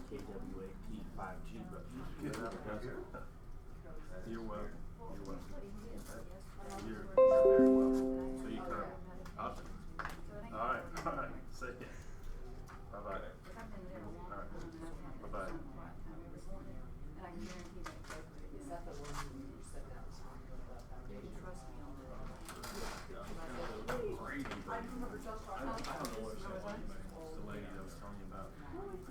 KWAP 5G, but you're welcome. You're welcome. You're very welcome. So you come. Awesome. All right. See ya. Bye bye. All right. Bye bye. Is that the one you said that was wrong about that? You can trust me on that. I don't know what it's called. The lady that was telling you about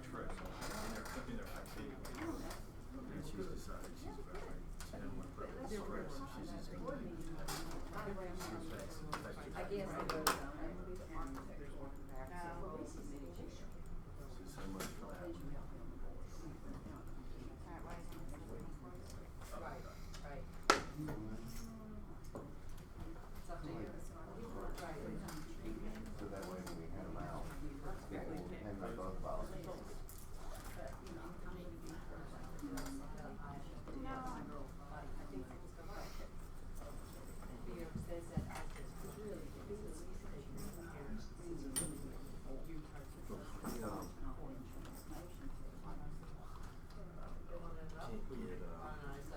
Trish in their activity. And she's decided she's about ready to have one for the stress, so she's just going to leave. I guess they go down there and the architect's working back. She's so much for that. Right. It's up to you. So that way when we hand them out, yeah, we'll hand them both files.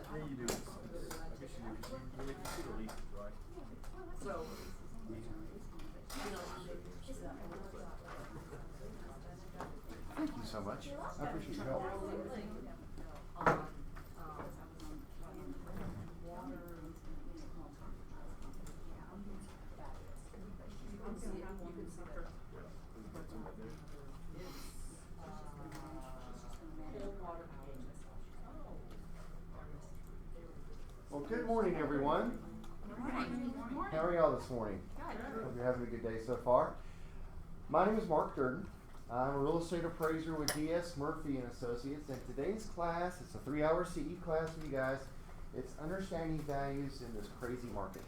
Yeah, you do. I guess you do, because you see the leases, right? So, Thank you so much. I appreciate your help. Well, good morning, everyone. Good morning. How are y'all this morning? Hope you're having a good day so far. My name is Mark Durden. I'm a real estate appraiser with DS Murphy and Associates, and today's class, it's a 3-hour CE class for you guys. It's understanding values in this crazy market.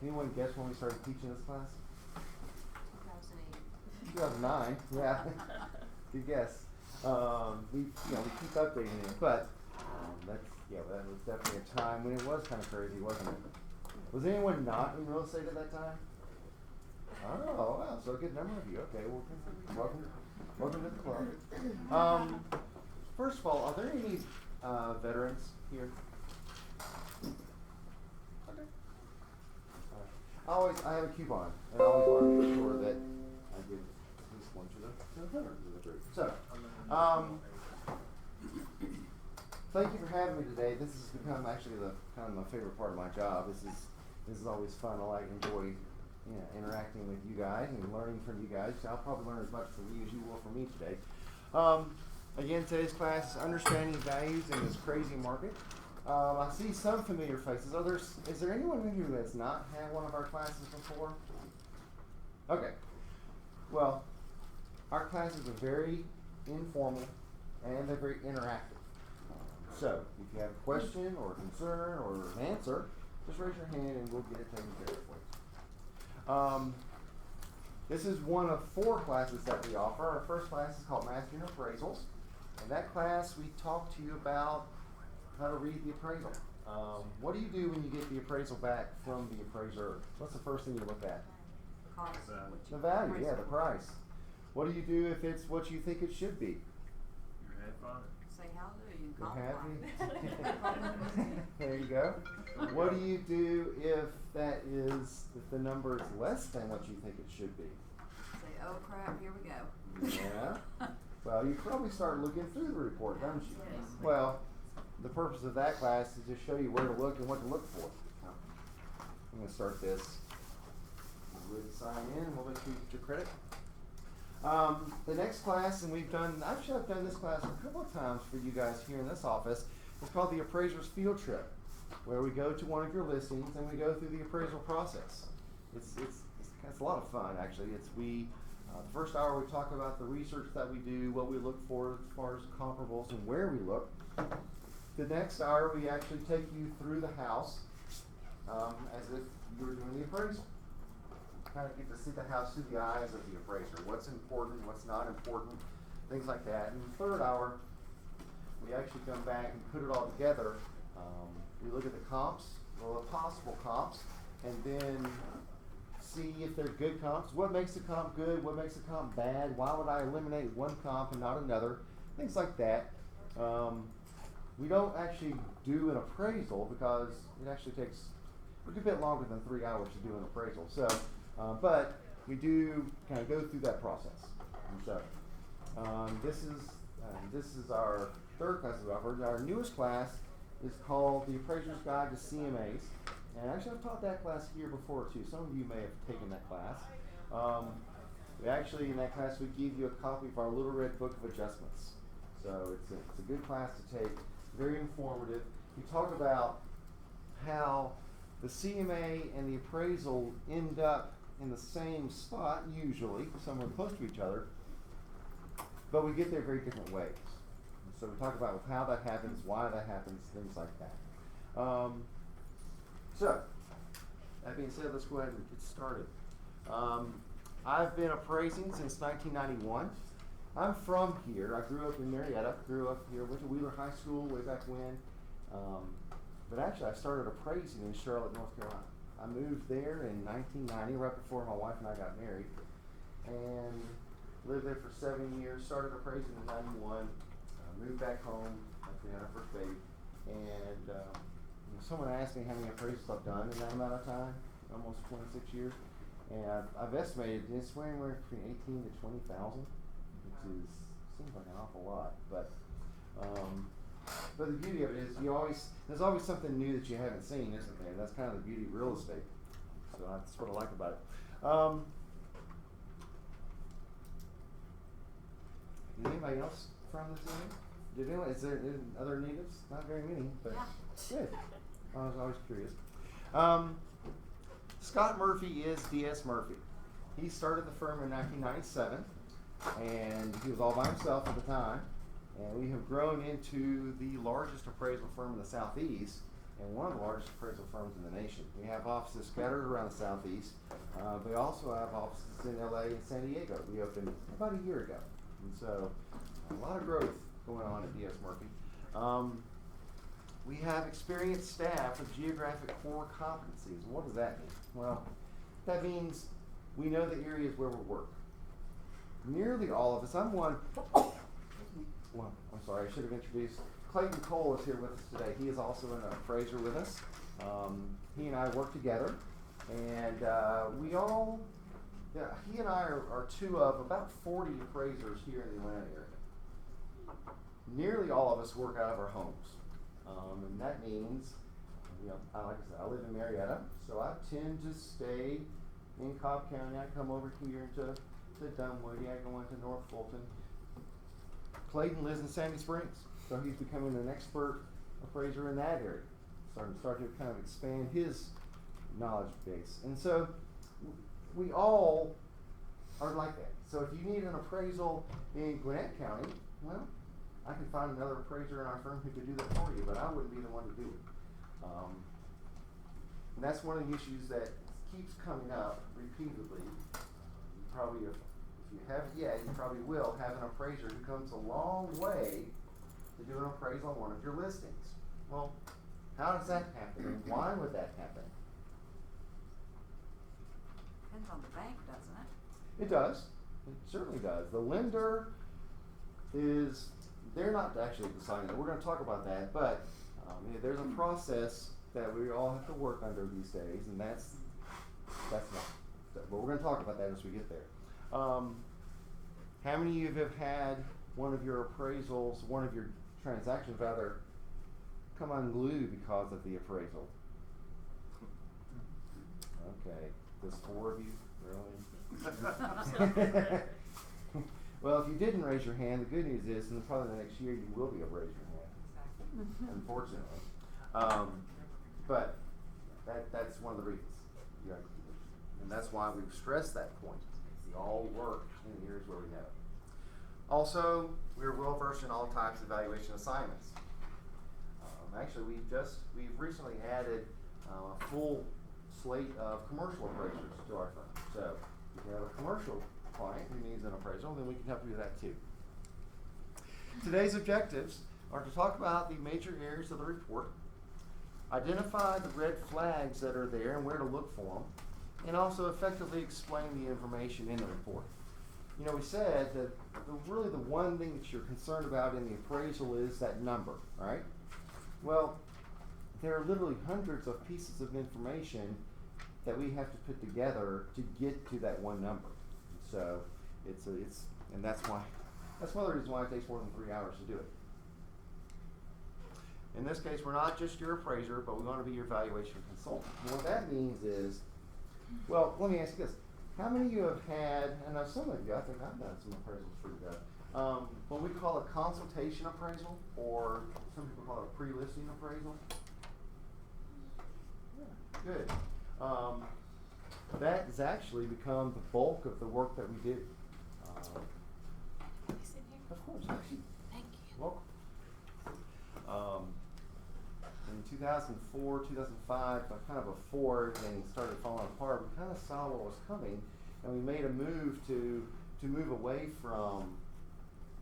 Anyone guess when we started teaching this class? 2009. Yeah. Good guess. We keep updating it, but that was definitely a time when it was kind of crazy, wasn't it? Was anyone not in real estate at that time? Oh, wow, so a good number of you. Okay, well, welcome to the club. First of all, are there any veterans here? Okay. I have a coupon, and I always want to make sure that I give at least one to the veterans of the group. So, thank you for having me today. This has become actually kind of my favorite part of my job. This is always fun. I enjoy interacting with you guys and learning from you guys. I'll probably learn as much from you as you will from me today. Again, today's class is understanding values in this crazy market. I see some familiar faces. Is there anyone who has not had one of our classes before? Okay. Well, our classes are very informal and they're very interactive. So, if you have a question or a concern or an answer, just raise your hand and we'll get it taken care of for you. This is one of 4 classes that we offer. Our first class is called Mastering Appraisals. In that class, we talk to you about how to read the appraisal. What do you do when you get the appraisal back from the appraiser? What's the first thing you look at? The value, yeah, the price. What do you do if it's what you think it should be? Your head on it. Say hallelujah and You're compliment. happy? There you go. What do you do if the number is less than what you think it should be? Say, oh crap, here we go. Yeah. Well, you probably start looking through the report, don't you? Yes. Well, the purpose of that class is to show you where to look and what to look for. I'm going to start this. We'll sign in and we'll let you get your credit. The next class, and I've done this class a couple of times for you guys here in this office. It's called the Appraiser's Field Trip, where we go to one of your listings and we go through the appraisal process. It's a lot of fun, actually. The first hour we talk about the research that we do, what we look for as far as comparables and where we look. The next hour we actually take you through the house as if you were doing the appraisal. Kind of get to see the house through the eyes of the appraiser. What's important, what's not important, things like that. In the third hour, we actually come back and put it all together. We look at the comps, well, the possible comps, and then see if they're good comps. What makes a comp good? What makes a comp bad? Why would I eliminate one comp and not another? Things like that. We don't actually do an appraisal because it actually takes a good bit longer than 3 hours to do an appraisal. So, but we do kind of go through that process. And so, this is our third class that we offer. Our newest class is called the Appraiser's Guide to CMAs. And actually, I've taught that class here before too. Some of you may have taken that class. We actually, in that class, we give you a copy of our Little Red Book of Adjustments. So it's a good class to take, very informative. We talk about how the CMA and the appraisal end up in the same spot, usually, somewhere close to each other, but we get there very different ways. And so we talk about how that happens, why that happens, things like that. So, that being said, let's go ahead and get started. I've been appraising since 1991. I'm from here. I grew up in Marietta, grew up here, went to Wheeler High School way back when. But actually, I started appraising in Charlotte, North Carolina. I moved there in 1990, right before my wife and I got married. And lived there for 7 years, started appraising in 91, moved back home after we had our first baby. And someone asked me how many appraisals I've done in that amount of time, almost 26 years. And I've estimated it's somewhere between 18 to 20,000, which seems like an awful lot. But the beauty of it is there's always something new that you haven't seen, isn't there? That's kind of the beauty of real estate. So that's what I like about it. Is anybody else from this area? Is there other natives? Not very many, but good. I was always curious. Scott Murphy is D.S. Murphy. He started the firm in 1997, and he was all by himself at the time. And we have grown into the largest appraisal firm in the Southeast and one of the largest appraisal firms in the nation. We have offices scattered around the Southeast. We also have offices in LA and San Diego. We opened about a year ago. And so a lot of growth going on at D.S. Murphy. We have experienced staff with geographic core competencies. What does that mean? Well, that means we know the areas where we work. Nearly all of us, I'm sorry, I should have introduced. Clayton Cole is here with us today. He is also an appraiser with us. He and I work together, and he and I are two of about 40 appraisers here in the Atlanta area. Nearly all of us work out of our homes. And that means, like I said, I live in Marietta, so I tend to stay in Cobb County. I come over here to Dunwoody. I go into North Fulton. Clayton lives in Sandy Springs, so he's becoming an expert appraiser in that area. Starting to kind of expand his knowledge base. And so we all are like that. So if you need an appraisal in Gwinnett County, well, I can find another appraiser in our firm who could do that for you, but I wouldn't be the one to do it. And that's one of the issues that keeps coming up repeatedly. You probably, if you haven't yet, you probably will have an appraiser who comes a long way to do an appraisal on one of your listings. Well, how does that happen, and why would that happen? Depends on the bank, doesn't it? It does. It certainly does. The lender they're not actually deciding that. We're going to talk about that, but there's a process that we all have to work under these days, and that's not. But we're going to talk about that as we get there. How many of you have had one of your appraisals, one of your transactions rather, come unglued because of the appraisal? Okay, there's 4 of you, really? Well, if you didn't raise your hand, the good news is, in probably the next year, you will be able to raise your hand. Unfortunately. But that's one of the reasons. And that's why we've stressed that point. We all work in the areas where we know. Also, we're well versed in all types of valuation assignments. Actually, we've recently added a full slate of commercial appraisers to our firm. So if you have a commercial client who needs an appraisal, then we can help you with that too. Today's objectives are to talk about the major areas of the report, identify the red flags that are there and where to look for them, and also effectively explain the information in the report. You know, we said that really the one thing that you're concerned about in the appraisal is that number, right? Well, there are literally hundreds of pieces of information that we have to put together to get to that one number. So and that's one of the reasons why it takes more than 3 hours to do it. In this case, we're not just your appraiser, but we want to be your valuation consultant. And what that means is, well, let me ask you this. How many of you have had, I know some of you, I think I've done some appraisals for you guys, what we call a consultation appraisal, or some people call it a pre-listing appraisal? Yeah, good. That has actually become the bulk of the work that we do. Can you sit here? Of course, actually. Thank you. Welcome. In 2004, 2005, kind of before everything started falling apart, we kind of saw what was coming, and we made a move to move away from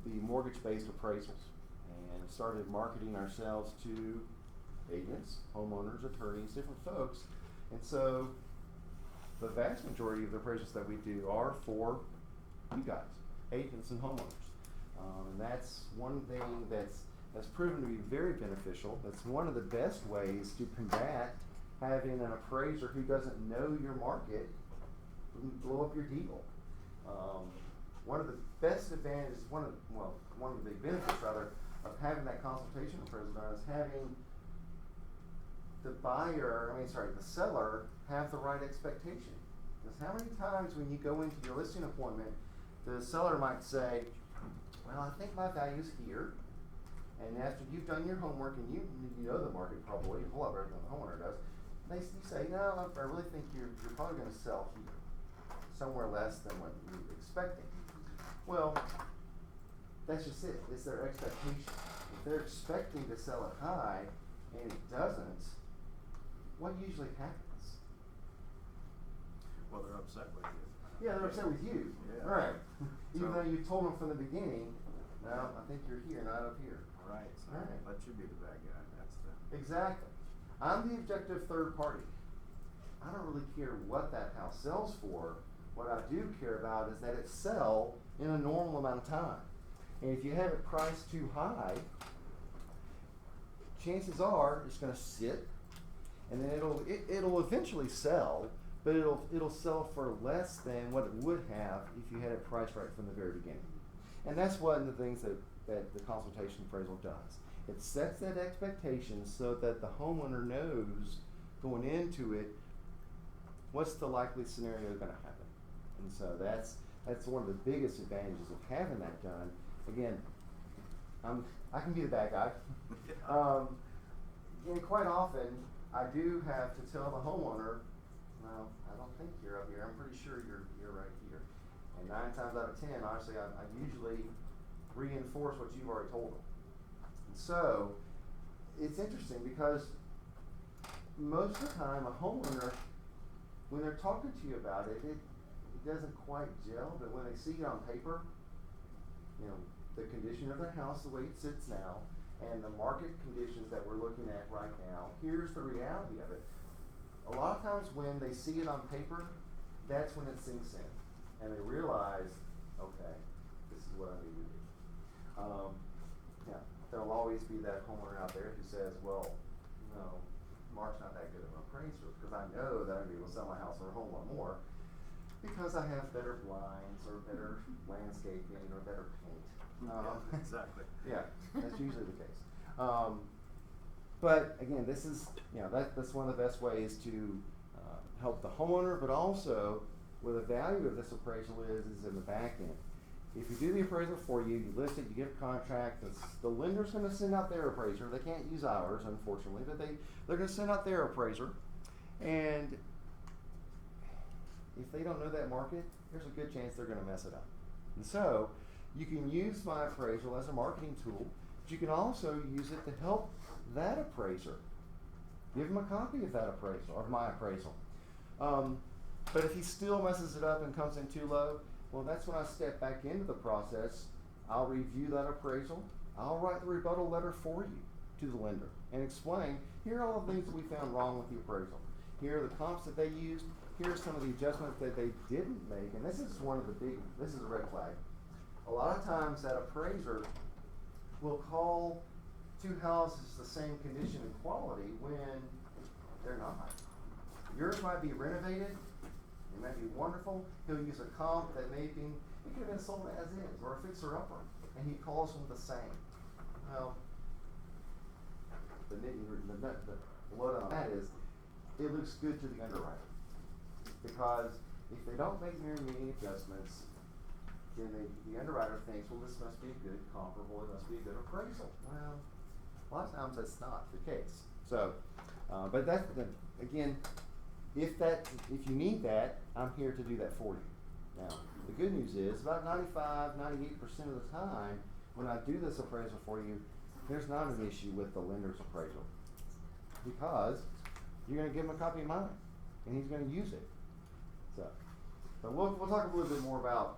the mortgage-based appraisals and started marketing ourselves to agents, homeowners, attorneys, different folks. And so the vast majority of the appraisals that we do are for you guys, agents and homeowners. And that's one thing that's proven to be very beneficial. That's one of the best ways to combat having an appraiser who doesn't know your market blow up your deal. One of the best advantages, one of the big benefits rather, of having that consultation appraisal done is having the seller have the right expectation. Because how many times when you go into your listing appointment, the seller might say, well, I think my value's here. And after you've done your homework and you know the market probably a whole lot better than the homeowner does, you say, no, I really think you're probably going to sell here, somewhere less than what you were expecting. Well, that's just it. It's their expectation. If they're expecting to sell it high and it doesn't, what usually happens? Well, they're upset with you. Yeah, they're upset with you. Yeah. Right. Even So- though you told them from the beginning, no, I think you're here, not up here. Right, so Right. that should be the bad guy, that's the. Exactly. I'm the objective third party. I don't really care what that house sells for. What I do care about is that it sell in a normal amount of time. And if you have it priced too high, chances are it's going to sit, and then it'll eventually sell, but it'll sell for less than what it would have if you had it priced right from the very beginning. And that's one of the things that the consultation appraisal does. It sets that expectation so that the homeowner knows going into it what's the likely scenario going to happen. And so that's one of the biggest advantages of having that done. Again, I can be the bad guy. And quite often, I do have to tell the homeowner, no, I don't think you're up here. I'm pretty sure you're right here. And 9 times out of 10, honestly, I usually reinforce what you've already told them. And so, it's interesting because most of the time, a homeowner, when they're talking to you about it, it doesn't quite gel, but when they see it on paper, you know, the condition of their house, the way it sits now, and the market conditions that we're looking at right now, here's the reality of it. A lot of times when they see it on paper, that's when it sinks in. And they realize, okay, this is what I need to do. There'll always be that homeowner out there who says, well, no, Mark's not that good of an appraiser because I know that I'm going to be able to sell my house or a whole lot more because I have better blinds or better landscaping or better paint. Exactly. Yeah, that's usually the case. But again, this is, that's one of the best ways to help the homeowner, but also where the value of this appraisal is in the back end. If you do the appraisal for you, you list it, you get a contract, the lender's going to send out their appraiser. They can't use ours, unfortunately, but they're going to send out their appraiser. And if they don't know that market, there's a good chance they're going to mess it up. And so, you can use my appraisal as a marketing tool, but you can also use it to help that appraiser. Give him a copy of that appraisal, of my appraisal. But if he still messes it up and comes in too low, well, that's when I step back into the process. I'll review that appraisal. I'll write the rebuttal letter for you to the lender and explain, here are all the things that we found wrong with the appraisal. Here are the comps that they used. here's some of the adjustments that they didn't make, and this is a red flag. A lot of times that appraiser will call two houses the same condition and quality when they're not. Yours might be renovated, it might be wonderful, he'll use a comp that it could have been sold as is, or a fixer-upper, and he calls them the same. Well, the load on that is, it looks good to the underwriter. Because if they don't make very many adjustments, then the underwriter thinks, well, this must be a good comparable, it must be a good appraisal. Well, a lot of times that's not the case. So, but that's, again, if you need that, I'm here to do that for you. Now, the good news is, about 95, 98% of the time, when I do this appraisal for you, there's not an issue with the lender's appraisal. Because you're going to give him a copy of mine, and he's going to use it. So, but we'll talk a little bit more about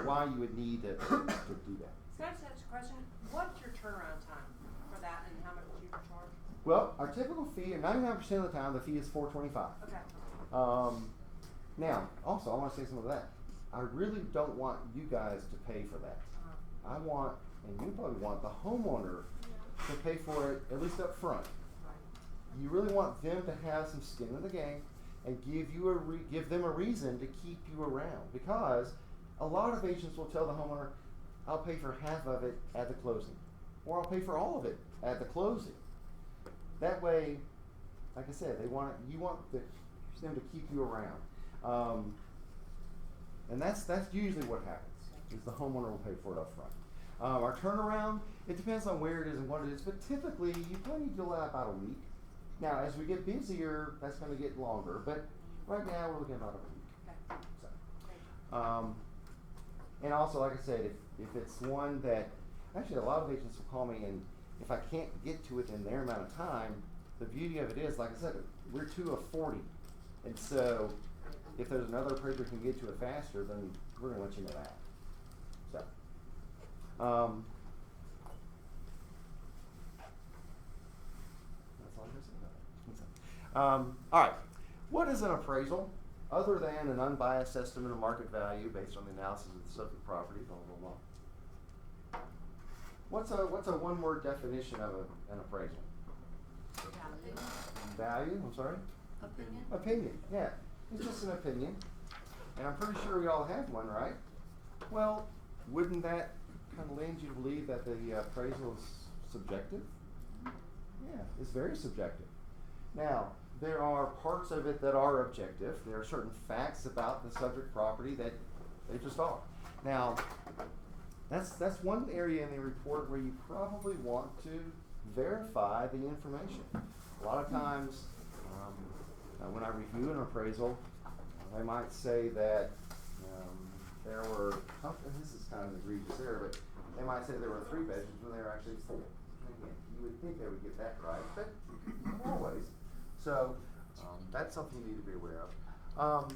why you would need to do that. Can I just ask a question? What's your turnaround time for that, and how much do you charge? Well, our typical fee, 99% of the time, the fee is $425. Okay. Now, also, I want to say something to that. I really don't want you guys to pay for that. I want, and you probably want, the homeowner to pay for it, at least up front. You really want them to have some skin in the game and give them a reason to keep you around, because a lot of agents will tell the homeowner, I'll pay for half of it at the closing, or I'll pay for all of it at the closing. That way, like I said, you want them to keep you around, and that's usually what happens. Is the homeowner will pay for it up front. Our turnaround, it depends on where it is and what it is, but typically you probably need to allow about a week. Now, as we get busier, that's going to get longer, but right now we're looking at about a week. So, and also, like I said, if it's one that, actually a lot of agents will call me, and if I can't get to it in their amount of time, the beauty of it is, like I said, we're 2 of 40. And so, if there's another appraiser who can get to it faster, then we're going to let you know that. So, that's all I'm going to say about it. All right. What is an appraisal? Other than an unbiased estimate of market value based on the analysis of the subject property, blah, blah, blah. What's a one-word definition of an appraisal? Value, I'm sorry? Opinion? Opinion, yeah. It's just an opinion. And I'm pretty sure we all have one, right? Well, wouldn't that kind of lead you to believe that the appraisal is subjective? Yeah, it's very subjective. Now, there are parts of it that are objective. There are certain facts about the subject property that they just are. Now, that's one area in the report where you probably want to verify the information. A lot of times, when I review an appraisal, they might say that there were, this is kind of an egregious error, but they might say there were 3 bedrooms when there were actually 4. Again, you would think they would get that right, but not always. So, that's something you need to be aware of.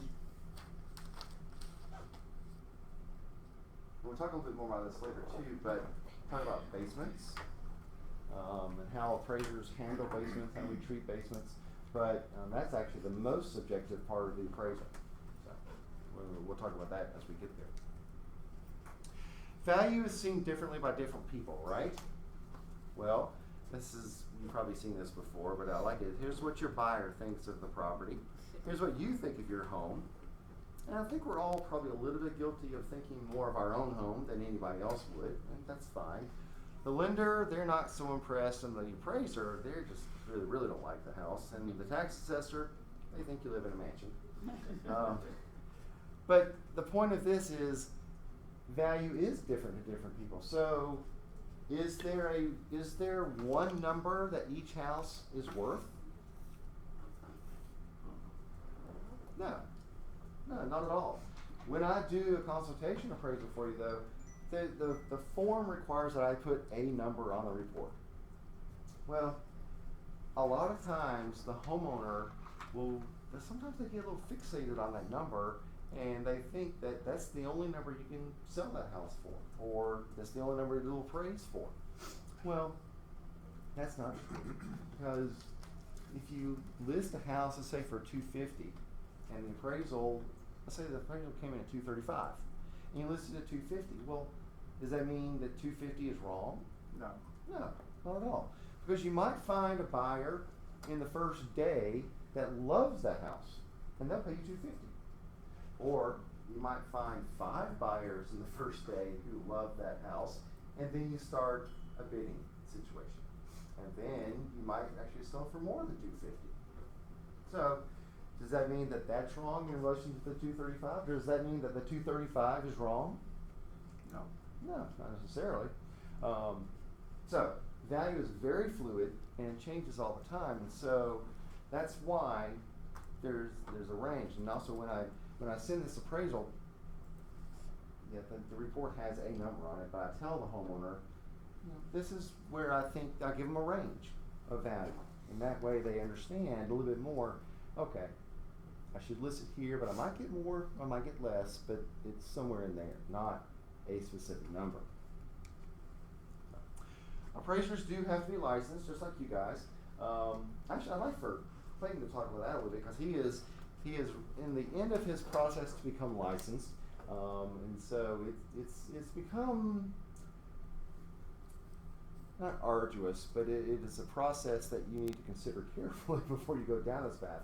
We'll talk a little bit more about this later too, but talk about basements, and how appraisers handle basements, how we treat basements. But that's actually the most subjective part of the appraisal. So we'll talk about that as we get there. Value is seen differently by different people, right? Well, you've probably seen this before, but I like it. Here's what your buyer thinks of the property. Here's what you think of your home. And I think we're all probably a little bit guilty of thinking more of our own home than anybody else would, and that's fine. The lender, they're not so impressed, and the appraiser, they're just really don't like the house. And the tax assessor, they think you live in a mansion. But the point of this is, value is different to different people. So, is there one number that each house is worth? No, not at all. When I do a consultation appraisal for you, though, the form requires that I put a number on the report. Well, a lot of times the homeowner sometimes they get a little fixated on that number, and they think that that's the only number you can sell that house for, or that's the only number it'll appraise for. Well, that's not true, because if you list a house, let's say for $250, and the appraisal, let's say the appraisal came in at 235, and you listed at 250. Well, does that mean that 250 is wrong? No. No, not at all. Because you might find a buyer in the first day that loves that house, and they'll pay you 250. Or you might find 5 buyers in the first day who love that house, and then you start a bidding situation. And then you might actually sell for more than 250. So, does that mean that that's wrong in relation to the 235? Does that mean that the 235 is wrong? No. No, not necessarily. So, value is very fluid and changes all the time, and so that's why there's a range. And also, when I send this appraisal, yeah, the report has a number on it, but I tell the homeowner, this is where I think I give them a range of value, and that way they understand a little bit more. Okay, I should list it here, but I might get more, I might get less, but it's somewhere in there, not a specific number. Appraisers do have to be licensed, just like you guys. Actually, I'd like for Clayton to talk about that a little bit, because he is in the end of his process to become licensed, and so it's become not arduous, but it is a process that you need to consider carefully before you go down this path.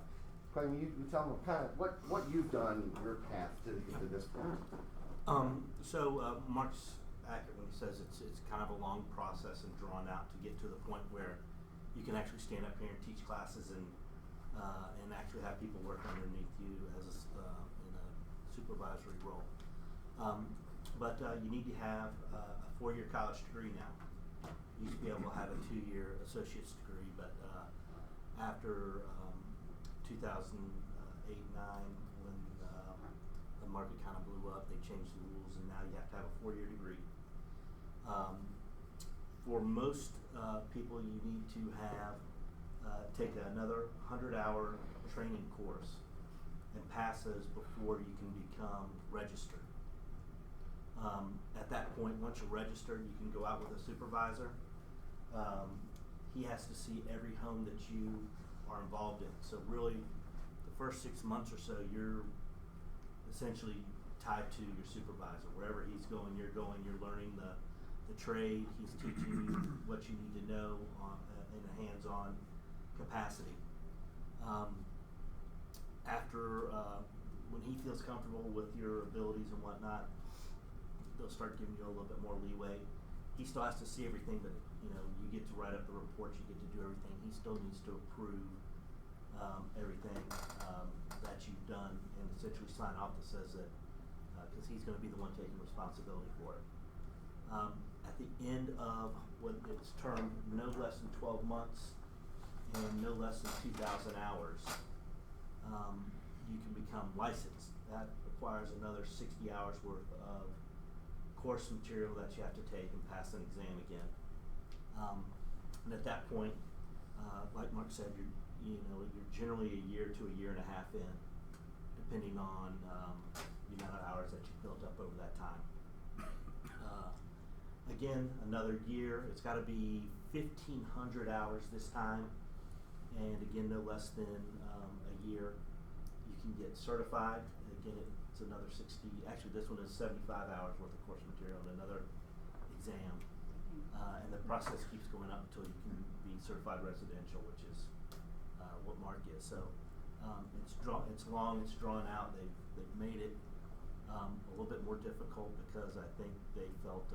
Clayton, you tell them kind of what you've done, your path to get to this point. Mark's accurate when he says it's kind of a long process and drawn out to get to the point where you can actually stand up here and teach classes and actually have people work underneath you as in a supervisory role. But you need to have a 4-year college degree now. You used to be able to have a 2-year associate's degree, but after 2008-9, when the market kind of blew up, they changed the rules, and now you have to have a 4-year degree. For most people, you need to have take another 100-hour training course and pass those before you can become registered. At that point, once you're registered, you can go out with a supervisor. He has to see every home that you are involved in. So really, the first 6 months or so, you're essentially tied to your supervisor. Wherever he's going, you're learning the trade. He's teaching you what you need to know in a hands-on capacity. When he feels comfortable with your abilities and whatnot, they'll start giving you a little bit more leeway. He still has to see everything, but you get to write up the reports, you get to do everything. He still needs to approve everything that you've done and essentially sign off that says that, because he's going to be the one taking responsibility for it. At the end of what it's termed no less than 12 months and no less than 2,000 hours, you can become licensed. That requires another 60 hours worth of course material that you have to take and pass an exam again. And at that point, like Mark said, you're generally a year to a year and a half in, depending on the amount of hours that you've built up over that time. Again, another year. It's got to be 1,500 hours this time, and again, no less than a year. You can get certified. Again, it's another 60. Actually, this one is 75 hours worth of course material and another exam. And the process keeps going up until you can be certified residential, which is what Mark is. So it's long, it's drawn out. They've made it a little bit more difficult because I think they felt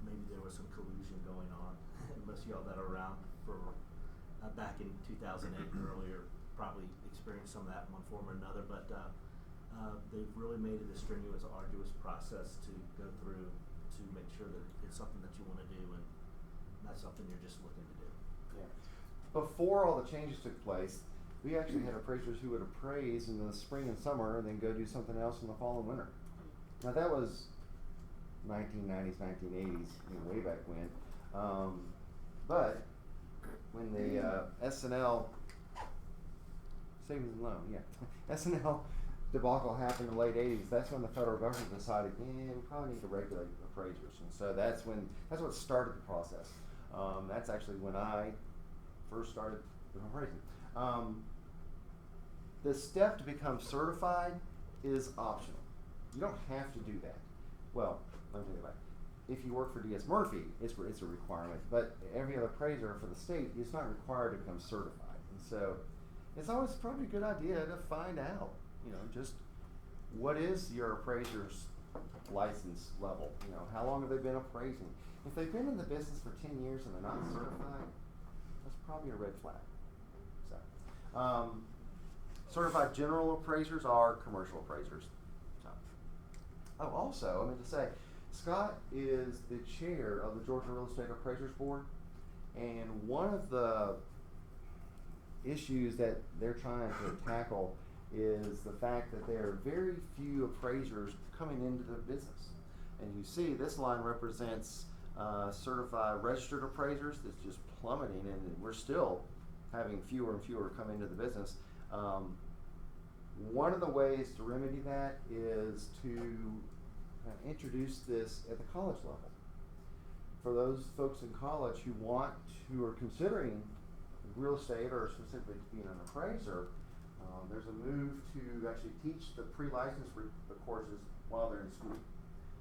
maybe there was some collusion going on. Most of y'all that are around for back in 2008 and earlier probably experienced some of that in one form or another. But they've really made it a strenuous, arduous process to go through to make sure that it's something that you want to do and not something you're just looking to do. Yeah. Before all the changes took place, we actually had appraisers who would appraise in the spring and summer and then go do something else in the fall and winter. Now that was 1990s, 1980s, way back when. But when the SNL savings and loan, SNL debacle happened in the late 80s, that's when the federal government decided, we probably need to regulate appraisers. And so that's what started the process. That's actually when I first started appraising. The step to become certified is optional. You don't have to do that. Well, let me take it back. If you work for D.S. Murphy, it's a requirement, but every other appraiser for the state is not required to become certified. And so it's always probably a good idea to find out, just what is your appraiser's license level? How long have they been appraising? If they've been in the business for 10 years and they're not certified, that's probably a red flag. So, certified general appraisers are commercial appraisers. So. Oh, also, I meant to say, Scott is the chair of the Georgia Real Estate Appraisers Board, and one of the issues that they're trying to tackle is the fact that there are very few appraisers coming into the business. And you see this line represents certified registered appraisers. That's just plummeting, and we're still having fewer and fewer come into the business. One of the ways to remedy that is to introduce this at the college level. For those folks in college who are considering real estate or specifically being an appraiser, there's a move to actually teach the pre-license courses while they're in school.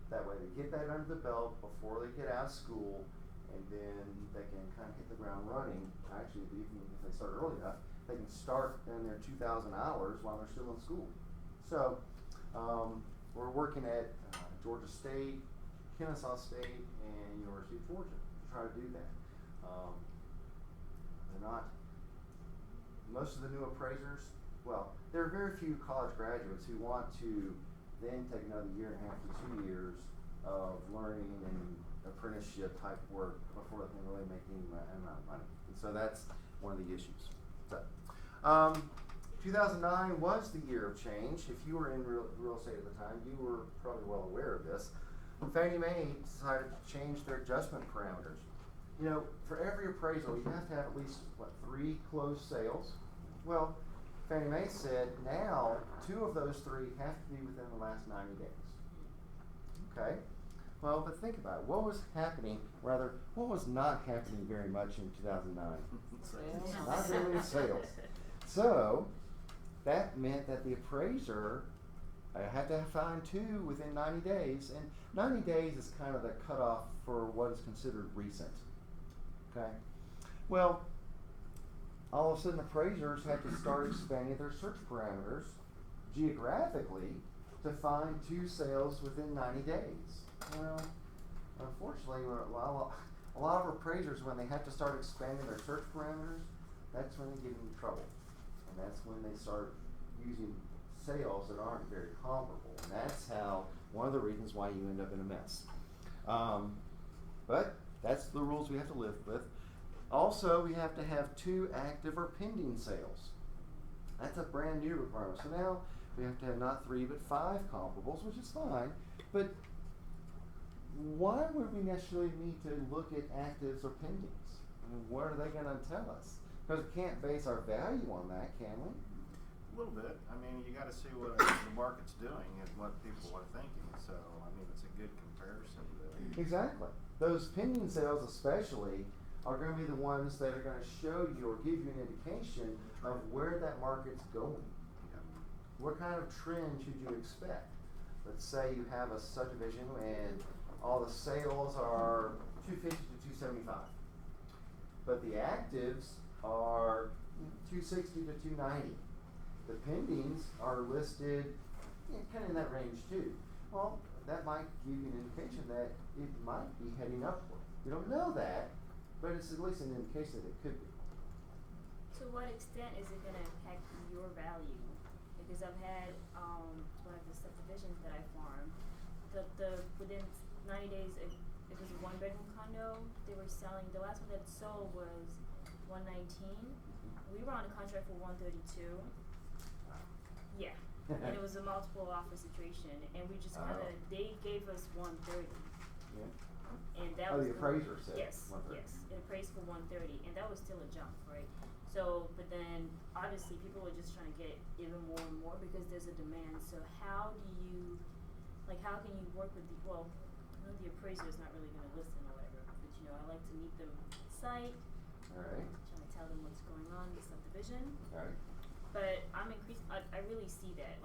That way they get that under the belt before they get out of school, and then they can kind of hit the ground running. Actually, even if they start early enough, they can start in their 2,000 hours while they're still in school. So we're working at Georgia State, Kennesaw State, and University of Georgia to try to do that. They're not, most of the new appraisers, well, there are very few college graduates who want to then take another year and a half to 2 years of learning and apprenticeship type work before they can really make any amount of money. And so that's one of the issues. So, 2009 was the year of change. If you were in real estate at the time, you were probably well aware of this. Fanny May decided to change their adjustment parameters. For every appraisal, you have to have at least, 3 closed sales? Well, Fannie Mae said now 2 of those 3 have to be within the last 90 days. Okay? Well, but think about it. What was not happening very much in 2009? Not very many sales. So, that meant that the appraiser had to find 2 within 90 days. And 90 days is kind of the cutoff for what is considered recent. Okay? Well, all of a sudden appraisers had to start expanding their search parameters geographically to find 2 sales within 90 days. Well, unfortunately, a lot of appraisers, when they have to start expanding their search parameters, that's when they get into trouble. And that's when they start using sales that aren't very comparable. And that's one of the reasons why you end up in a mess. But that's the rules we have to live with. Also, we have to have 2 active or pending sales. That's a brand new requirement. So now we have to have not 3 but 5 comparables, which is fine. But why would we necessarily need to look at actives or pendings? What are they going to tell us? Because we can't base our value on that, can we? A little bit. I mean, you got to see what the market's doing and what people are thinking. So, I mean, it's a good comparison. Exactly. Those pending sales especially are going to be the ones that are going to show you or give you an indication of where that market's going. What kind of trend should you expect? Let's say you have a subdivision and all the sales are 250 to 275, but the actives are 260 to 290. The pendings are listed kind of in that range too. Well, that might give you an indication that it might be heading upward. We don't know that, but it's at least an indication that it could be. To what extent is it going to impact your value? Because I've had one of the subdivisions that I farmed, the within 90 days, it was a 1-bedroom condo. They were selling, the last one that sold was 119. We were on a contract for 132. Yeah. And it was a multiple offer situation, and we just kind of, they gave us 130. Yeah. And that was the appraiser said yes, 130. yes, it appraised for 130, and that was still a jump, right? So, but then obviously people are just trying to get even more and more because there's a demand. So how do you, how can you work with I know the appraiser is not really going to listen or whatever, but I like to meet them on site. All right. Trying to tell them what's going on in the subdivision. All right. But I'm increasing.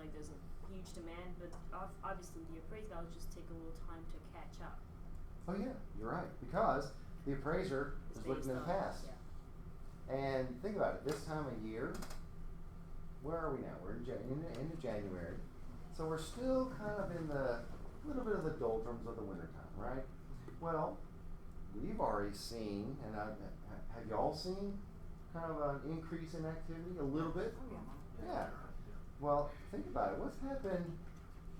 like there's a huge demand, but obviously the appraised values just take a little time to catch up. Oh yeah, you're right, because the appraiser It's is looking based in the on- past. yeah. And think about it, this time of year, where are we now? We're in end of January. So we're still kind of in the little bit of the doldrums of the wintertime, right? Well, we've already seen, and have y'all seen kind of an increase in activity a little bit? Yeah. Well, think about it. What's happened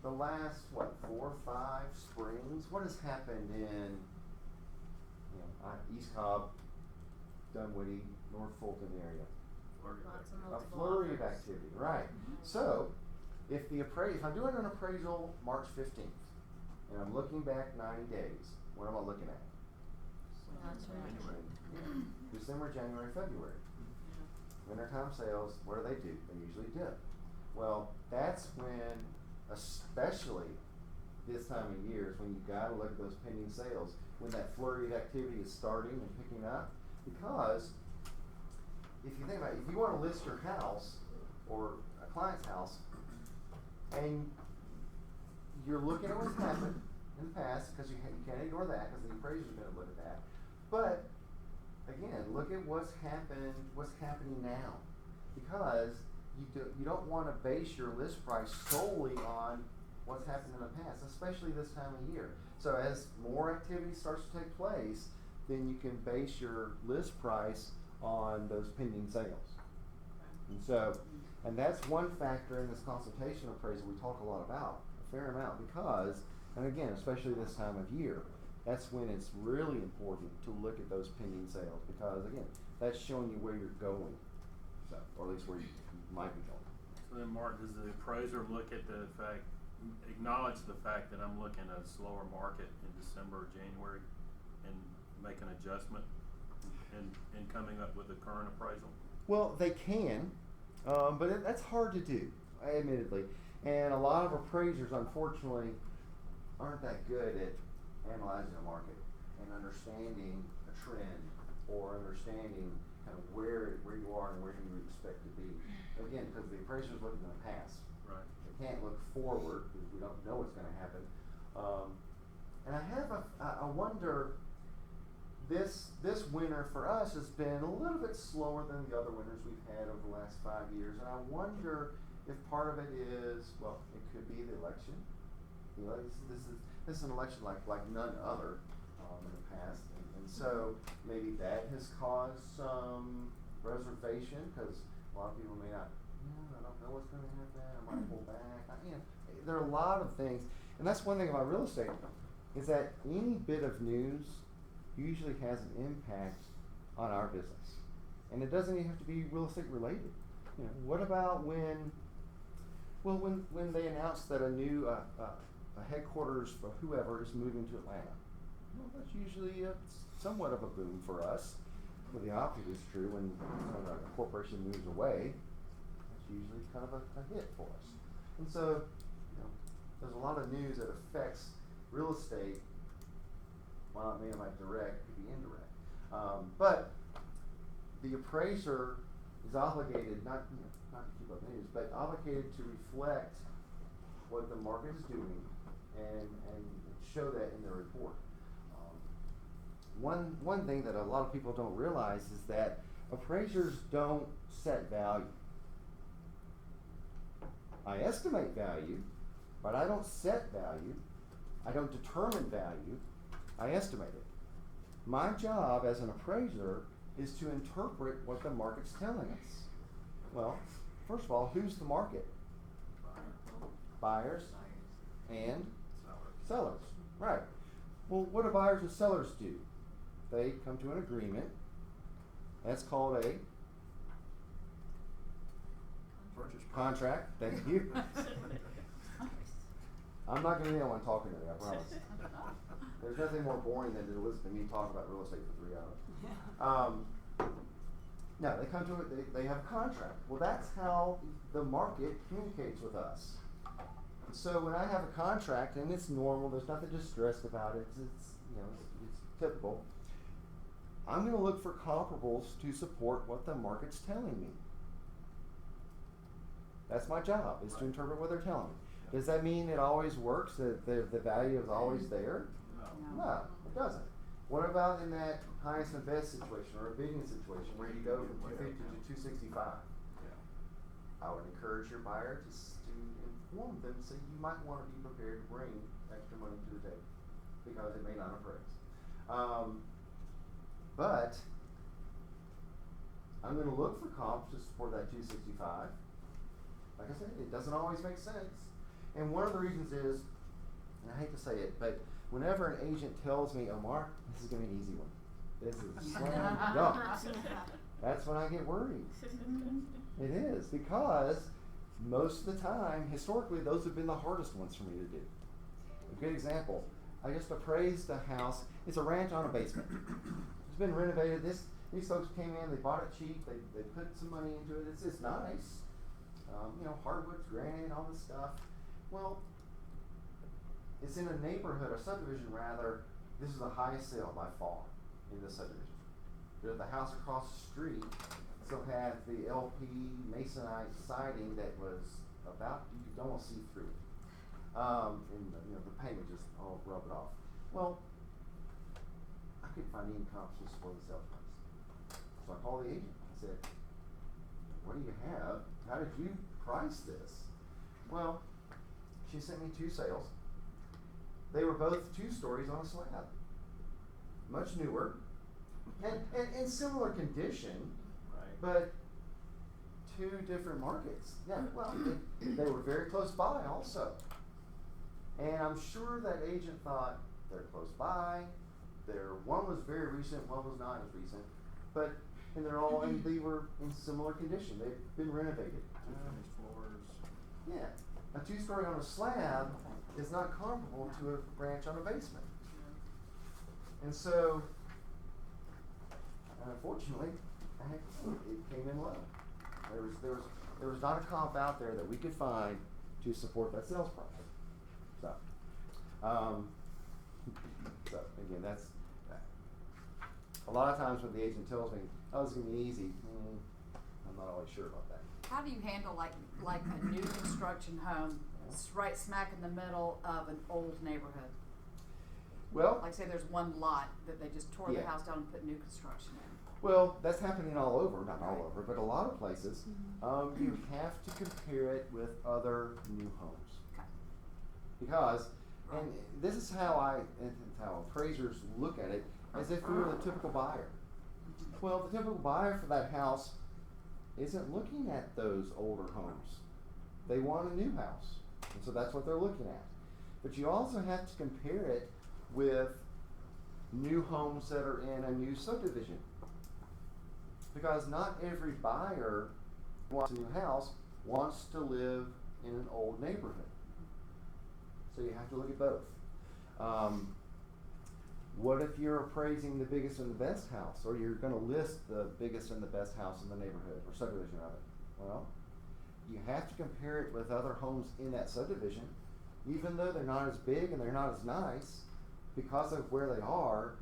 the last, 4 or 5 springs? What has happened in, East Cobb, Dunwoody, North Fulton area? Flurry of Lots of activity. A multiple flurry of offers. activity, right. So, if I'm doing an appraisal March 15th, and I'm looking back 90 days, what am I looking at? That's right. January. December, January, February. Wintertime sales, what do? They usually dip. Well, that's when, especially this time of year, is when you gotta look at those pending sales, when that flurry of activity is starting and picking up. Because if you think about it, if you wanna list your house or a client's house, and you're looking at what's happened in the past, because you can't ignore that, because the appraiser's gonna look at that. But again, look at what's happening now, because you don't want to base your list price solely on what's happened in the past, especially this time of year. So as more activity starts to take place, then you can base your list price on those pending sales. And that's one factor in this consultation appraisal we talk a lot about, a fair amount, because, and again, especially this time of year, that's when it's really important to look at those pending sales, because again, that's showing you where you're going, so, or at least where you might be going. So then, Mark, does the appraiser acknowledge the fact that I'm looking at a slower market in December or January and make an adjustment in coming up with a current appraisal? Well, they can, but that's hard to do, admittedly. And a lot of appraisers, unfortunately, aren't that good at analyzing a market and understanding a trend or understanding kind of where you are and where you expect to be. Again, because the appraiser's looking in the past. Right. They can't look forward because we don't know what's going to happen. And I wonder, this winter for us has been a little bit slower than the other winters we've had over the last 5 years. And I wonder if part of it is, well, it could be the election. This is an election like none other in the past, and so maybe that has caused some reservation, because a lot of people may not, I don't know what's going to happen, I might pull back. There are a lot of things, and that's one thing about real estate, is that any bit of news usually has an impact on our business, and it doesn't even have to be real estate related. What about when they announced that a new a headquarters for whoever is moving to Atlanta? Well, that's usually somewhat of a boom for us. Well, the opposite is true when a corporation moves away. That's usually kind of a hit for us. And so, there's a lot of news that affects real estate. While it may not be direct, it could be indirect. But the appraiser is obligated not to keep up news, but obligated to reflect what the market is doing and show that in their report. One thing that a lot of people don't realize is that appraisers don't set value. I estimate value, but I don't set value. I don't determine value. I estimate it. My job as an appraiser is to interpret what the market's telling us. Well, first of all, who's the market? Buyers and sellers. Right. Well, what do buyers and sellers do? They come to an agreement. That's called a Purchase price. contract. Thank you. I'm not going to be the one talking to you, I promise. There's nothing more boring than to listen to me talk about real estate for 3 hours. No, they come to it, they have a contract. Well, that's how the market communicates with us. So when I have a contract, and it's normal, there's nothing distressed about it, it's typical, I'm going to look for comparables to support what the market's telling me. That's my job, is to interpret what they're telling me. Does that mean it always works, that the value is always there? No. No, it doesn't. What about in that highest and best situation, or a bidding situation, where you go from 250 to 265? I would encourage your buyer to inform them, say you might want to be prepared to bring extra money to the table, because it may not appraise. But I'm going to look for comps to support that 265. Like I said, it doesn't always make sense. And one of the reasons is, and I hate to say it, but whenever an agent tells me, oh, Mark, this is going to be an easy one. This is slam dunk. That's when I get worried. It is, because most of the time, historically, those have been the hardest ones for me to do. A good example, I just appraised a house. It's a ranch on a basement. It's been renovated. These folks came in, they bought it cheap, they put some money into it. It's nice. Hardwoods, granite, all this stuff. Well, it's in a neighborhood, or subdivision rather. This is the highest sale by far in this subdivision. The house across the street still had the LP masonite siding that was about, you could almost see through it. And the paint would just all rub it off. Well, I couldn't find any comps to support the sales price. So I called the agent. I said, what do you have? How did you price this? Well, she sent me 2 sales. They were both 2 stories on a slab. Much newer. And in similar condition, Right. but 2 different markets. Yeah, well, they were very close by also. And I'm sure that agent thought they're close by. One was very recent, one was not as recent. But and they were in similar condition. They've been renovated. 2 finished floors. Yeah, a 2-story on a slab is not comparable to a ranch on a basement. And so, unfortunately, it came in low. There was not a comp out there that we could find to support that sales price. So again, that's a lot of times when the agent tells me, "Oh, it's gonna be easy," I'm not always sure about that. How do you handle like a new construction home right smack in the middle of an old neighborhood? Well, Like say there's one lot that they just tore the Yeah. house down and put new construction in. well, that's happening all over, not all over, but a lot of places. You have to compare it with other new homes. Okay. Because, and this is how how appraisers look at it, as if we were the typical buyer. Well, the typical buyer for that house isn't looking at those older homes. They want a new house, and so that's what they're looking at. But you also have to compare it with new homes that are in a new subdivision. Because not every buyer who wants a new house wants to live in an old neighborhood. So you have to look at both. What if you're appraising the biggest and the best house, or you're going to list the biggest and the best house in the neighborhood, or subdivision of it? Well, you have to compare it with other homes in that subdivision, even though they're not as big and they're not as nice. Because of where they are,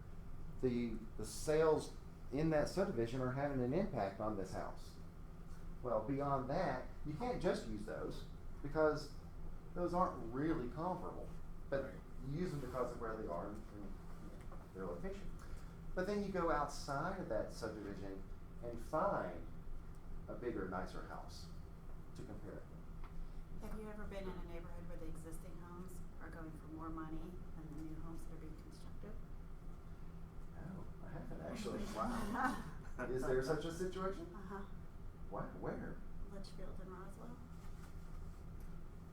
the sales in that subdivision are having an impact on this house. Well, beyond that, you can't just use those, because those aren't really comparable. But you use them because of where they are and their location. But then you go outside of that subdivision and find a bigger, nicer house to compare it. Have you ever been in a neighborhood where the existing homes are going for more money than the new homes that are being constructed? No, I haven't actually. Wow. Is there such a situation? What? Where? Litchfield and Roswell.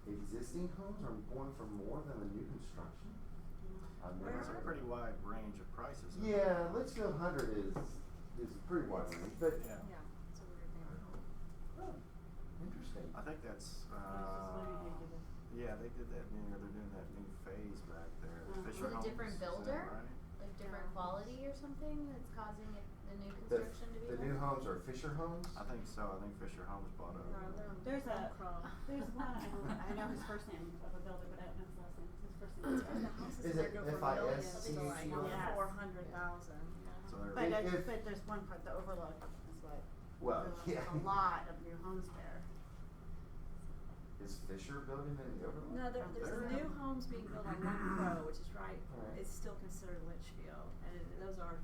Existing homes are going for more than the new construction? I've never There's a heard of pretty it. wide range of prices. isn't Yeah, there? Litchfield 100 is a pretty wide range, but Yeah. It's a weird neighborhood. oh, interesting. I think that's, Yeah. they did that they're doing that new phase back there. Uh-huh. Fisher Is it a Homes, different is that builder? right? Like different quality or something that's causing the new The, construction to be the new homes are Fisher Homes? I think so. I think Fisher Homes bought a. There's one, I know his first name of a builder, but I don't know his last name. His first name Is it FISC? Yeah. 400,000. So they're. But, If- but there's one part, the overlook is what. Well, overlooks yeah. A lot of new homes there. So. Is Fisher building in the overlap? No, there's new homes being built on One Pro, which is right, Alright. it's still considered Litchfield, and those are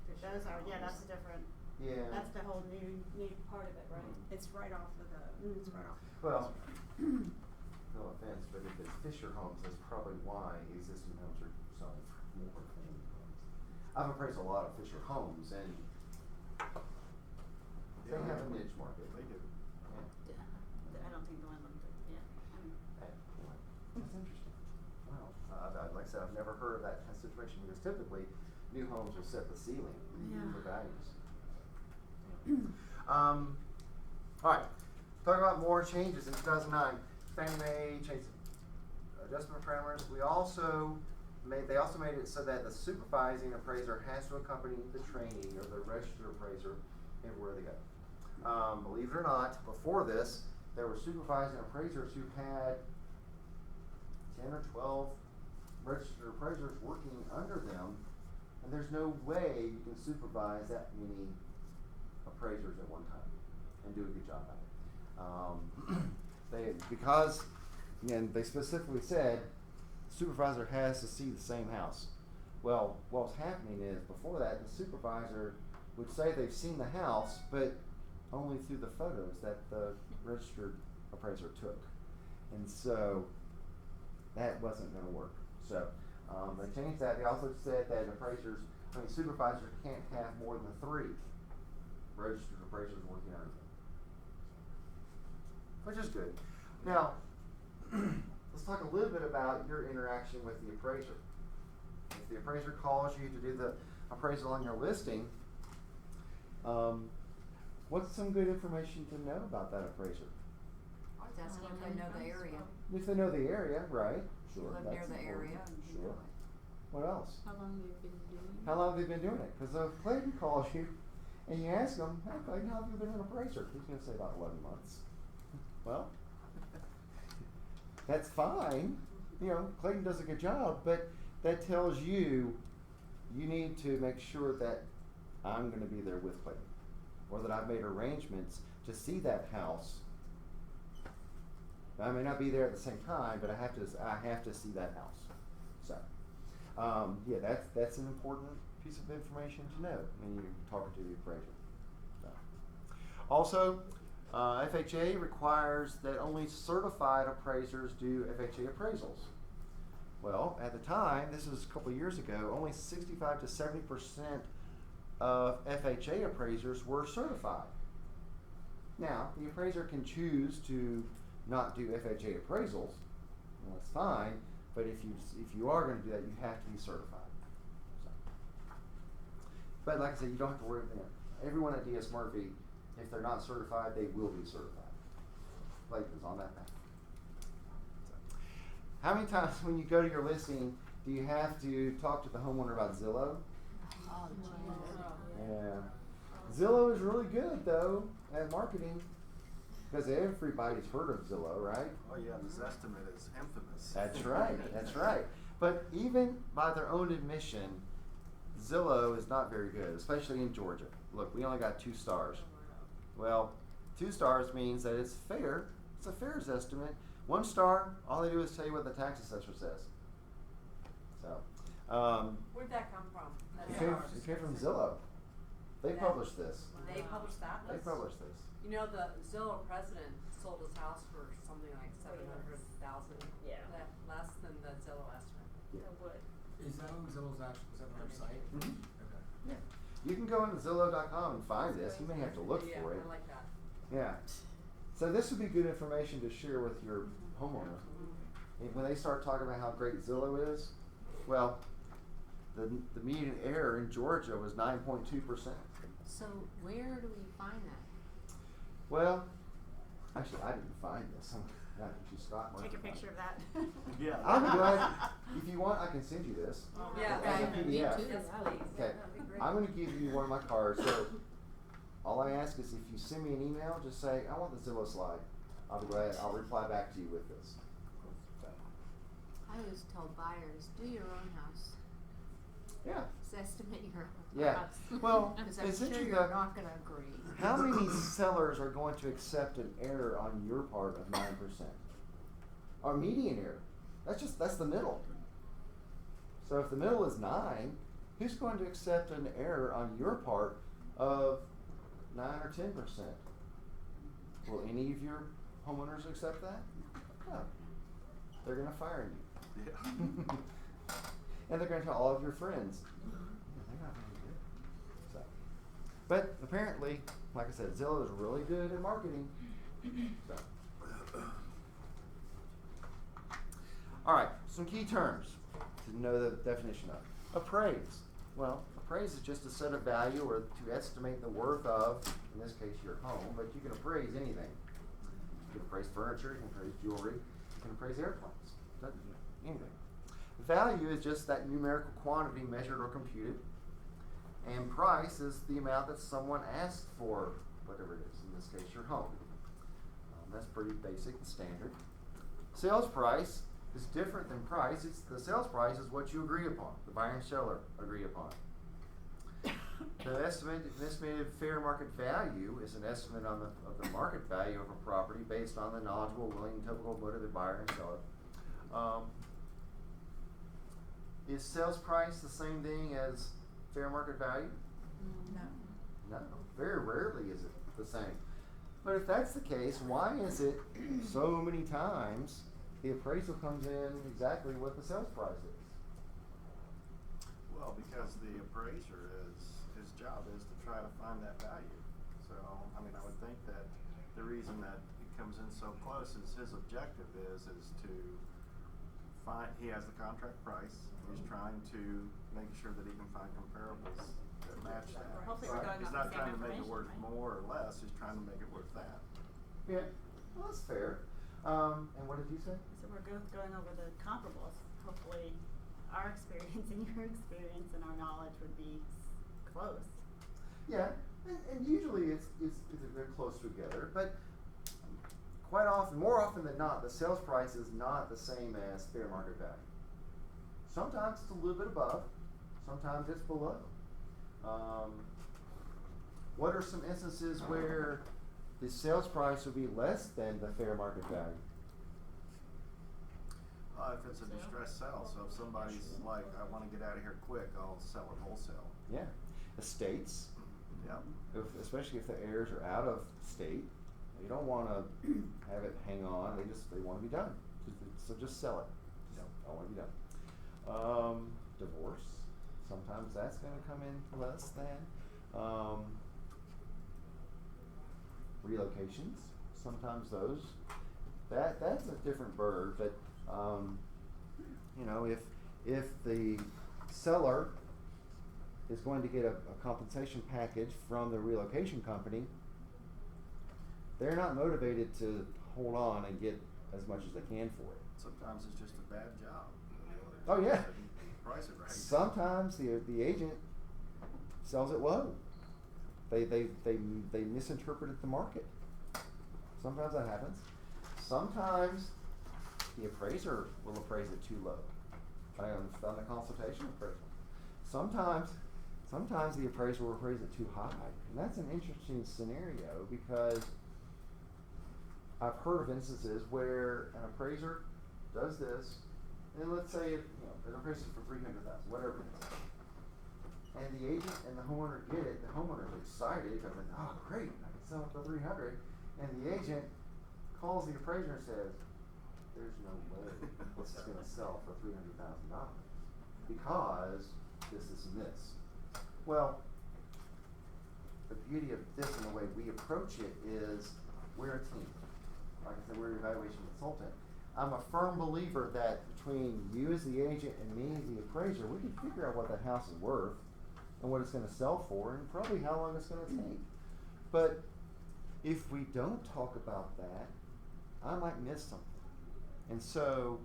Fisher Those are, yeah, homes. that's a different, Yeah. that's the whole new Part of it, right? It's right off of the, it's right off. Well, no offense, but if it's Fisher homes, that's probably why existing homes are selling more than new homes. I've appraised a lot of Fisher homes, and they have a niche market. They do. Yeah. I don't think the one looked at, yeah. That's interesting. Wow. Like I said, I've never heard of that kind of situation, because typically, new homes will set the ceiling for values. All right. Talking about more changes in 2009. Fanny May changed adjustment parameters. They also made it so that the supervising appraiser has to accompany the trainee or the registered appraiser everywhere they go. Believe it or not, before this, there were supervising appraisers who had 10 or 12 registered appraisers working under them, and there's no way you can supervise that many appraisers at one time and do a good job at it. Because again, they specifically said supervisor has to see the same house. Well, what's happening is before that, the supervisor would say they've seen the house, but only through the photos that the registered appraiser took. And so that wasn't going to work. So they changed that. They also said that supervisors can't have more than 3 registered appraisers working under them, which is good. Now, let's talk a little bit about your interaction with the appraiser. If the appraiser calls you to do the appraisal on your listing, what's some good information to know about that appraiser? I was asking if they know the area. If they know the area, right? Sure. Live near that's the important. area and you Sure. know it. What else? How long have you been doing it? How long have they been doing it? Because if Clayton calls you and you ask him, hey Clayton, how have you been an appraiser? He's going to say about 11 months. Well, that's fine. You know, Clayton does a good job, but that tells you you need to make sure that I'm going to be there with Clayton, or that I've made arrangements to see that house. I may not be there at the same time, but I have to see that house. So, yeah, that's an important piece of information to know when you're talking to the appraiser. So. Also, FHA requires that only certified appraisers do FHA appraisals. Well, at the time, this was a couple of years ago, only 65 to 70% of FHA appraisers were certified. Now, the appraiser can choose to not do FHA appraisals. Well, that's fine, but if you are going to do that, you have to be certified. So. But like I said, you don't have to worry about it. Everyone at DS Murphy, if they're not certified, they will be certified. Clayton's on that path. So. How many times when you go to your listing do you have to talk to the homeowner about Zillow? Oh, geez. Yeah. Zillow is really good though at marketing, because everybody's heard of Zillow, right? Oh yeah, this estimate is infamous. That's right. That's right. But even by their own admission, Zillow is not very good, especially in Georgia. Look, we only got 2 stars. Well, 2 stars means that it's fair. It's a fair's estimate. 1 star, all they do is tell you what the tax assessor says. So, Where'd that come from? it came from Zillow. They published this. They published that? They published this. You know, the Zillow president sold his house for something like 700,000. Yeah. Less than the Zillow estimate. Yeah. It would. Is that on Zillow's actual, is that on their site? Mhm. Okay. Yeah. You can go into Zillow.com and find this. You may have to look Yeah, for it. I like that. Yeah. So this would be good information to share with your homeowner. And when they start talking about how great Zillow is, well, the median error in Georgia was 9.2%. So where do we find that? Well, actually, I didn't find this. Scott Take a picture of that. Yeah. I'll be glad. If you want, I can send you this. Yeah, As a okay. PDF. Yes, please. Okay. That'd be great. I'm going to give you one of my cards. So all I ask is if you send me an email, just say, I want the Zillow slide. I'll be glad. I'll reply back to you with this. So, I always told buyers, do your own house. yeah. Just estimate your Yeah. house. Well, Because I'm it's sure interesting you're that- not gonna agree. How many sellers are going to accept an error on your part of 9%? or median error. That's the middle. So if the middle is 9, who's going to accept an error on your part of 9 or 10%? Will any of your homeowners accept that? No. They're going to fire you. Yeah. And they're going to tell all of your friends. "Yeah, they're not very good." So, but apparently, like I said, Zillow is really good at marketing. So. All right, some key terms to know the definition of. Appraise. Well, appraise is just a set of value or to estimate the worth of, in this case, your home, but you can appraise anything. You can appraise furniture, you can appraise jewelry, you can appraise airplanes, anything. Value is just that numerical quantity measured or computed, and price is the amount that someone asked for whatever it is, in this case, your home. That's pretty basic and standard. Sales price is different than price. The sales price is what you agree upon, the buyer and seller agree upon. The estimated fair market value is an estimate of the market value of a property based on the knowledgeable, willing, typical motivated buyer and seller. Is sales price the same thing as fair market value? No. No, very rarely is it the same. But if that's the case, why is it so many times the appraisal comes in exactly what the sales price is? Well, because the appraiser his job is to try to find that value. So, I mean, I would think that the reason that it comes in so close is his objective is to find, he has the contract price, and he's trying to make sure that he can find comparables that match that. Or hopefully we're going He's off not the same trying to make it information, worth right? more or less, he's trying to make it worth that. Yeah, well, that's fair. And what did you say? So we're going over the comparables. Hopefully our experience and your experience and our knowledge would be close. Yeah, and usually it's they're close together, but quite often, more often than not, the sales price is not the same as fair market value. Sometimes it's a little bit above, sometimes it's below. What are some instances where the sales price would be less than the fair market value? If it's a distressed sale, so if somebody's like, I wanna get out of here quick, I'll sell it wholesale. Yeah, estates, Yep. especially if the heirs are out of state, you don't want to have it hang on. They want to be done. So just sell it. Yep. I want to be done. Divorce. Sometimes that's going to come in less than. Relocations. Sometimes those. That's a different bird. But you know, if the seller is going to get a compensation package from the relocation company, they're not motivated to hold on and get as much as they can for it. Sometimes it's just a bad job. Oh yeah. Price it right. Sometimes the agent sells it low. They misinterpreted the market. Sometimes that happens. Sometimes the appraiser will appraise it too low. On the consultation appraisal. Sometimes the appraiser will appraise it too high. And that's an interesting scenario because I've heard of instances where an appraiser does this, and let's say it appraises for $300,000, whatever it is. And the agent and the homeowner get it, the homeowner's excited because oh great, I can sell it for $300,000. And the agent calls the appraiser and says, there's no way this is gonna sell for $300,000 because this and this. Well, the beauty of this and the way we approach it is we're a team. Like I said, we're an evaluation consultant. I'm a firm believer that between you as the agent and me as the appraiser, we can figure out what that house is worth and what it's going to sell for and probably how long it's going to take. But if we don't talk about that, I might miss something. And so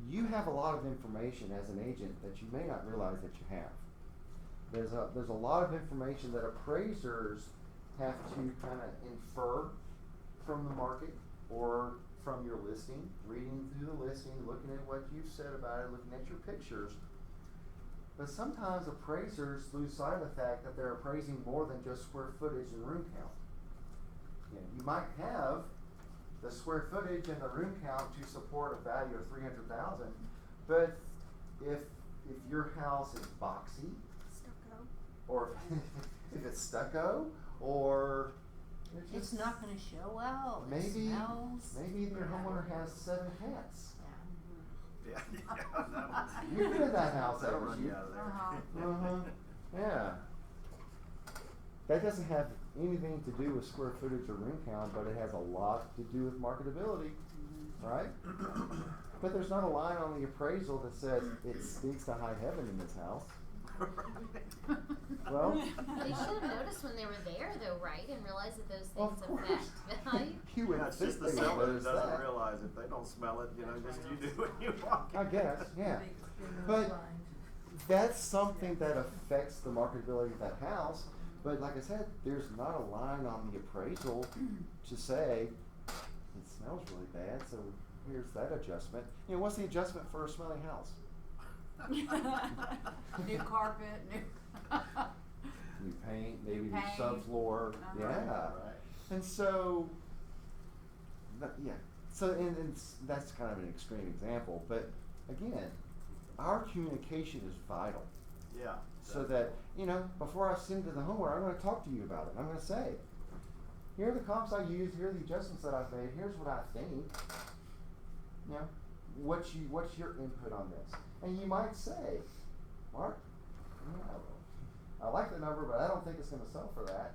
you have a lot of information as an agent that you may not realize that you have. There's a lot of information that appraisers have to kind of infer from the market or from your listing, reading through the listing, looking at what you've said about it, looking at your pictures. But sometimes appraisers lose sight of the fact that they're appraising more than just square footage and room count. You might have the square footage and the room count to support a value of 300,000. But if your house is boxy, Stucco. or if it's stucco, or It's not gonna show well, it maybe smells. maybe your homeowner has 7 cats. Yeah, that You've been in that house, that'll haven't run you? you out of there. Uh-huh. Yeah. That doesn't have anything to do with square footage or room count, but it has a lot to do with marketability, right? But there's not a line on the appraisal that says it stinks to high heaven in this house. Well, They should have noticed when they were there though, right, and realized that those of things course. affect value? You would Yeah, it's just the think they would seller that notice doesn't that. realize it. They don't smell it, just you do when you walk in. I guess, yeah. But that's something that affects the marketability of that house. But like I said, there's not a line on the appraisal to say it smells really bad, so here's that adjustment. What's the adjustment for a smelly house? New carpet, new. New paint, maybe new Paint. subfloor, Uh-huh. yeah. Right. And so, yeah. So, and that's kind of an extreme example, but again, our communication is vital. Yeah. So that, before I send it to the homeowner, I'm going to talk to you about it. I'm going to say, here are the comps I used, here are the adjustments that I've made, here's what I think. What's your input on this? And you might say, Mark, I like the number, but I don't think it's going to sell for that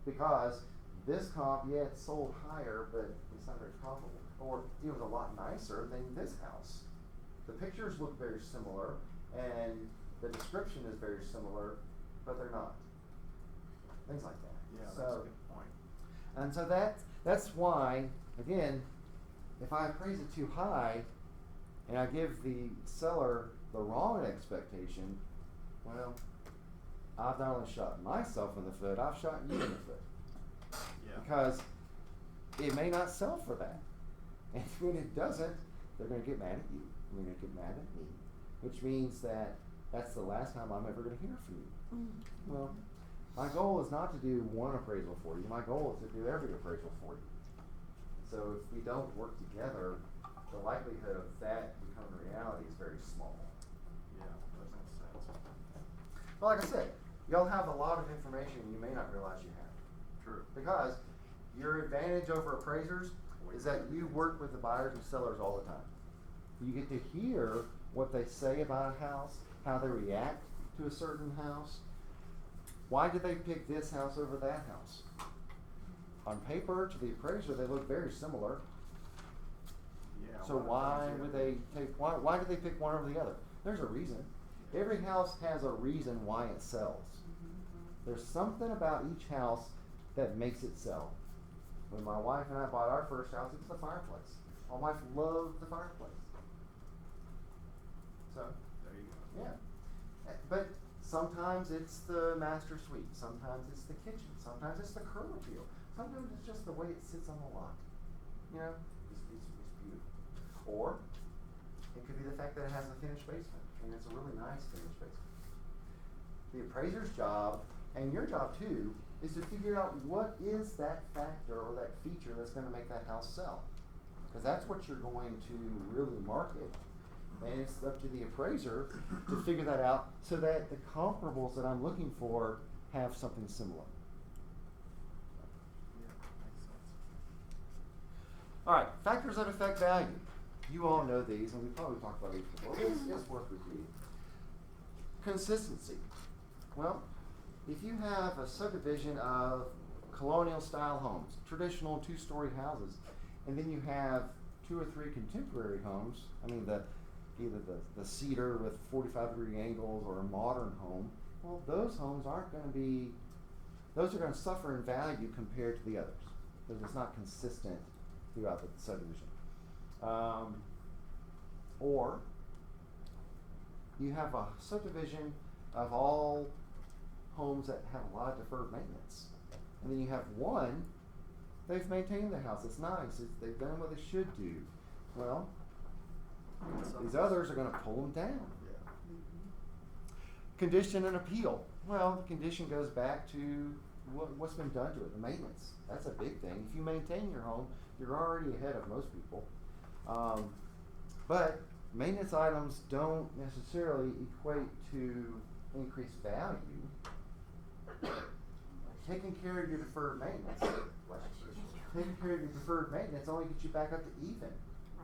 because this comp, yeah, it's sold higher, but it's not very profitable. Or it was a lot nicer than this house. The pictures look very similar, and the description is very similar, but they're not. Things like that. Yeah, that's So, a good point. and so that's why, again, if I appraise it too high and I give the seller the wrong expectation, well, I've not only shot myself in the foot, I've shot you in the foot. Yeah. Because it may not sell for that. And when it doesn't, they're going to get mad at you. They're going to get mad at me. Which means that that's the last time I'm ever going to hear from you. Well, my goal is not to do one appraisal for you. My goal is to do every appraisal for you. So if we don't work together, the likelihood of that becoming reality is very small. Yeah, that makes sense. Well, like I said, y'all have a lot of information you may not realize you have. True. Because your advantage over appraisers is that you work with the buyers and sellers all the time. You get to hear what they say about a house, how they react to a certain house. Why did they pick this house over that house? On paper, to the appraiser, they look very similar. Yeah. So why would they take? Why did they pick one over the other? There's a reason. Every house has a reason why it sells. There's something about each house that makes it sell. When my wife and I bought our first house, it was the fireplace. My wife loved the fireplace. So, There you go. yeah. But sometimes it's the master suite. Sometimes it's the kitchen. Sometimes it's the curb appeal. Sometimes it's just the way it sits on the lot. It's beautiful. Or it could be the fact that it has a finished basement, and it's a really nice finished basement. The appraiser's job, and your job too, is to figure out what is that factor or that feature that's going to make that house sell. Because that's what you're going to really market. And it's up to the appraiser to figure that out so that the comparables that I'm looking for have something similar. Yeah, makes sense. All right, factors that affect value. You all know these, and we probably talked about these before, but it's worth repeating. Consistency. Well, if you have a subdivision of colonial style homes, traditional 2-story houses, and then you have 2 or 3 contemporary homes, either the cedar with 45-degree angles or a modern home, well, those homes those are going to suffer in value compared to the others because it's not consistent throughout the subdivision. Or you have a subdivision of all homes that have a lot of deferred maintenance. And then you have one, they've maintained the house, it's nice, they've done what they should do. Well, these others are going to pull them down. Yeah. Condition and appeal. Well, the condition goes back to what's been done to it, the maintenance. That's a big thing. If you maintain your home, you're already ahead of most people. But maintenance items don't necessarily equate to increased value. Taking care of your deferred maintenance, taking care of your deferred maintenance only gets you back up to even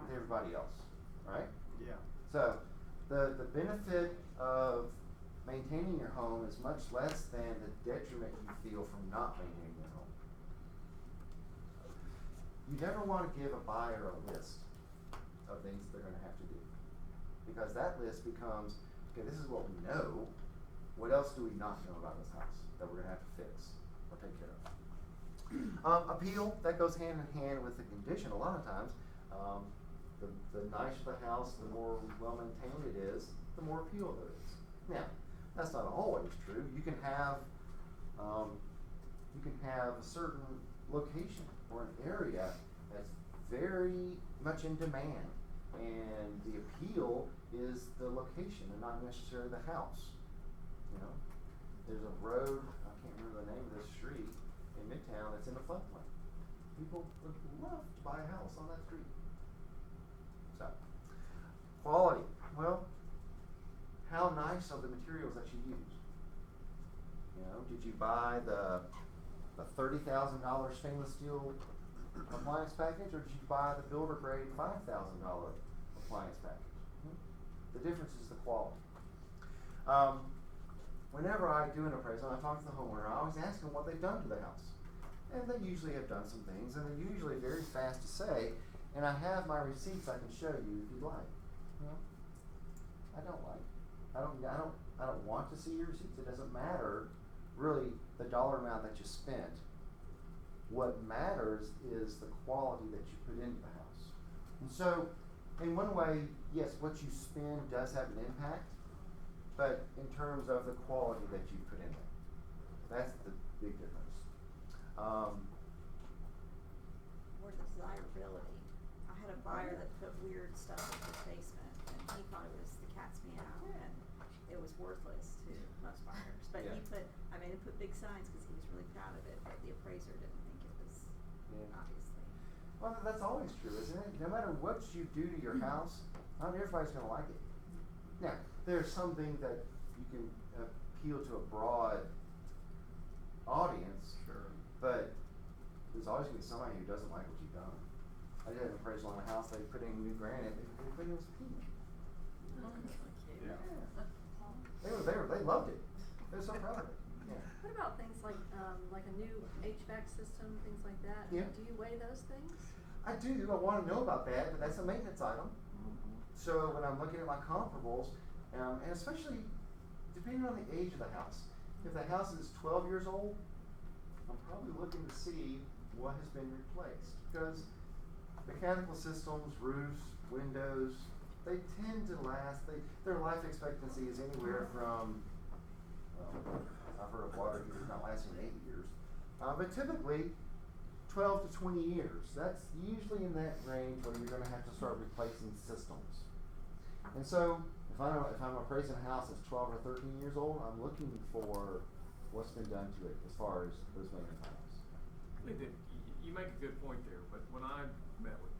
with everybody else, right? Yeah. So the benefit of maintaining your home is much less than the detriment you feel from not maintaining your home. You never want to give a buyer a list of things they're going to have to do, because that list becomes, okay, this is what we know. What else do we not know about this house that we're going to have to fix or take care of? Appeal, that goes hand in hand with the condition. A lot of times, the nicer the house, the more well maintained it is, the more appeal there is. Now, that's not always true. You can have a certain location or an area that's very much in demand, and the appeal is the location and not necessarily the house. You know, there's a road, I can't remember the name of this street in Midtown that's in a floodplain. People would love to buy a house on that street. So, quality. Well, how nice are the materials that you use? You know, did you buy the $30,000 stainless steel appliance package, or did you buy the builder grade $5,000 appliance package? The difference is the quality. Whenever I do an appraisal and I talk to the homeowner, I always ask them what they've done to the house. And they usually have done some things, and they're usually very fast to say, and I have my receipts I can show you if you'd like. Well, I don't like. I don't want to see your receipts. It doesn't matter really the dollar amount that you spent. What matters is the quality that you put into the house. And so, in one way, yes, what you spend does have an impact, but in terms of the quality that you put in there, that's the big difference. More desirability. I had a buyer that put weird stuff in his basement, and he thought it was the cat's meow, and it was worthless to most buyers. But he made him put big signs because he was really proud of it, but the appraiser didn't think it was, obviously. Well, that's always true, isn't it? No matter what you do to your house, not everybody's going to like it. Now, there are some things that you can appeal to a broad audience, Sure. but there's always going to be somebody who doesn't like what you've done. I did an appraisal on a house, they put in new granite, they put in this pink. Yeah. They loved it. They were so proud of it. Yeah. What about things like a new HVAC system, things like that? Yeah. Do you weigh those things? I do. I want to know about that, but that's a maintenance item. So when I'm looking at my comparables, and especially depending on the age of the house, if the house is 12 years old, I'm probably looking to see what has been replaced, because mechanical systems, roofs, windows, they tend to last. Their life expectancy is anywhere from, I've heard of water heaters not lasting 8 years, but typically 12 to 20 years. That's usually in that range where you're going to have to start replacing systems. And so, if I'm appraising a house that's 12 or 13 years old, I'm looking for what's been done to it as far as those maintenance items. I think that you make a good point there, but when I met with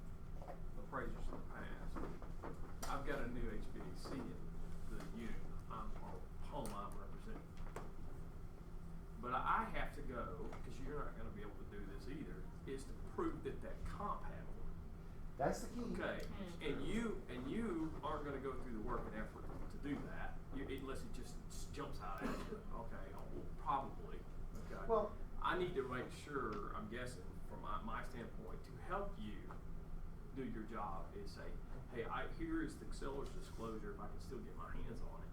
appraisers in the past, I've got a new HVAC in the unit home I'm representing. But I have to go, because you're not going to be able to do this either, is to prove that comp had one. That's the key. Okay, and you aren't going to go through the work and effort to do that, unless it just jumps out at you. Okay, probably. Okay. Well, I need to make sure, I'm guessing, from my standpoint, to help you do your job is say, hey, here is the seller's disclosure if I can still get my hands on it,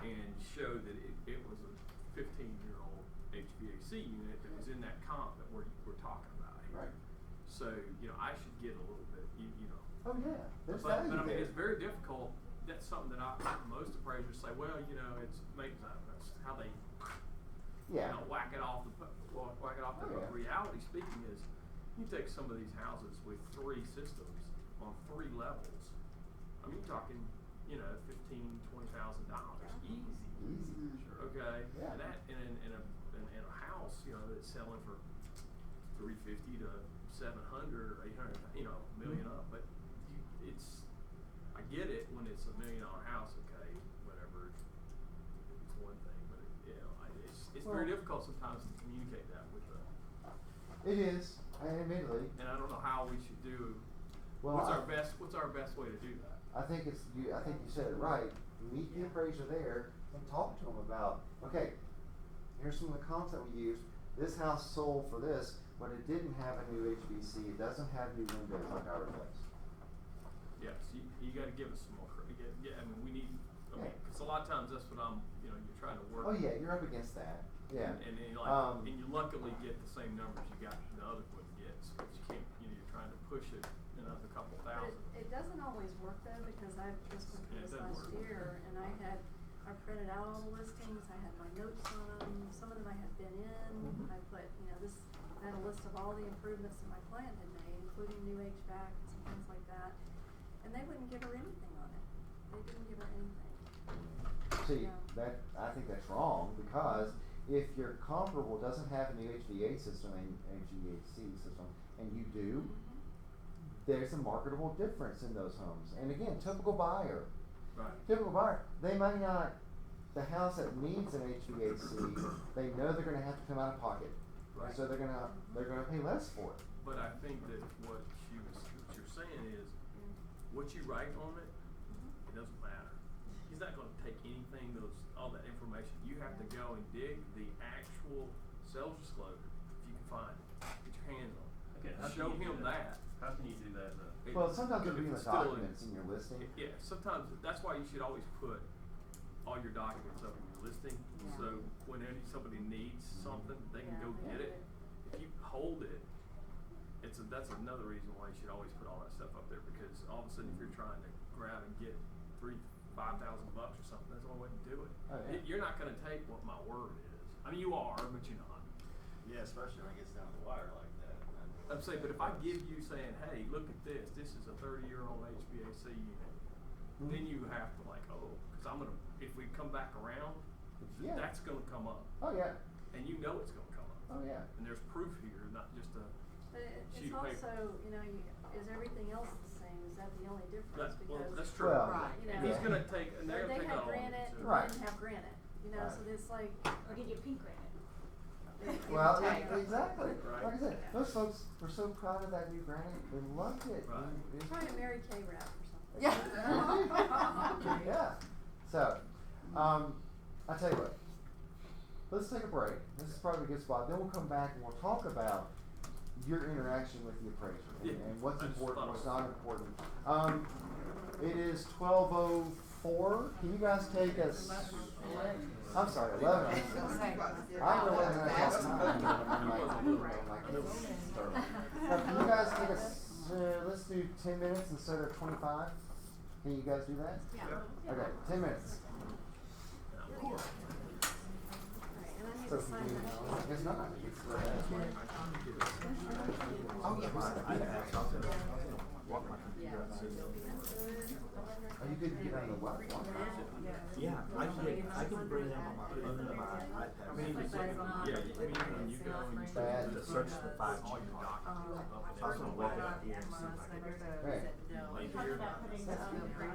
and show that it was a 15-year-old HVAC unit that was in that comp that we're talking about here. Right. So, I should get a little bit, oh yeah, there's but value I mean, there. it's very difficult. That's something that most appraisers say, well, it's maintenance. That's how they whack it off the yeah. reality speaking is you take some of these houses with 3 systems on 3 levels. I mean, you're talking, $15,000-$20,000 easy. Easy. Sure. Okay. Yeah. And that in a house house, you know, that's selling for $350 to $700 or $800, you know, $1 million up, but I get it when it's $1 million house, okay, whatever, it's one thing, but you know, it's very difficult sometimes to communicate that with the. It is, admittedly. And I don't know how we should do. Well, What's our best way to do that? I think you said it right. Meet the appraiser there and talk to them about, okay, here's some of the comps that we used. This house sold for this, but it didn't have a new HVAC. It doesn't have new windows like ours does. Yes, you gotta give us some more, I mean, we need, cause a lot of times that's what you're trying to work. Oh yeah, you're up against that. Yeah. And then and you luckily get the same numbers you got the other one gets, but you can't, you're trying to push it another couple But thousand. it doesn't always work though, because I've just went through Yeah, it this doesn't last work. year, and I printed out all the listings, I had my notes on them, some of them I had been in, I put, I had a list of all the improvements that my client had made, including new HVAC and some things like that, and they wouldn't give her anything on it, they didn't give her anything. See, Yeah. I think that's wrong, because if your comparable doesn't have a new HVAC system and you do, there's a marketable difference in those homes. And again, typical buyer, they might not, the house that needs an HVAC, they know they're gonna have to come out of pocket. Right. So they're gonna pay less for it. But I think that what you're saying is, what you write on it, it doesn't matter. He's not gonna take anything, all that information. You have to go and dig the actual sales disclosure, if you can find it, get your hands on it. Okay, how Show can you him do that. How can you do that though? Well, sometimes it'll be in the If it's still documents in your listing. Yeah, sometimes, that's why you should always put all your documents up in your listing, so whenever somebody needs something, they can go get it. If you hold it, that's another reason why you should always put all that stuff up there, because all of a sudden if you're trying to grab and get $5,000 or something, that's the only way to do it. Oh, yeah. You're not gonna take what my word is. I mean, you are, but you're not. Yeah, especially when it gets down to the wire like that. I'm saying, but if I give you saying, hey, look at this is a 30-year-old HVAC unit, then you have to cause if we come back around, that's gonna come up. Oh yeah. And you know it's gonna come up. Oh yeah. And there's proof here, not just a But it's sheet of paper. also, is everything else the same, is that the only difference? Because, That's true. Well, Right. And he's gonna take, and they're they gonna take had all of it granite, too. we Right. didn't have granite, Right. so it's like. Or did you pink granite? Well, Right. exactly. Right. Like I said, those folks were so proud of that new granite. They loved it. Right. It's- Try a Mary Kay wrap or something. Yeah. Yeah. So, I tell you what. Let's take a break. This is probably a good spot. Then we'll come back and we'll talk about your interaction with the appraiser and what's I just important, thought what's it was- not important. It is 12:04. Can you guys take us? I'm sorry, 11. I realize I have time. My kids start. Can you guys take us? Let's do 10 minutes instead of 25. Can you guys do that? Yeah. Okay, 10 minutes. Alright, and I need So to sign if you, that. it's not. Oh, yeah. Are you good to get on the web? Yeah, I can bring them on my phone and my iPad. I mean, when you go and you Bad. To search the file. all your documents up I was gonna walk out here and see if I could. Hey. Maybe Talk you're about not. putting I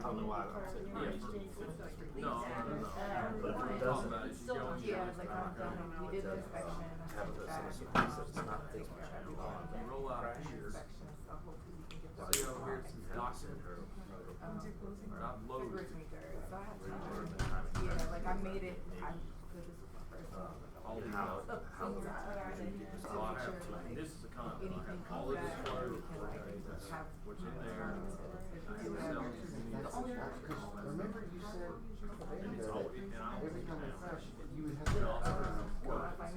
don't know why I said new yeah, HVAC. No. But if it doesn't, About it, you go and you Yeah, just like roll I'm done, we did the inspection. have it as a surprise, it's not this much. out here. See over here, it's some document. I've loaded. Yeah, like I made it, this is my first one. All these How- documents. how- So I have to, and this is a comment, I have all of this code, what's in there. That's remember you said And it's all, and I every time don't it's fresh, you would have And to. also,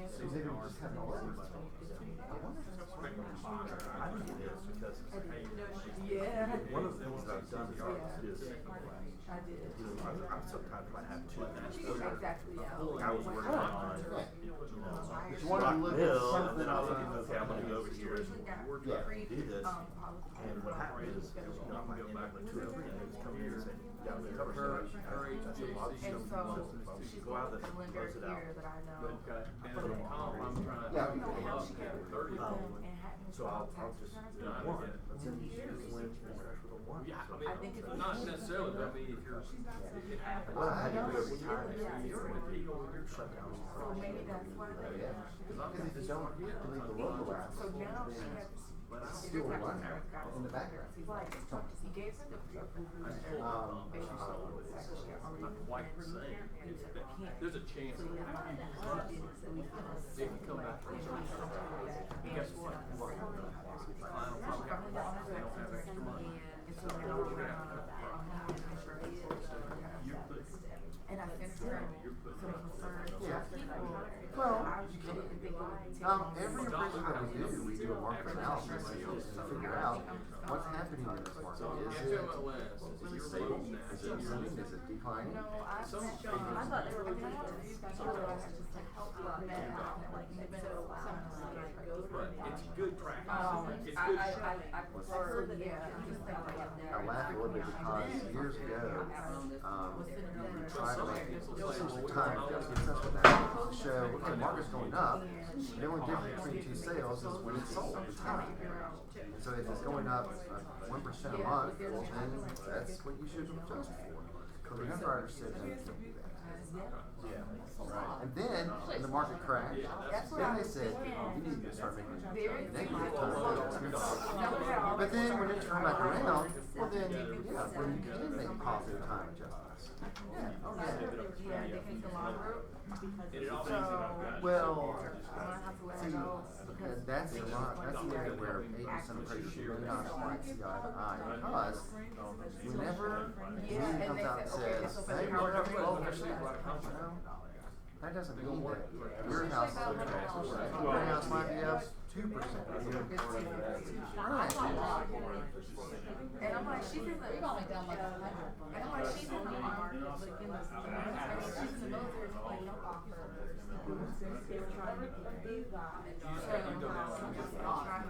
So they would just have no words. I do this because Yeah. one of the things that I've done is I did. I'm sometimes I have two. Exactly, yeah. I was working on, But you wanted to look at Bill, and something. then I was thinking, okay, I'm gonna go over here and Yeah. do this. And what happened is, my two other guys come here and say, her HVAC. And so, she's Go out got there, a lender close it out. here that I know. Okay, and for the comp, I'm trying to. Yeah. get them up to 30. So I'll just do Yeah, I one. get it. But then you just win for the one. Yeah, So- I mean, not necessarily, but I mean, if you're, it happens. Well, I had to When do it. you're shut down. So maybe that's why. Yeah. Because if you don't leave the local out, So now she has. it's still running in the background. He gave her the pre-approval letter, based on the fact that she already Not quite the same. There's a chance of that. If you come back from and guess what? Final problem, they don't have extra money. And so now we're and I finished her some concerns. Yeah. People, Well, you didn't think it would take every appraisal that we do a market analysis to figure out what's happening in this market. Is it stable? Is it booming? Is it declining? No, I thought they were looking at this special just to help men out, like even though But it's good practice. It's I good. prefer, yeah, I'm just thinking about that. I laugh a little bit because years ago, we tried to make essentially time adjustments, that's what that is, to show when the market's going up, the only difference between two sales is when it's sold, it's time. And so if it's going up 1% a month, well then that's what you should adjust for. So the underwriter said, no, you can't do that. And then, when the market crashed, then they said, you need to start making negative time adjustments. But then when it turned back around, well then, yeah, then you can make positive time adjustments. Yeah, oh yeah. Yeah, they can come on route. Well, see, that's a lot, that's the area where agents and appraisers really not quite see eye to eye, because whenever the union comes out and says, hey, we're gonna close our sales, that doesn't mean that your house is up 2%, your house might be up 2%. Right. And I'm like, she's in the, we've only done like 100. And I'm like, she's in the market, like in the, she's in the military, so like, no offer. They were trying to do that. So, I'm trying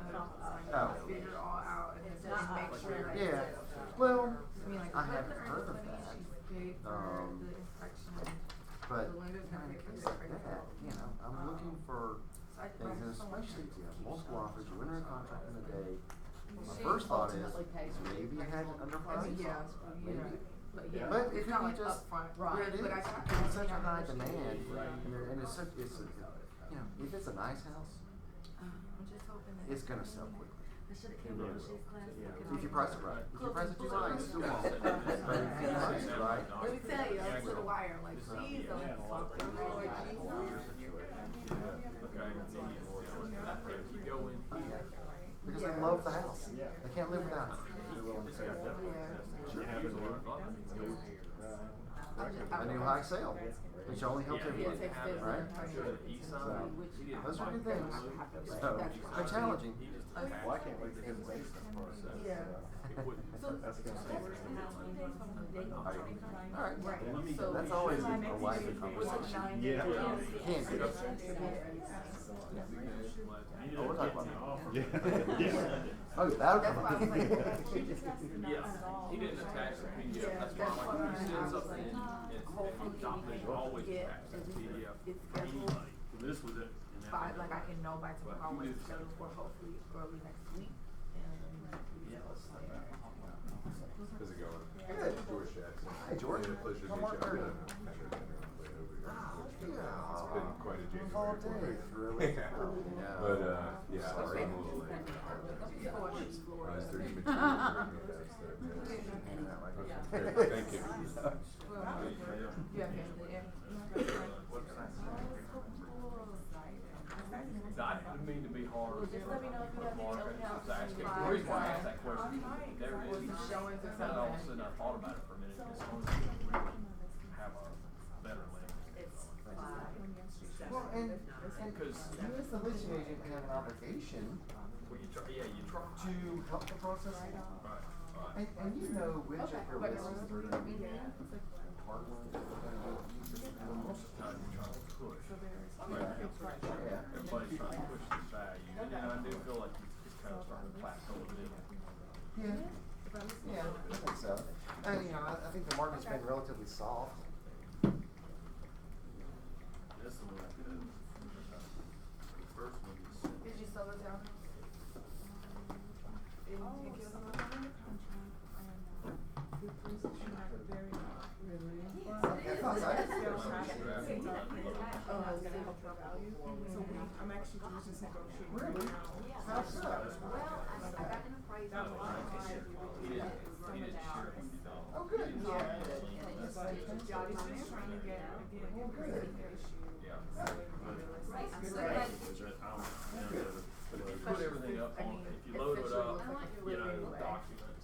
to figure it all out and just make sure that. Yeah, well, I mean, like, I haven't heard of that. She's paid for the inspection. But The lender's gonna make things her like that, you know, I'm looking for things, and especially if you have multiple offers, you enter a contract in a day. My first thought is, maybe you had it underpriced, maybe. But if it's not you like just, upfront, where it is, but I it's such a high demand, and it's such, it's, you know, if it's a nice house, I'm just hoping that. it's gonna sell quickly. I should've came up with this class. If you price it right, if you price it too high, it's too long. But if you price it right, Let me tell you, I'm to the wire, I'm like, please don't have something, Lord Jesus. You go in here. because they love the house, they can't live without it. A new high sale, which only helps everyone, right? Those are good things. So, they're challenging. Well, I can't wait to hear the basement part. That's gonna be Alright, that's always a lively conversation. Yeah. Can be. Oh, we're talking about Yeah. Oh, that'll come up. Yeah, he didn't attach the PDF, that's why I'm like, you send something in, and documents are always attached to the PDF. This was it. By, like, I can know by tomorrow when it's scheduled for, hopefully early next week, and. How's it going? Good. George Jackson. Hi, George. Yeah, pleasure to Come meet on you. I've through. been over here. Yeah. It's been quite a January. All for me. day, really. Yeah. But yeah, Sorry. I'm a little late. Nice to meet you. Thank you. You have I didn't mean to be hard. Just let me know if you have any Mark, other I was asking, help. the reason why I asked that question, there is, showings or then all of a something. sudden I thought about it for a minute, as long as we have a better link. Well, and Because you as the listing agent have an obligation when you try, you try. to help the process along. And you know which of your listings are gonna be hard ones, that are gonna be easy. Most of the time you're trying to push. Yeah. Everybody's trying to push the value, and I do feel like it's kind of starting to plateau a bit. Yeah, I think so. I think the market's been relatively soft. That's the one I did. The first one you sent. Did you sell it down? If you're under contract, Depreciation at the very really. That's not right. Oh, I was gonna help the value. So I'm actually just negotiating right now. How so? Well, I got an appraisal. That was He didn't share it with you. Oh, good. Yeah, it's just trying to get, again, increasing the issue. Yeah. So it realistic. Right, I'm so Right. glad. Is that but if you put everything up on, if you load it up, documents.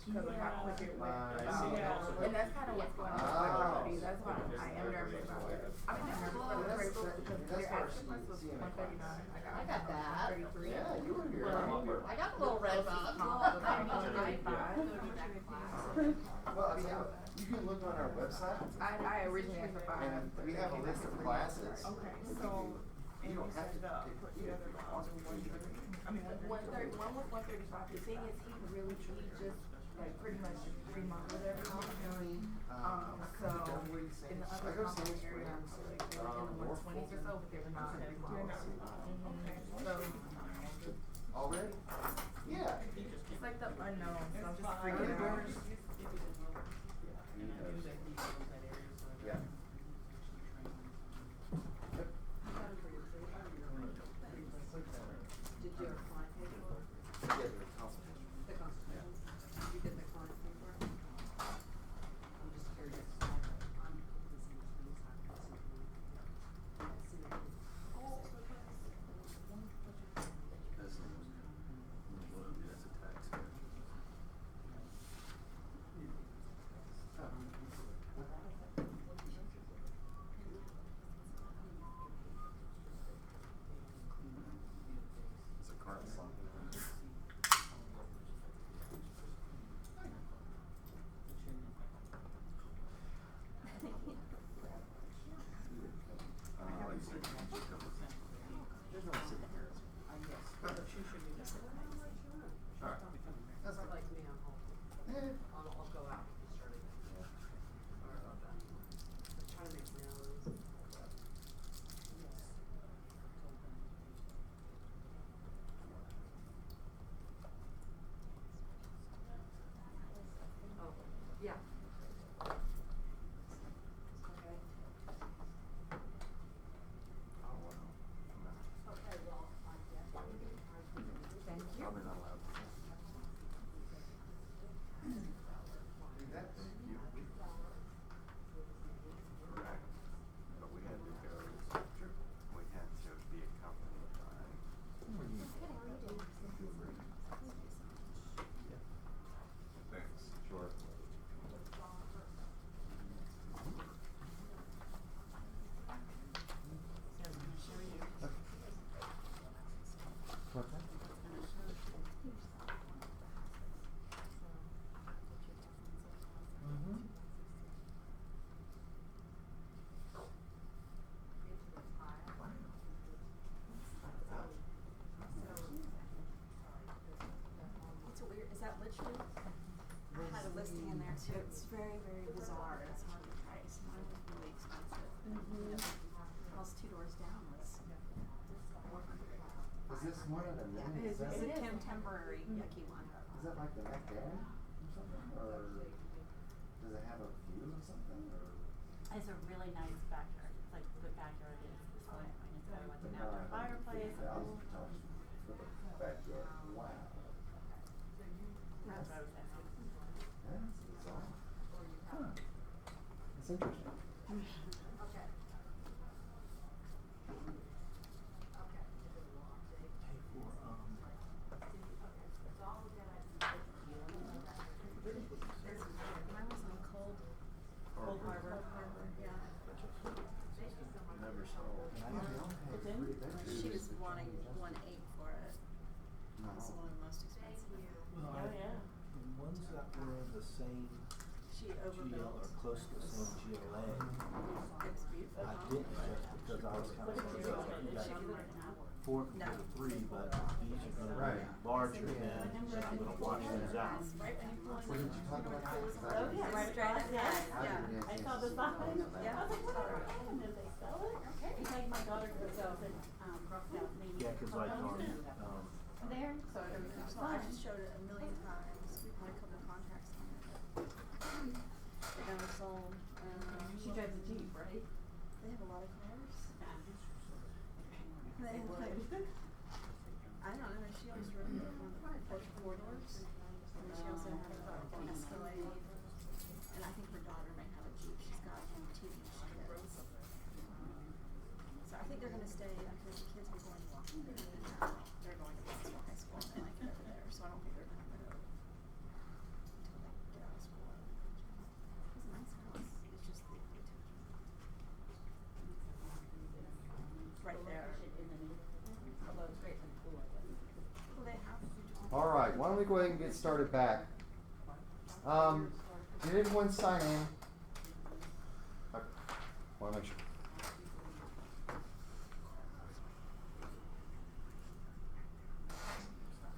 Cause like I put it like, Yeah. And that's kind of what's going on with my property, that's why I am nervous about it. I mean, I'm nervous about the appraisal because their asking price was $139. I got that. $133. Yeah, you were here. I got a little red about Well, I mean, you can look on our website. I originally asked for $500. And we have a list of classes. okay, that so, you and don't you have set to it up, take- put the other ones in 130. I mean, 130. One was $135. The thing is, he just like pretty much remodeled everything. So in the other common area, they were in the 120s or so, but they're not remodeled. So Already? Yeah. it's like the unknown, so I'm just Fine. freaking out. Yeah. Yep. Did your client pay for it? Yeah, the consultation. The consultation? You did the client pay for it? I'm just curious. I'm That's the one. Well, that's a tax cut. It's a current slump. There's no sitting here. Alright. That's good. Like me, I'm home. Yeah. I'll go out. Sorry about that. Trying to make notes. Oh, yeah. Okay. Oh, wow. Okay, well, Thank you. Probably not allowed. That's you. Correct. But we had to go, we had to be accompanied by. Thanks. Sure. What's that? Mm-hmm. It's a weird, is that Litchfield? I had a listing in there too, it's very, very bizarre, it's hard to price, mine was really expensive. House 2 doors down was $400. Is this one of the Yeah, many? it's Is a that temporary yucky one. like the neck down or something? Or does it have a view or something? Or? It's a really nice backyard. It's like the backyard is this one. And it's got like an outdoor fireplace. For the backyard. Wow. That's what I was asking. That's bizarre. Huh. That's interesting. Okay. Hey, for, Mine was on Cold Harbor, yeah. Never sold. She was wanting 1.8 for it. No. It's one of the most expensive. well, the ones that were the same She GL overbuilt. or close to the same GLA larger than I'm gonna wash those out. Right when you pull in. Where did you talk about that? 'Cause I Oh, didn't yeah, get- right across, yeah. I didn't get a I chance saw to the see sign. photos of that. I was like, what are they doing? Did they sell it? In fact, my daughter herself had, crossed out maybe. Yeah, 'cause like on, There, so everything's So I fine. just showed it a million times, we had a couple contracts on it. They never sold, She drives a Jeep, right? they have a lot of cars. They have like, I don't know, she always rode one of the Porsche 4-doors, and then she also had an Escalade, and I think her daughter may have a Jeep, she's got 2 teenage kids. So I think they're gonna stay because the kids are going to walk, they're going to Knoxville High School, and they like it over there, so I don't think they're gonna move until they get out of school. It's a nice house, it's just the right there. Although it's great for the pool, I guess. Well, they have to. All right, why don't we go ahead and get started back? Did everyone sign in? Okay. Want to make sure.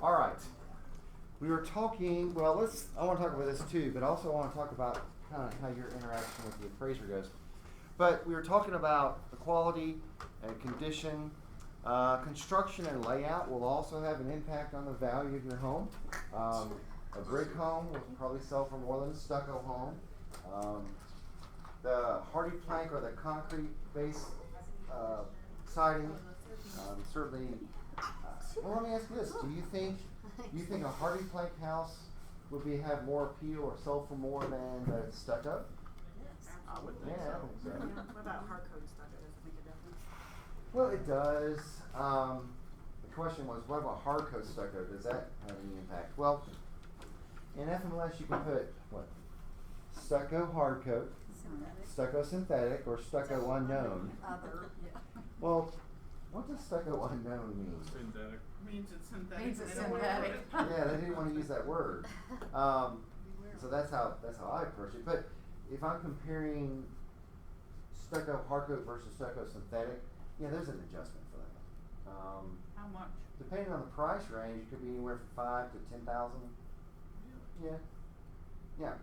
All right. We were talking. Well, I want to talk about this too, but also I want to talk about kind of how your interaction with the appraiser goes. But we were talking about the quality and condition. Construction and layout will also have an impact on the value of your home. A brick home will probably sell for more than a stucco home. The hardy plank or the concrete base siding certainly. Well, let me ask you this: Do you think a hardy plank house would have more appeal or sell for more than the stucco? I would think Yeah, I so. think so. What about hardcode stucco? Does it make a difference? Well, it does. The question was, what about hardcoat stucco? Does that have any impact? Well, in FMLS you can put what? Stucco hardcoat, stucco synthetic, or stucco unknown. Other, yeah. Well, what does stucco unknown mean? Synthetic. Means it's synthetic. Means it's They don't wanna synthetic. wear it. Yeah, they didn't want to use that word. So that's how I approach it. But if I'm comparing stucco hardcoat versus stucco synthetic, yeah, there's an adjustment for that. How much? Depending on the price range, it could be anywhere from $5,000 to $10,000. Yeah. Yeah.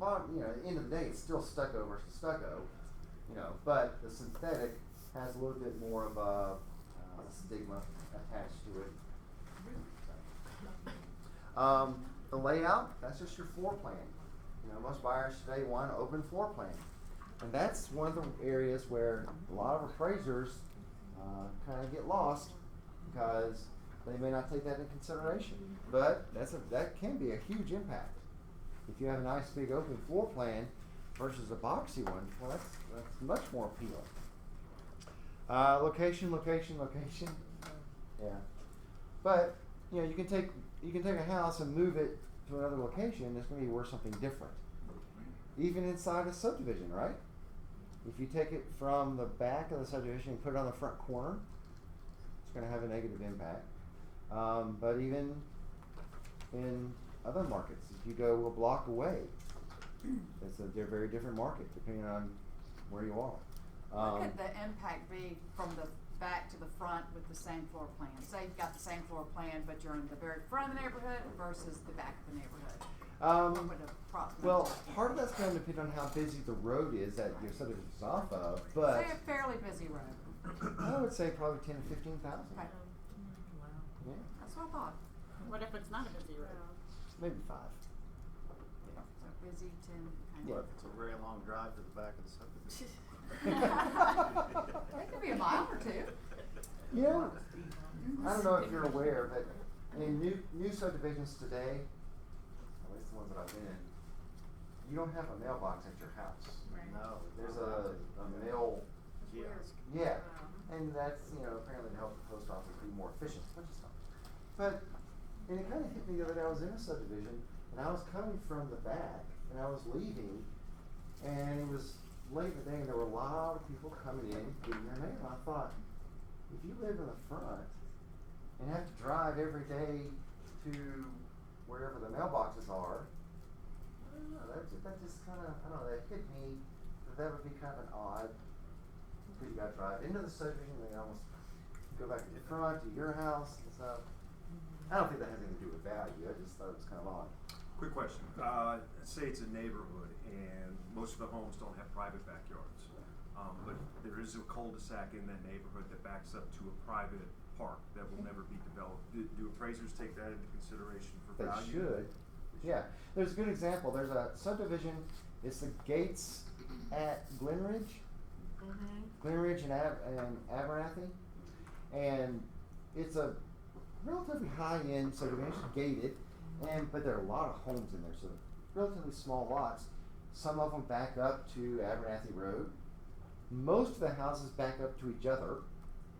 Bottom, at the end of the day, it's still stucco versus stucco, but the synthetic has a little bit more of a stigma attached to it. The layout, that's just your floor plan. Most buyers today want an open floor plan. And that's one of the areas where a lot of appraisers kind of get lost because they may not take that into consideration. But that can be a huge impact. If you have a nice big open floor plan versus a boxy one, well, that's much more appealing. Location. Yeah. But you can take a house and move it to another location. It's going to be worth something different. Even inside a subdivision, right? If you take it from the back of the subdivision and put it on the front corner, it's going to have a negative impact. But even in other markets, if you go a block away, they're a very different market depending on where you are. What could the impact be from the back to the front with the same floor plan? Say you've got the same floor plan, but you're in the very front of the neighborhood versus the back of the neighborhood. What would approximately Well, be? part of that's going to depend on how busy the road is that your subdivision is off of, but Say a fairly busy road. I would say probably 10 to 15,000. Okay. Yeah, That's what I thought. What if it's not a busy road? maybe 5. So busy 10. Okay. Yeah. It's a very long drive to the back of the subdivision. It could be a mile or two. Yeah. I don't know if you're aware, but in new subdivisions today, at least the ones that I've been in, you don't have a mailbox at your house. No. There's a mail. Kiosk. Yeah, and that's apparently to help the post office be more efficient, which is fine. But it kind of hit me the other day. I was in a subdivision and I was coming from the back and I was leaving, and it was late in the day and there were a lot of people coming in getting their mail. I thought, if you live in the front and have to drive every day to wherever the mailboxes are, I don't know, that just kind of, that hit me that would be kind of an odd, because you got to drive into the subdivision and then almost go back to the front to your house and stuff. I don't think that has anything to do So it's kind of odd. Quick question. Say it's a neighborhood and most of the homes don't have private backyards. But there is a cul-de-sac in that neighborhood that backs up to a private park that will never be developed. Do appraisers take that into consideration for They value? should. Yeah. There's a good example. There's a subdivision. It's the Gates at Glenridge. Glenridge and Abernathy. And it's a relatively high-end subdivision, gated, but there are a lot of homes in there, so relatively small lots. Some of them back up to Abernathy Road. Most of the houses back up to each other,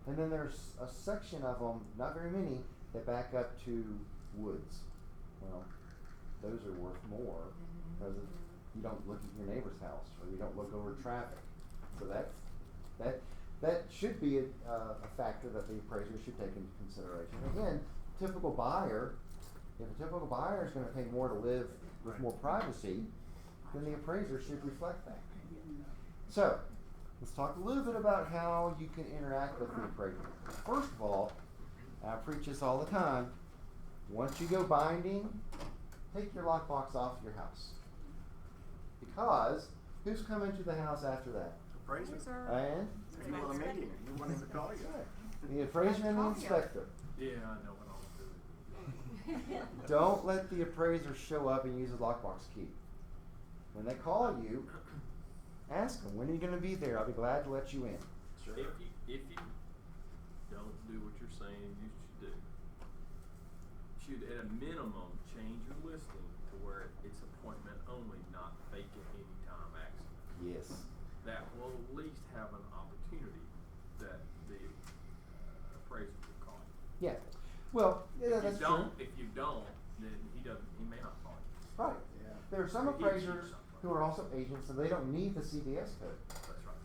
and then there's a section of them, not very many, that back up to woods. Well, those are worth more because you don't look at your neighbor's house or you don't look over traffic. So that should be a factor that the appraiser should take into consideration. Again, typical buyer, if a typical buyer is going to pay more to live with more privacy, then the appraiser should reflect that. So, let's talk a little bit about how you can interact with the appraiser. First of all, I preach this all the time, once you go binding, take your lockbox off your house. Because, who's coming to the house after that? Appraiser. And? You want a meeting, you want him to call you. The appraiser and the inspector. Yeah, I know what I'll do. Don't let the appraiser show up and use a lockbox key. When they call you, ask them, when are you going to be there? I'll be glad to let you in. Sure. If you don't do what you're saying you should do, should at a minimum change your listing to where it's appointment only, not vacant anytime access. Yes. That will at least have an opportunity that the appraiser will call you. Yeah. Well, yeah, that's true. If you don't, then he may not call you. Right. Yeah. There are some He gives you appraisers something. who are also agents, and they don't need the CDS code. That's right.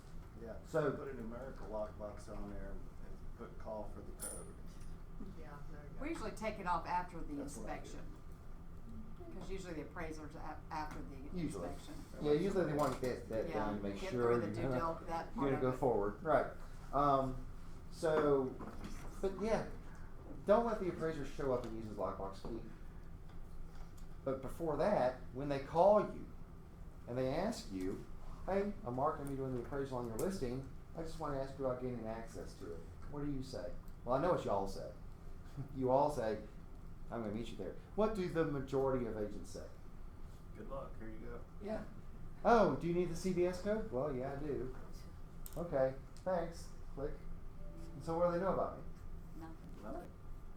Yeah. So- put a numerical lockbox on there and put call for the code. Yeah, there you go. We usually take it off after the That's what I do. inspection. Because usually the appraiser's after the Usually. inspection. Yeah, usually they want to get that Yeah, done to make get sure through the you're gonna, that you're part gonna go of it. forward. Right. So, but yeah, don't let the appraiser show up and use his lockbox key. But before that, when they call you and they ask you, hey, I'm Mark, I'm doing the appraisal on your listing, I just want to ask you about gaining access to it. What do you say? Well, I know what you all say. You all say, I'm going to meet you there. What do the majority of agents say? Good luck, here you go. Yeah. Oh, do you need the CDS code? Well, yeah, I do. Okay, thanks. Click. And so what do they know about me? Nothing.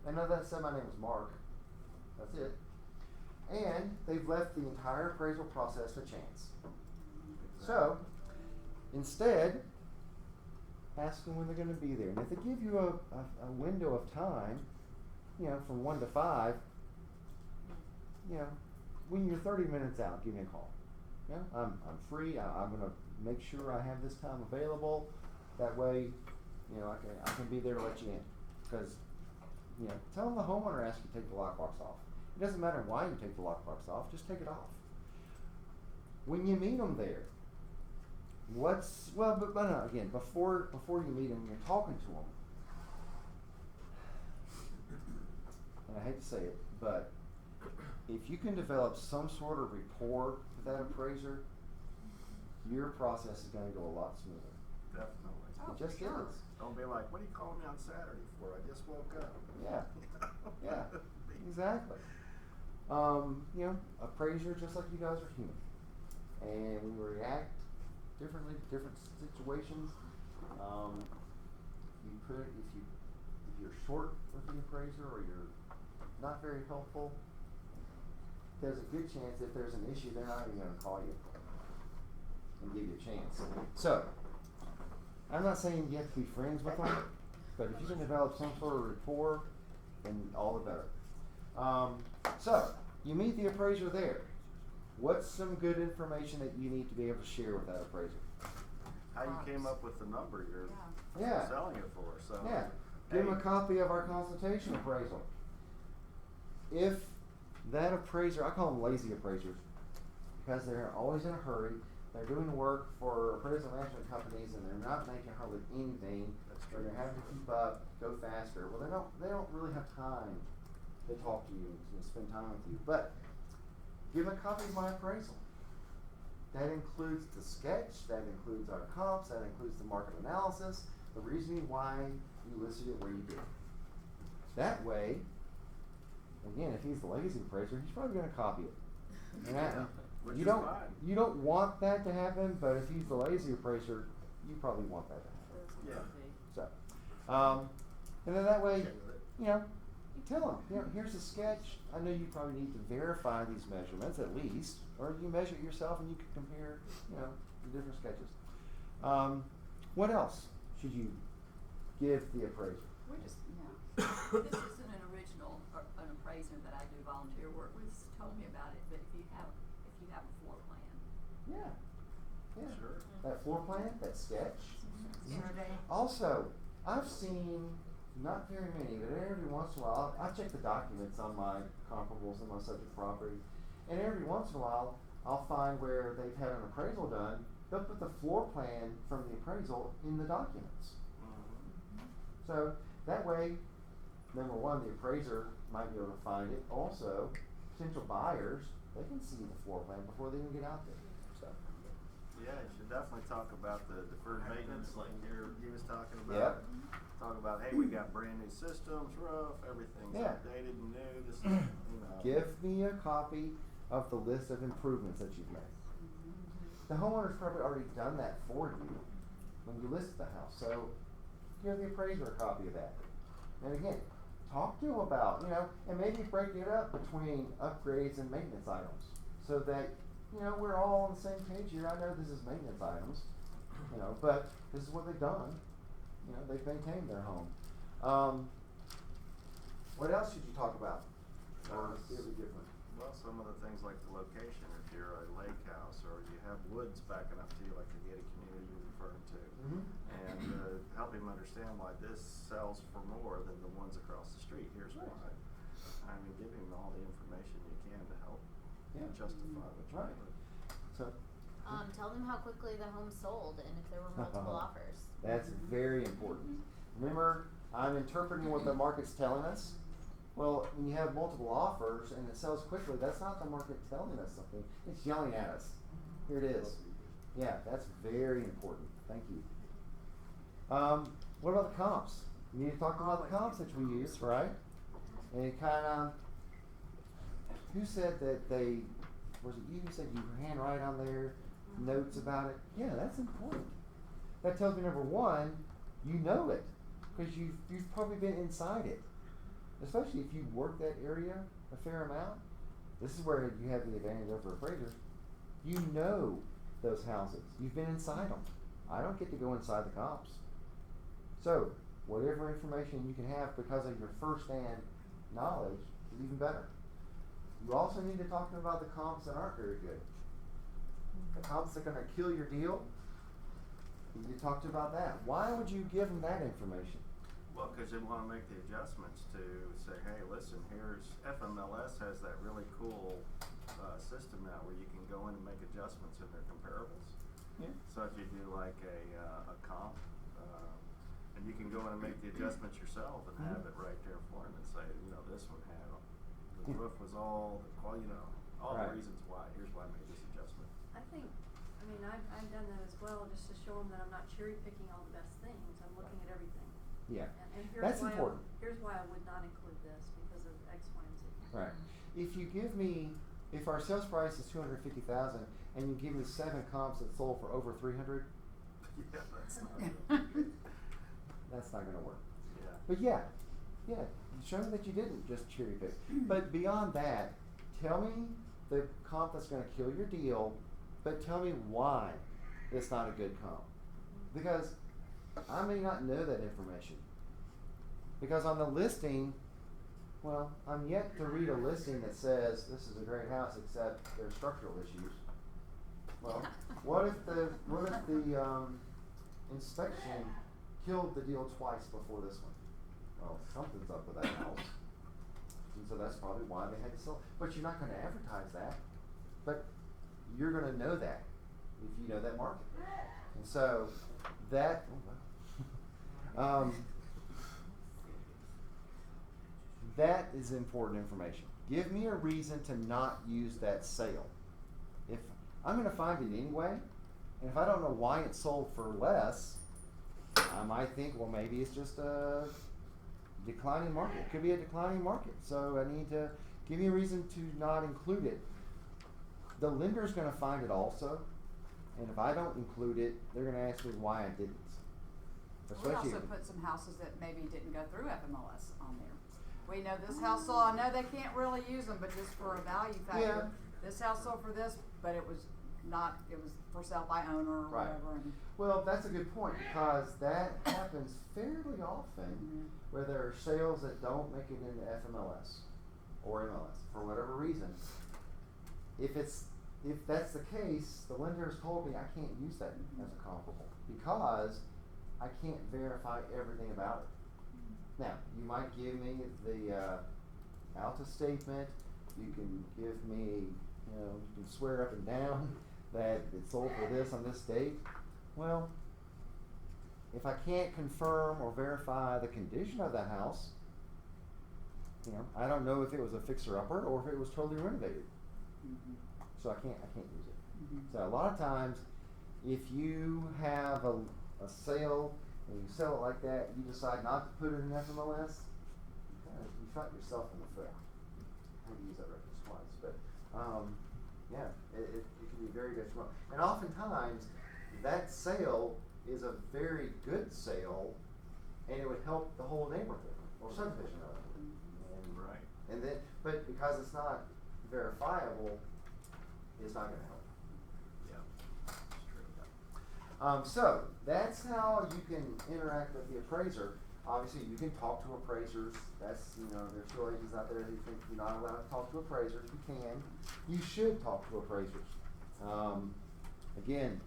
They know that said my name was Mark. That's it. And they've left the entire appraisal process to chance. So, instead, ask them when they're going to be there. And if they give you a window of time, from 1 to 5, when you're 30 minutes out, give me a call. Yeah, I'm free. I'm going to make sure I have this time available. That way, I can be there to let you in. Because, tell them the homeowner asked you to take the lockbox off. It doesn't matter why you take the lockbox off, just take it off. When you meet them there, but no, again, before you meet them, you're talking to them. And I hate to say it, but if you can develop some sort of rapport with that appraiser, your process is going to go a lot smoother. Definitely. It just is. Don't be like, what are you calling me on Saturday for? I just woke up. Yeah. Yeah. Exactly. Appraiser, just like you guys are human. And we react differently to different situations. If you're short with the appraiser or you're not very helpful, there's a good chance if there's an issue, they're not even going to call you and give you a chance. So, I'm not saying you have to be friends with them, but if you can develop some sort of rapport, then all the better. So, you meet the appraiser there. What's some good information that you need to be able to share with that appraiser? How you came up with the number you're Yeah. selling it for. So Yeah. Give them a copy of our consultation appraisal. If that appraiser, I call them lazy appraisers, because they're always in a hurry. They're doing work for appraisal management companies and they're not making hardly anything. Or they're having to keep up, go faster. Well, they don't really have time to talk to you and to spend time with you. But give them a copy of my appraisal. That includes the sketch, that includes our comps, that includes the market analysis, the reasoning why you listed it where you did. That way, again, if he's the lazy appraiser, he's probably going to copy it. And Which you is don't fine. you don't want that to happen, but if he's the lazy appraiser, you probably want that to happen. Yeah. So, and then that way, you know, you tell him, you know, here's a sketch. I know you probably need to verify these measurements at least, or you measure it yourself and you can compare, you know, the different sketches. What else should you give the appraiser? We're just, This isn't an original, or an appraiser that I do volunteer work with told me about it, but if you have a floor plan. Yeah. Yeah. Sure. That floor plan, that sketch. survey. Also, I've seen, not very many, but every once in a while, I check the documents on my comparables and my subject property, and every once in a while, I'll find where they've had an appraisal done, they'll put the floor plan from the appraisal in the documents. So, that way, number one, the appraiser might be able to find it. Also, potential buyers, they can see the floor plan before they even get out there. So, Yeah, you should definitely talk about the deferred maintenance like he was talking Yep. about. Talk about, hey, we got brand new systems, roof, everything's Yeah. updated and new, this is, you know. give me a copy of the list of improvements that you've made. The homeowner's probably already done that for you when you listed the house, so give the appraiser a copy of that. And again, talk to him about, you know, and maybe break it up between upgrades and maintenance items, so that, you know, we're all on the same page here. I know this is maintenance items, you know, but this is what they've done. You know, they've maintained their home. What else should you talk about? It'll be different. Well, some of the things like the location, if you're a lake house or you have woods backing up to you like the gated community you're referring to, and help him understand why this sells for more than the ones across the street. Here's why. I mean, give him all the information you can to help justify what you're Right. doing. So, Tell them how quickly the home sold and if there were multiple offers. that's very important. Remember, I'm interpreting what the market's telling us. Well, when you have multiple offers and it sells quickly, that's not the market telling us something. It's yelling at us. Here it is. Yeah, that's very important. Thank you. What about the comps? We need to talk about the comps that we use, right? And it kind of, who said that they, was it you who said you handwrite on there notes about it? Yeah, that's important. That tells me, number one, you know it, because you've probably been inside it. Especially if you work that area a fair amount. This is where you have the advantage over appraisers. You know those houses. You've been inside them. I don't get to go inside the comps. So, whatever information you can have because of your first-hand knowledge is even better. You also need to talk to them about the comps that aren't very good. The comps that are going to kill your deal, you need to talk to them about that. Why would you give them that information? Well, because they want to make the adjustments to say, hey, listen, here's FMLS has that really cool system now where you can go in and make adjustments in their comparables. Yeah. So if you do like a comp, and you can go in and make the adjustments yourself and have it right there for them and say, you know, this one had the roof was all you know, all Right. the reasons why. Here's why I made this adjustment. I think, I mean, I've done that as well, just to show them that I'm not cherry picking all the best things. I'm looking at everything. Yeah. And here's That's why important. here's why I would not include this because of X, Y, and Z. Right. If you give me, if our sales price is $250,000 and you give me 7 comps that sold for over 300, Yeah, that's not good. that's not going to work. Yeah. But yeah, show me that you didn't just cherry pick. But beyond that, tell me the comp that's going to kill your deal, but tell me why it's not a good comp. Because I may not know that information. Because on the listing, well, I'm yet to read a listing that says this is a great house except there's structural issues. Well, what if the inspection killed the deal twice before this one? Well, something's up with that house. And so that's probably why they had to sell. But you're not going to advertise that. But you're going to know that if you know that market. And so that that is important information. Give me a reason to not use that sale. If I'm going to find it anyway, and if I don't know why it sold for less, I might think, well, maybe it's just a declining market. It could be a declining market. So I need to give me a reason to not include it. The lender's going to find it also, and if I don't include it, they're going to ask me why I didn't. We also put some houses that maybe didn't go through FMLS on there. We know this house sold, I know they can't really use them, but just for a value factor, this house sold for this, but it was not, it was for sale by owner or whatever. And well, that's a good point, because that happens fairly often where there are sales that don't make it into FMLS or MLS for whatever reason. If that's the case, the lender has told me I can't use that as a comparable because I can't verify everything about it. Now, you might give me the Alta statement, you can give me, you can swear up and down that it sold for this on this date. Well, if I can't confirm or verify the condition of the house, I don't know if it was a fixer-upper or if it was totally renovated. So I can't use it. So a lot of times, if you have a sale and you sell it like that, you decide not to put it in FMLS, you shot yourself in the foot. I had to use that reference twice, but it can be very detrimental. And oftentimes, that sale is a very good sale, and it would help the whole neighborhood or subdivision of it. And then, but because it's not verifiable, it's not going to help. So that's how you can interact with the appraiser. Obviously, you can talk to appraisers. That's, there's still agents out there who think you're not allowed to talk to appraisers. You can. You should talk to appraisers. Again,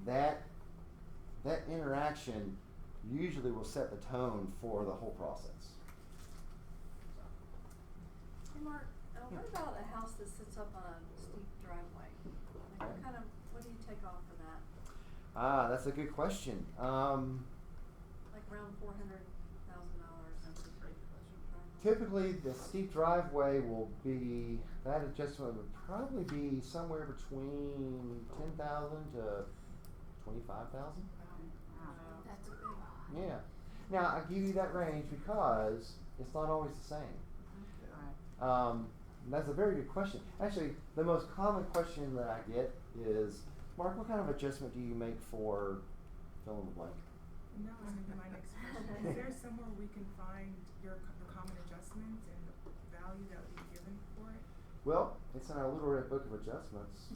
that interaction usually will set the tone for the whole process. Hey Mark, what about a house that sits up on a steep driveway? Like what do you take off for that? That's a good question. Like around $400,000. That's a great question. Typically, the steep driveway will be, that adjustment would probably be somewhere between $10,000 to $25,000. that's a big. Yeah. Now, I give you that range because it's not always the same. That's a very good question. Actually, the most common question that I get is, Mark, what kind of adjustment do you make for fill in the blank? No, I was going to be my next question. Is there somewhere we can find the common adjustments and the value that would be given for it? Well, it's in our little red book of adjustments.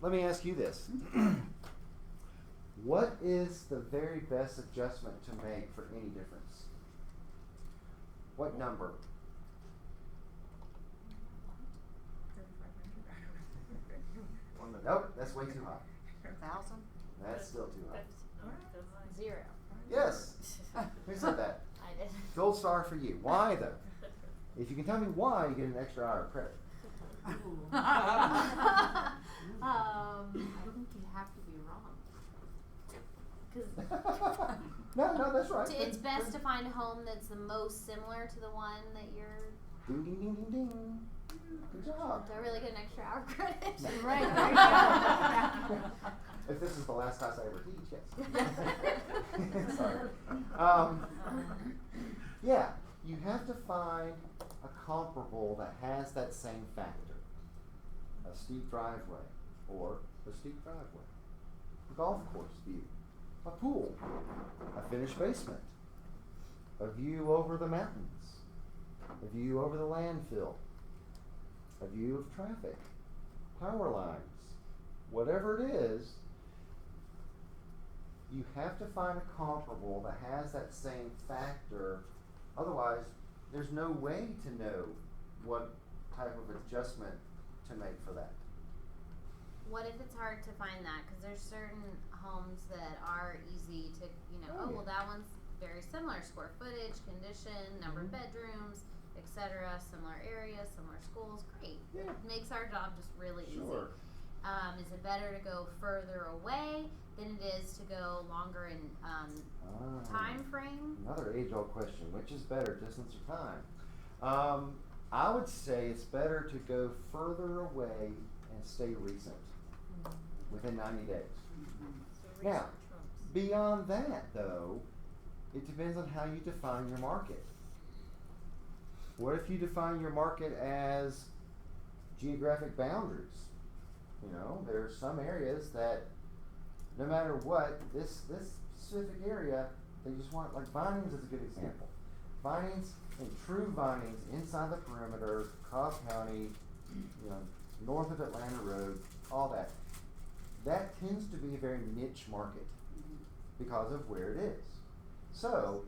Let me ask you this. What is the very best adjustment to make for any difference? What number? 3,500. Nope, that's way too high. 1,000? That's still too high. 0. Yes. Who said that? I did. Gold star for you. Why though? If you can tell me why, you get an extra hour of credit. I think you have to be wrong. No, that's right. It's best to find a home that's the most similar to the one that you're. Ding, ding, ding, ding, ding. Good job. Do I really get an extra hour credit? Right, there you go. If this is the last class I ever teach, yes. Sorry. Yeah, you have to find a comparable that has that same factor. A steep driveway, or a steep driveway. A golf course view. A pool. A finished basement. A view over the mountains. A view over the landfill. A view of traffic. Power lines. Whatever it is, you have to find a comparable that has that same factor. Otherwise, there's no way to know what type of adjustment to make for that. What if it's hard to find that? Because there's certain homes that are easy to, well, that one's very similar. Square footage, condition, number of bedrooms, etc. Similar areas, similar schools. Great. Yeah. It makes our job just really Sure. easy. Is it better to go further away than it is to go longer in time frame? Another age-old question: which is better, distance or time? I would say it's better to go further away and stay recent, within 90 days. So Now, recent trumps. beyond that, though, it depends on how you define your market. What if you define your market as geographic boundaries? You know, there are some areas that, no matter what, this specific area, they just want, like Vinings is a good example. Vinings and true Vinings inside the perimeter, Cobb County, you know, north of Atlanta Road, all that. That tends to be a very niche market because of where it is. So,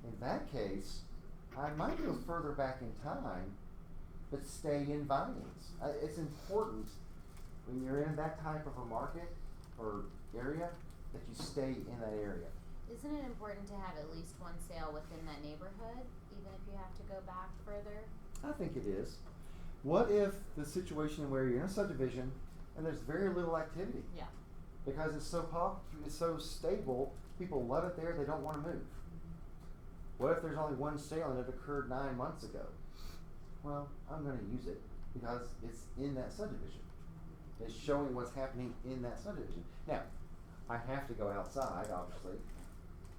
in that case, I might go further back in time, but stay in Vinings. It's important when you're in that type of a market or area that you stay in that area. Isn't it important to have at least one sale within that neighborhood, even if you have to go back further? I think it is. What if the situation where you're in a subdivision and there's very little activity? Yeah. Because it's so stable, people love it there, they don't want to move. What if there's only one sale and it occurred 9 months ago? Well, I'm going to use it because it's in that subdivision. It's showing what's happening in that subdivision. Now, I have to go outside, obviously,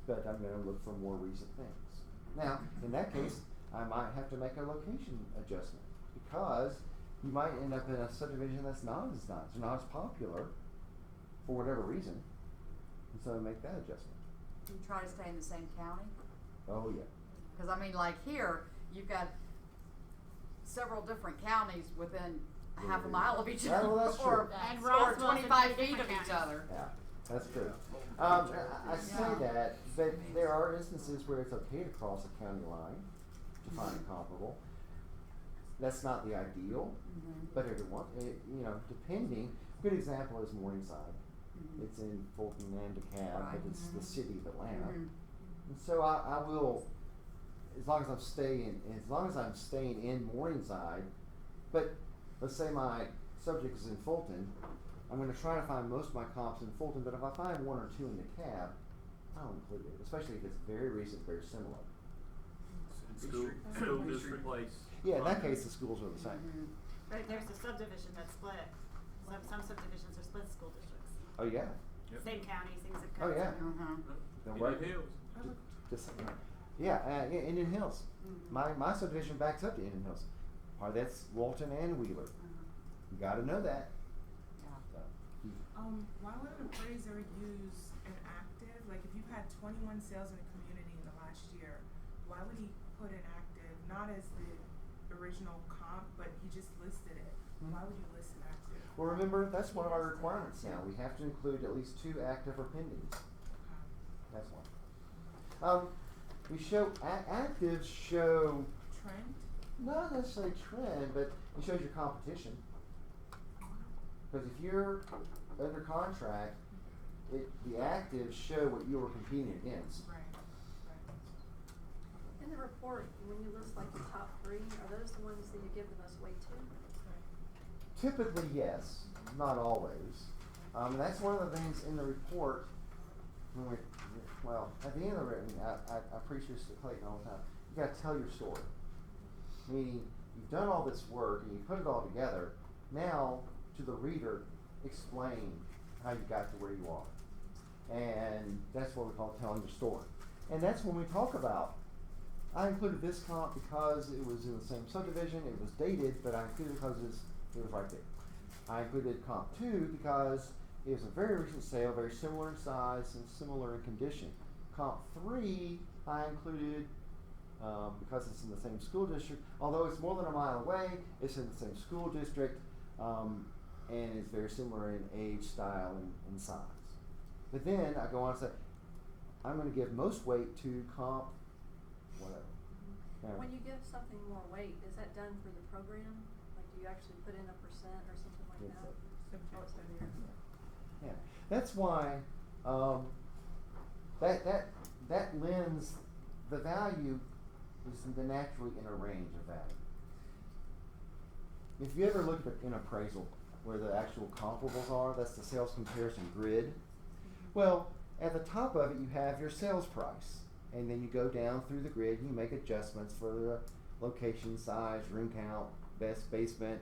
but I'm going to look for more recent things. Now, in that case, I might have to make a location adjustment because you might end up in a subdivision that's not as nice, not as popular, for whatever reason, and so make that adjustment. You try to stay in the same county? Oh yeah. Cause I mean, like here, you've got several different counties within a half a mile of each Yeah, other, well, that's true. or, And or Roswell's in 25 three feet of different each counties. other. Yeah, that's true. I say that, but there are instances where it's okay to cross a county line to find a comparable. That's not the ideal, but everyone, you know, depending. Good example is Morningside. It's in Fulton and DeKalb, Right. but it's the city of Atlanta. Mhm. And so I will, as long as I'm staying in Morningside, but let's say my subject is in Fulton, I'm going to try to find most of my comps in Fulton, but if I find one or two in DeKalb, I'll include it, especially if it's very recent, very similar. School district place. Yeah, in that case, the schools are the same. But there's a subdivision that's split. Some subdivisions are split school districts. Oh yeah. Yep. Same county, same zip Oh code. yeah. Then what- Indian Hills. Just, yeah, Indian Hills. My subdivision backs up to Indian Hills. Part of that's Walton and Wheeler. You got to know that. So, Why would an appraiser use an active, like if you've had 21 sales in a community in the last year, why would he put an active, not as the original comp, but he just listed it? Why would you list an active? well, remember that's one of our requirements now. We have to include at least 2 active or pendings. That's one. We show actives show Trend? not necessarily trend, but it shows your competition. Because if you're under contract, the actives show what you were competing against. Right. In the report, when you list like the top 3, are those the ones that you give the most weight to? Typically, yes, not always. That's one of the things in the report. When at the end of it, I preach this to Clayton all the time. You got to tell your story. Meaning, you've done all this work and you put it all together. Now, to the reader, explain how you got to where you are. And that's what we call telling your story. And that's when we talk about, I included this comp because it was in the same subdivision, it was dated, but I included it because it was right there. I included comp 2 because it was a very recent sale, very similar in size and similar in condition. Comp 3 I included because it's in the same school district. Although it's more than a mile away, it's in the same school district, and it's very similar in age, style, and size. But then I go on and say, I'm going to give most weight to comp whatever. Now, When you give something more weight, is that done for the program? Like, do you actually put in a percent or something like Yes, that? sir. Oh, it's in there. yeah, that's why that lends the value is naturally in a range of value. If you ever look at an appraisal where the actual comparables are, that's the sales comparison grid. Well, at the top of it, you have your sales price, and then you go down through the grid and you make adjustments for the location, size, room count, best basement,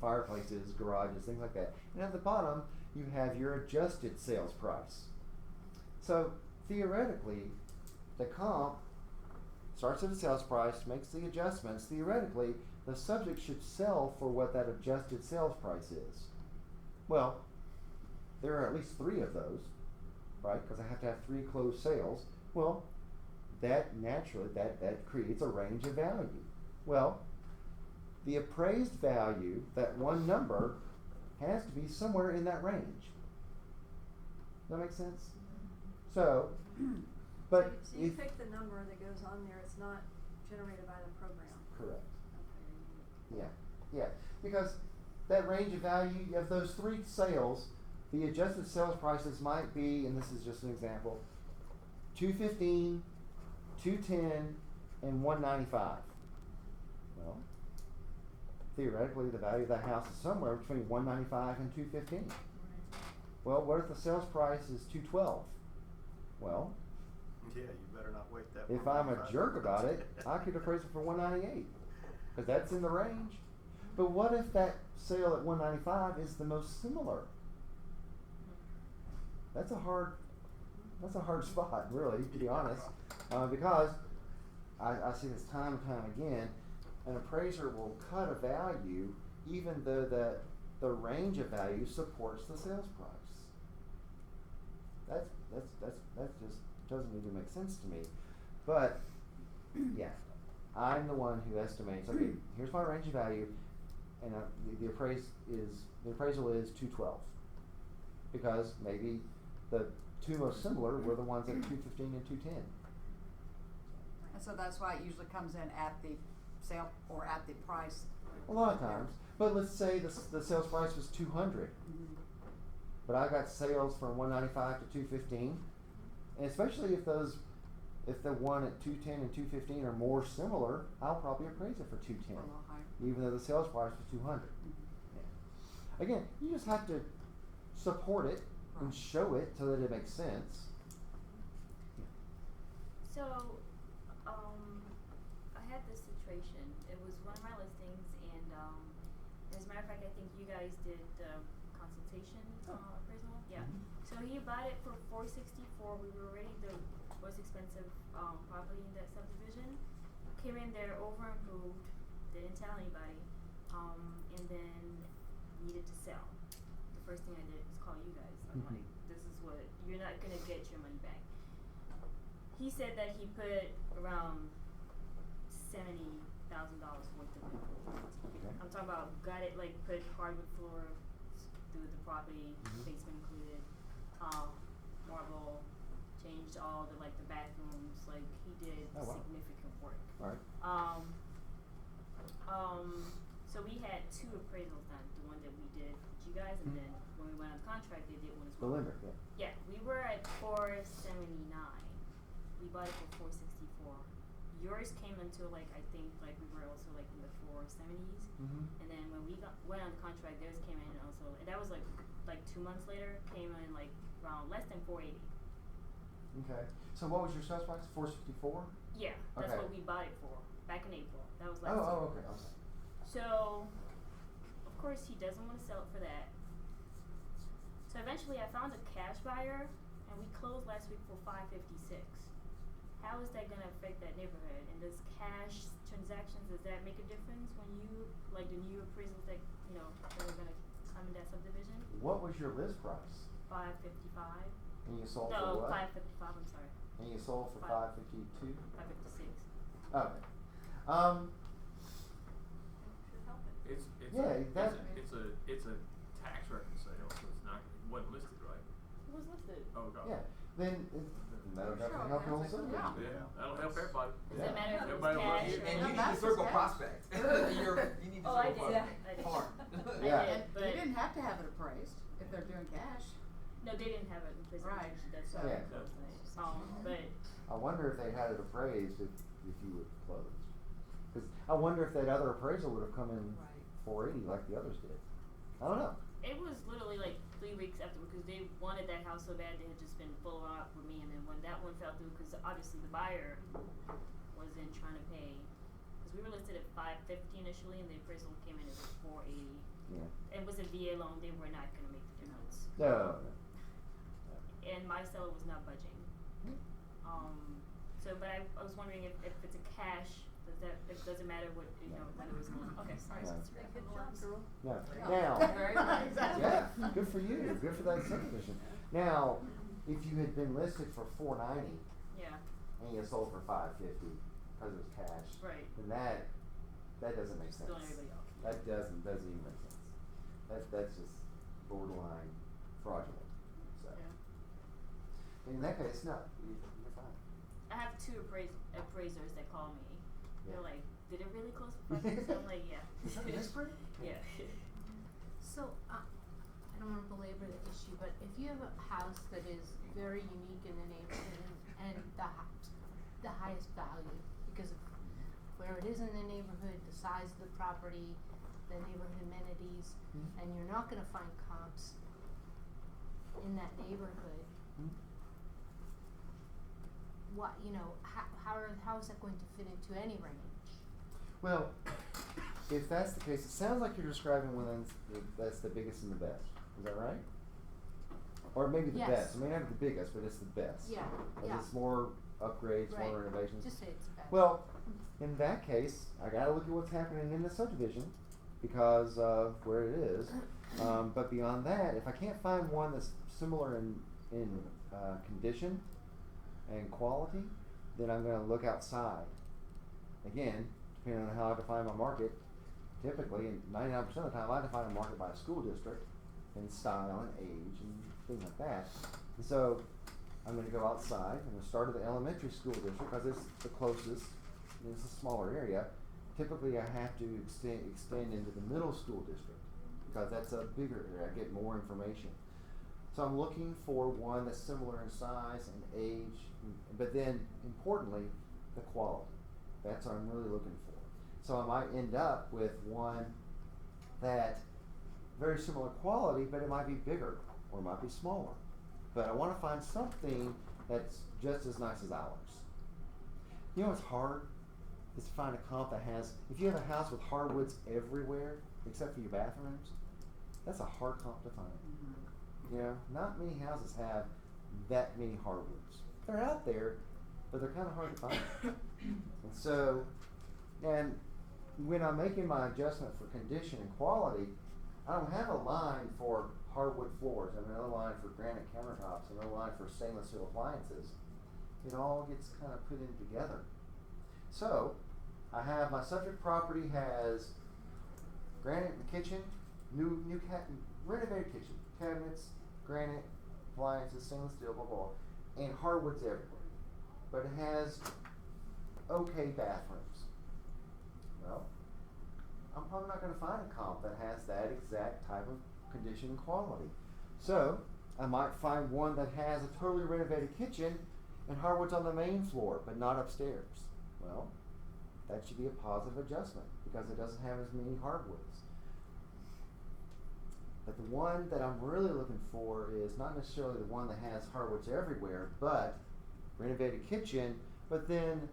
fireplaces, garages, things like that. And at the bottom, you have your adjusted sales price. So theoretically, the comp starts at the sales price, makes the adjustments. Theoretically, the subject should sell for what that adjusted sales price is. Well, there are at least 3 of those, right? Because I have to have 3 closed sales. Well, that naturally, that creates a range of value. Well, the appraised value, that one number, has to be somewhere in that range. Does that make sense? So, but So you if pick the number that goes on there, it's not generated by the program. correct. Okay. Yeah, because that range of value of those 3 sales, the adjusted sales prices might be, and this is just an example, $215, $210, and $195. Well, theoretically, the value of that house is somewhere between $195 and $215. Well, what if the sales price is $212? Well, Yeah, you better not wait that if long. I'm a jerk about it, I could appraise it for $198, because that's in the range. But what if that sale at $195 is the most similar? That's a hard spot, really, to be honest, because I see this time and time again. An appraiser will cut a value even though the range of value supports the sales price. That just doesn't even make sense to me. But yeah, I'm the one who estimates. Okay, here's my range of value, and the appraisal is 212, because maybe the 2 most similar were the ones at 215 and 210. And so that's why it usually comes in at the sale or at the price. A lot of times, but let's say the sales price was 200, but I got sales from 195 to 215, and especially if the one at 210 and 215 are more similar, I'll probably appraise it for 210, Or a little higher. even though the sales price was 200. Yeah. Again, you just have to support it and Right. show it so that it makes sense. So, I had this situation. It was one of my listings, and as a matter of fact, I think you guys did the consultation appraisal. Yeah. So he bought it for $464. We were already the most expensive property in that subdivision. Came in there over improved, didn't tell anybody, and then needed to sell. The first thing I did was call you guys. I'm like, this is what you're not gonna get your money back. He said that he put around $70,000 worth of improvements. Okay. I'm talking about got it, like put hardwood floor through the property, basement included, marble, changed all the the bathrooms, like he did Oh, wow. significant work. All right. So we had 2 appraisals done, the one that we did with you guys, and then when we went on contract, they did one as The well. lender, yeah. Yeah, we were at 479. We bought it for 464. Yours came into I think we were also in the 470s, and then when we went on contract, theirs came in also, and that was like 2 months later, came in around less than 480. Okay. So what was your sales price? 464? Yeah, that's Okay. what we bought it for back in April. That was last year. Oh, okay. Okay. So, of course, he doesn't want to sell it for that. So eventually, I found a cash buyer, and we closed last week for $556. How is that going to affect that neighborhood? And does cash transactions, does that make a difference when you the new appraisals that that are going to come in that subdivision? What was your list price? $555. And you sold No, for what? $555. I'm sorry. And you sold for Five. $552? $556. Okay. Should help it. It's a tax record sale, so it wasn't listed, right? It was listed. Oh, God. Yeah. Then that'll definitely help you also. Yeah. Yeah, that'll help everybody. Does it matter if it was Everybody will cash get or it. And No, you need that's to circle okay. prospect. You need to Oh, I circle did. prospect. I did. Hard. Yeah. I did, And but you didn't have to have it appraised if they're doing cash. no, they didn't have it in prison. Right. That's So- Yeah. but I wonder if they had it appraised if you would closed. Because I wonder if that other appraisal would have come in 480 like the others did. I don't know. it was literally 3 weeks after, because they wanted that house so bad, they had just been following up with me, and then when that one fell through, because obviously the buyer wasn't trying to pay, because we were listed at $550 initially, and the appraisal came in at $480. Yeah. It was a VA loan; they were not going to make the difference. No. And my seller was not budging. But I was wondering if it's a cash, it doesn't matter what, whether it was a loan. Okay, sorry. No. Good job, girl. No. Yeah. Now, Very nice. yeah, good for you. Good for that subdivision. Now, if you had been listed for $490 Yeah, and you sold for $550 because it was cash, right. then that doesn't make sense. Throwing everybody off. That doesn't even make sense. That's just borderline fraudulent. So, Yeah. in that case, no, you're fine. I have 2 appraisers that call me. Yeah. They're like, did it really close for 5 I'm like, yeah. Is that desperate? Yeah. So, I don't want to belabor the issue, but if you have a house that is very unique in the neighborhood and the highest value because of where it is in the neighborhood, the size of the property, the neighborhood amenities, and you're not going to find comps in that neighborhood, what, how is that going to fit into any range? Well, if that's the case, it sounds like you're describing one that's the biggest and the best. Is that right? Or maybe the Yes. best. It may not be the biggest, but it's the best. Yeah, Because yeah. it's more upgrades, Right. more renovations. Just say it's best. Well, in that case, I gotta look at what's happening in the subdivision because of where it is. But beyond that, if I can't find one that's similar in condition and quality, then I'm gonna look outside. Again, depending on how I define my market, typically, and 99% of the time, I define a market by a school district and style and age and things like that. And so, I'm gonna go outside. I'm gonna start at the elementary school district because it's the closest. And it's a smaller area. Typically, I have to extend into the middle school district because that's a bigger area. I get more information. So I'm looking for one that's similar in size and age, but then importantly, the quality. That's what I'm really looking for. So I might end up with one that very similar quality, but it might be bigger or it might be smaller. But I want to find something that's just as nice as ours. You know what's hard? Is to find a comp that has, if you have a house with hardwoods everywhere, except for your bathrooms, that's a hard comp to find. You know, not many houses have that many hardwoods. They're out there, but they're kind of hard to find. And so, and when I'm making my adjustment for condition and quality, I don't have a line for hardwood floors, and another line for granite countertops, and another line for stainless steel appliances. It all gets kind of put in together. So, I have my subject property has granite in the kitchen, renovated kitchen, cabinets, granite, appliances, stainless steel, blah, blah, blah, and hardwoods everywhere. But it has okay bathrooms. Well, I'm probably not going to find a comp that has that exact type of condition and quality. So, I might find one that has a totally renovated kitchen and hardwoods on the main floor, but not upstairs. Well, that should be a positive adjustment because it doesn't have as many hardwoods. But the one that I'm really looking for is not necessarily the one that has hardwoods everywhere, but renovated kitchen, but then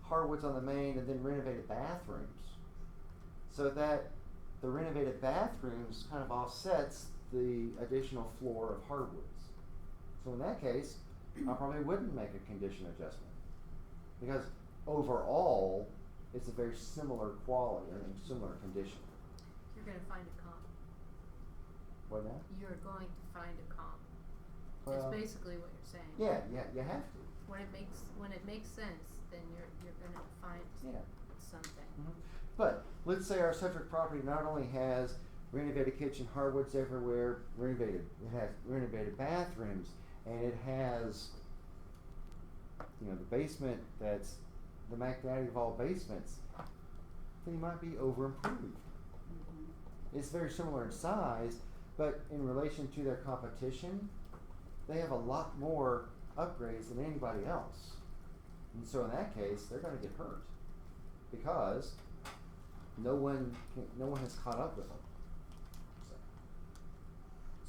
hardwoods on the main and then renovated bathrooms. So that the renovated bathrooms kind of offsets the additional floor of hardwoods. So in that case, I probably wouldn't make a condition adjustment because overall, it's a very similar quality and similar condition. You're going to find a comp. What now? You're going to find a comp. Well, That's basically what you're saying. Yeah, you have to. When it makes sense, then you're going to find something. Mm-hmm. But let's say our subject property not only has renovated kitchen, hardwoods everywhere, it has renovated bathrooms, and it has, the basement that's the Mac Daddy of all basements, then you might be over improved. It's very similar in size, but in relation to their competition, they have a lot more upgrades than anybody else. And so in that case, they're going to get hurt because no one has caught up with them.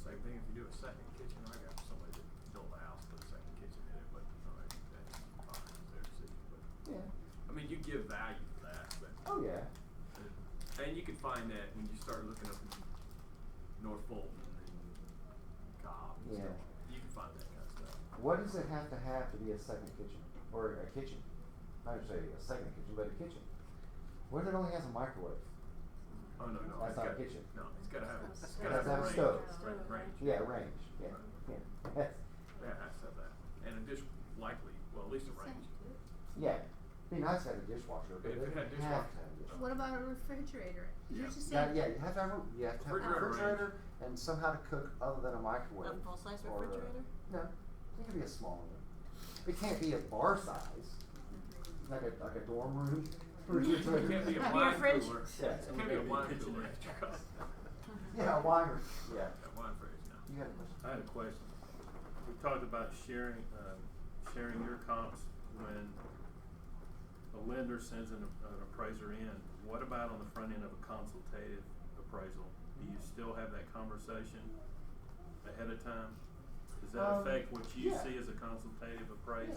So same thing if you do a second kitchen. I got somebody that built a house, put a second kitchen in it, but alright, that's fine, it's their decision, but. Yeah. I mean, you give value to that, but. Oh, yeah. And you can find that when you start looking up in North Fulton and Cobb and Yeah. stuff. You can find that kind of stuff. What does it have to be a second kitchen? Or a kitchen? I would say a second kitchen, but a kitchen. What if it only has a microwave? Oh, no, That's it's not a got- kitchen. No, it's gotta have, It has to have a stove. Range. Yeah, range, yeah, yeah. That's, Yeah, it has to have that. And a dish, likely, well, at least a range. yeah. Be nice to have a dishwasher, but If it it had doesn't have to dishwasher. have a dishwasher. What about a refrigerator? Yeah. You just Now, said yeah, you have to have a Refrigerator refrigerator and somehow to cook other than a microwave. A full-size or a- refrigerator? No, it can be a small one. It can't be a bar size, like a dorm room refrigerator. It can't be a Beer wine fridge? cooler. Yeah. It can't be a wine cooler. Yeah, a wine room, yeah. Yeah, wine fridge, no. You had a question? I had a question. We talked about sharing your comps when a lender sends an appraiser in. What about on the front end of a consultative appraisal? Do you still have that conversation ahead of time? Does that affect what you yeah. see as a consultative appraisal?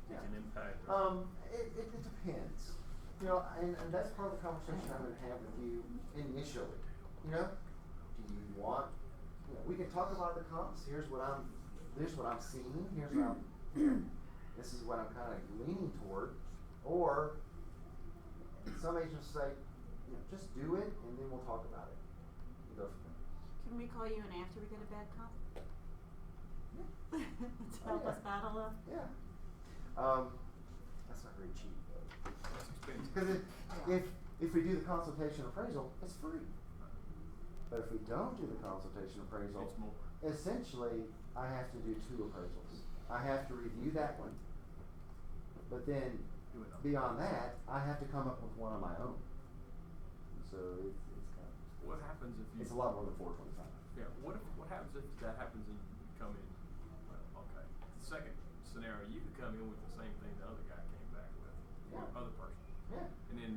Yeah. It can impact. It depends. You know, and that's part of the conversation I'm gonna have with you initially. You know, do you want, you know, we can talk about the comps, here's what I'm seeing, here's what this is what I'm kinda leaning toward, or some agents say, you know, just do it and then we'll talk about it. You go from there. Can we call you in after we get a bad comp? Yeah. To help us battle them? Yeah. That's not very cheap though. That's expensive. Because if we do the consultation appraisal, it's free. But if we don't do the consultation appraisal, It's more. essentially I have to do 2 appraisals. I have to review that one, but then Do it on. beyond that, I have to come up with one of my own. So it's kind of, What happens if you? it's a lot more than $425. Yeah, what happens if that happens and you come in, well, okay, the second scenario, you could come in with the same thing the other guy came back with, or Yeah. other person, Yeah. and then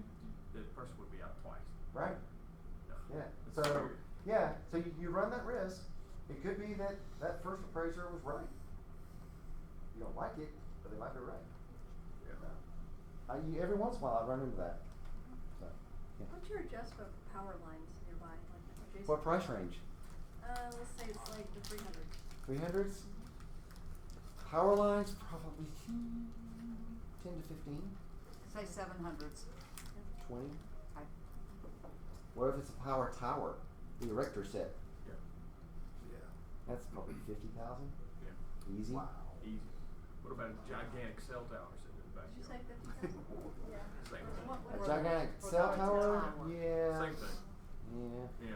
the person would be out twice. Right. No. Yeah. It's So weird. yeah. So you run that risk. It could be that that first appraiser was right. You don't like it, but they might be right. Yeah. Every once in a while I run into that. So, yeah. What's your adjustment for power lines nearby, like adjacent? What price range? Let's say it's like the 300. 300s. Power lines probably 10 to 15, Say 700s. 20. Okay. What if it's a power tower, the erector set? Yeah. Yeah. That's probably 50,000. Yeah. Easy. Wow. Easy. What about a gigantic cell tower sitting in the Did you say backyard? 50,000? Yeah. Same What- thing. A what- gigantic For cell the tower? tower. Yeah. Same thing. Yeah. Yeah.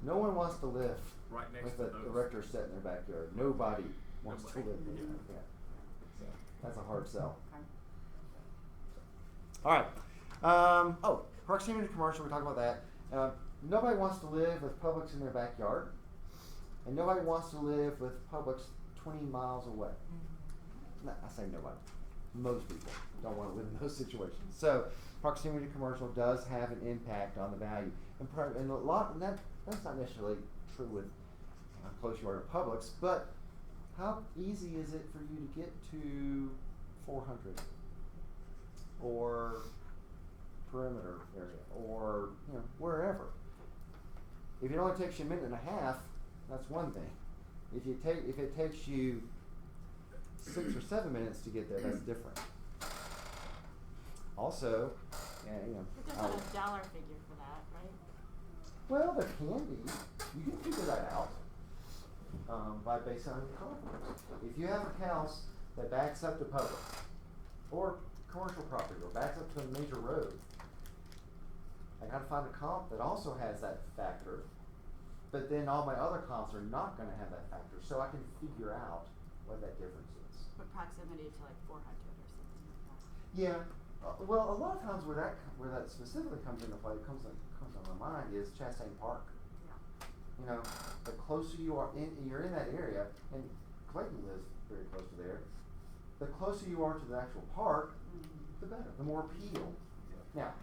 No one wants to live Right next with to an those. erector set in their backyard. Nobody wants Nobody. to live there. Yeah. So that's a hard sell. Okay. All right. Proximity to commercial. We talked about that. Nobody wants to live with Publix in their backyard, and nobody wants to live with Publix 20 miles away. No, I say nobody. Most people don't want to live in those situations. So proximity to commercial does have an impact on the value, and a lot. And that's not necessarily true with how close you are to Publix, but how easy is it for you to get to 400 or perimeter area or wherever? If it only takes you a minute and a half, that's one thing. If it takes you 6 or 7 minutes to get there, that's different. Also, But there's not a dollar figure for that, right? well, there can be. You can figure that out by based on your confidence. If you have a house that backs up to Publix or commercial property or backs up to a major road, I gotta find a comp that also has that factor, but then all my other comps are not gonna have that factor, so I can figure out what that difference is. But proximity to like 400 or something like that. Yeah. Well, a lot of times where that specifically comes into play, comes on my mind is Chastain Park. Yeah. The closer you're in that area, and Clayton lives very close to there. The closer you are to the actual park, the better, the more appeal. Now,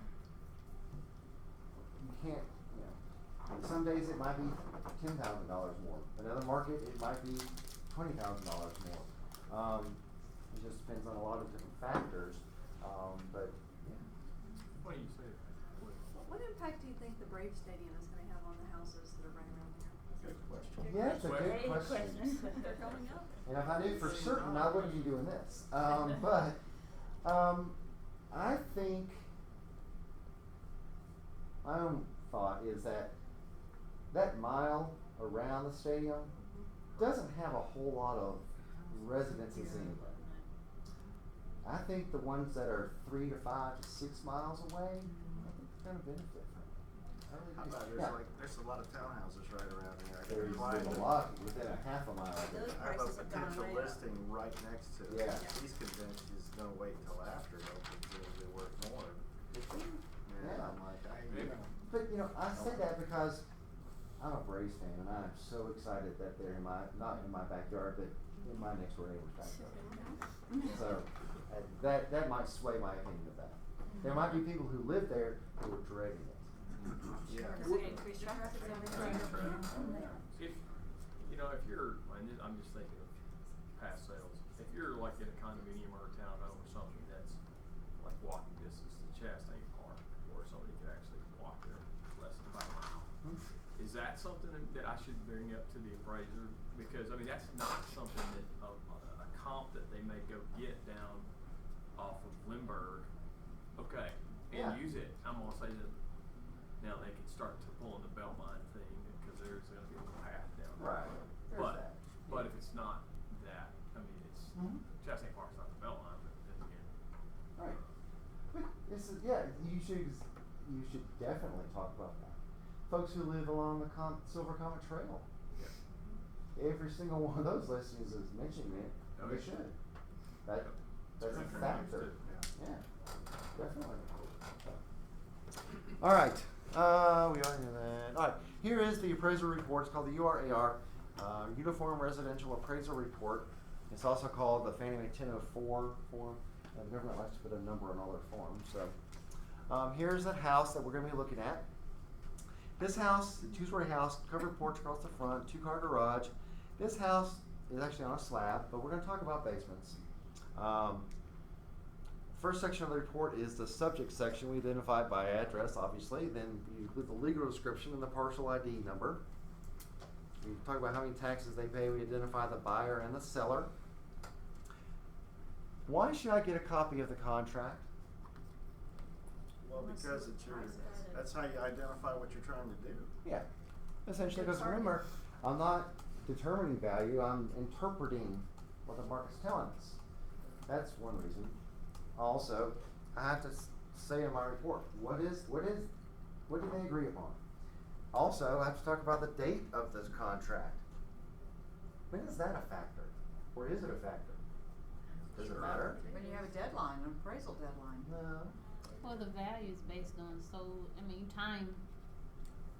you can't. Some days it might be $10,000 more. Another market, it might be $20,000 more. It just depends on a lot of different factors. But yeah. What do you say? What impact do you think the Brave Stadium is gonna have on the houses that are right around there? Good question. Yeah, it's a good Great question. They're going up. And if I knew for certain, I wouldn't be doing this. But I think my own thought is that mile around the stadium doesn't have a whole lot of residences anyway. I think the ones that are 3 to 5 to 6 miles away, I think they're gonna benefit from it. I really How do. about Yeah. there's a lot of townhouses right around here. I There's applied a to- lot within a half a mile of it. Those I have a prices have gone potential way up. listing right next to it. Yeah. He's convinced he's gonna wait until after it opens, it'll be worth more. Yeah. I'm like, But I say that because I'm a Braves fan and I'm so excited that they're not in my backyard, but in my next door neighbor's backyard. So that might sway my opinion of that. There might be people who live there who are dreading it. Yeah. Does it increase traffic? If you're, and I'm just thinking of past sales, if you're like in a condominium or a townhome or something that's like walking distance to Chastain Park, or somebody could actually walk there less than 5 miles. Is that something that I should bring up to the appraiser? Because, I mean, that's not something that, a comp that they may go get down off of Lindbergh, okay, and Yeah. use it. I'm gonna say that now they can start to pull in the Belmont thing, because there's gonna be a little path down there. Right. There's that. But if it's not that, I mean, it's, Chastain Park's not the Belmont, but then again. Right. But you should definitely talk about that. Folks who live along the Silver Comet Trail. Yeah. Every single one of those listings is mentioning it. Oh, They yeah. should. That's a Sure. factor. Yeah. Yeah, definitely. All right. We already knew that. All right. Here is the appraisal report. It's called the URAR, Uniform Residential Appraisal Report. It's also called the Fannie Mae 1004 form. The government likes to put a number on all their forms. So here's that house that we're going to be looking at. This house, the 2-story house, covered porch across the front, 2-car garage. This house is actually on a slab, but we're going to talk about basements. First section of the report is the subject section. We identify by address, obviously. Then you include the legal description and the parcel ID number. We talk about how many taxes they pay. We identify the buyer and the seller. Why should I get a copy of the contract? Well, because that's how you identify what you're trying to do. Yeah, essentially, because remember, I'm not determining value, I'm interpreting what the market's telling us. That's one reason. Also, I have to say in my report, what do they agree upon? Also, I have to talk about the date of this contract. When is that a factor? Or is it a factor? Does it matter? When you have a deadline, an appraisal deadline. No. Well, the value is based on, time.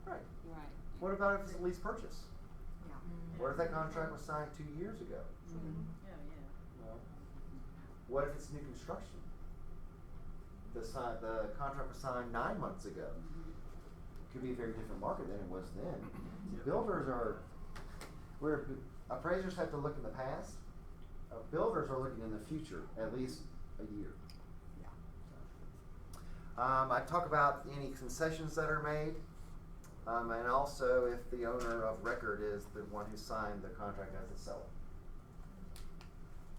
Right. Right. What about if it's a lease purchase? Yeah. What if that contract was signed 2 years ago? Yeah. Well, what if it's new construction? The contract was signed 9 months ago. Could be a very different market than it was then. Builders where appraisers have to look in the past, builders are looking in the future, at least a year. I talk about any concessions that are made, and also if the owner of record is the one who signed the contract as the seller.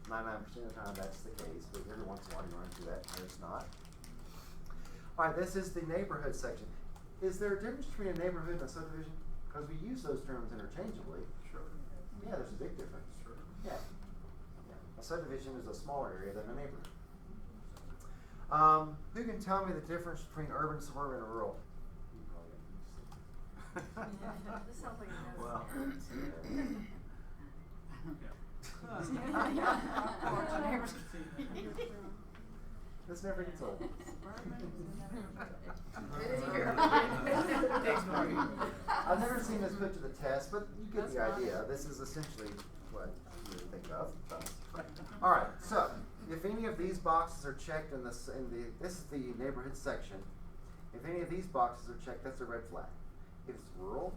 99% of the time that's the case, but every once in a while you run into that and it's not. Alright, this is the neighborhood section. Is there a difference between a neighborhood and a subdivision? Because we use those terms interchangeably. Sure. Yeah, there's a big difference. Sure. Yeah. A subdivision is a smaller area than a neighborhood. Who can tell me the difference between urban, suburban, and rural? This sounds like a no. Well, This never gets old. I've never seen this put to the test, but you get the idea. This is essentially what you would think of. All right. So, if any of these boxes are checked this is the neighborhood section. If any of these boxes are checked, that's a red flag. If it's rural,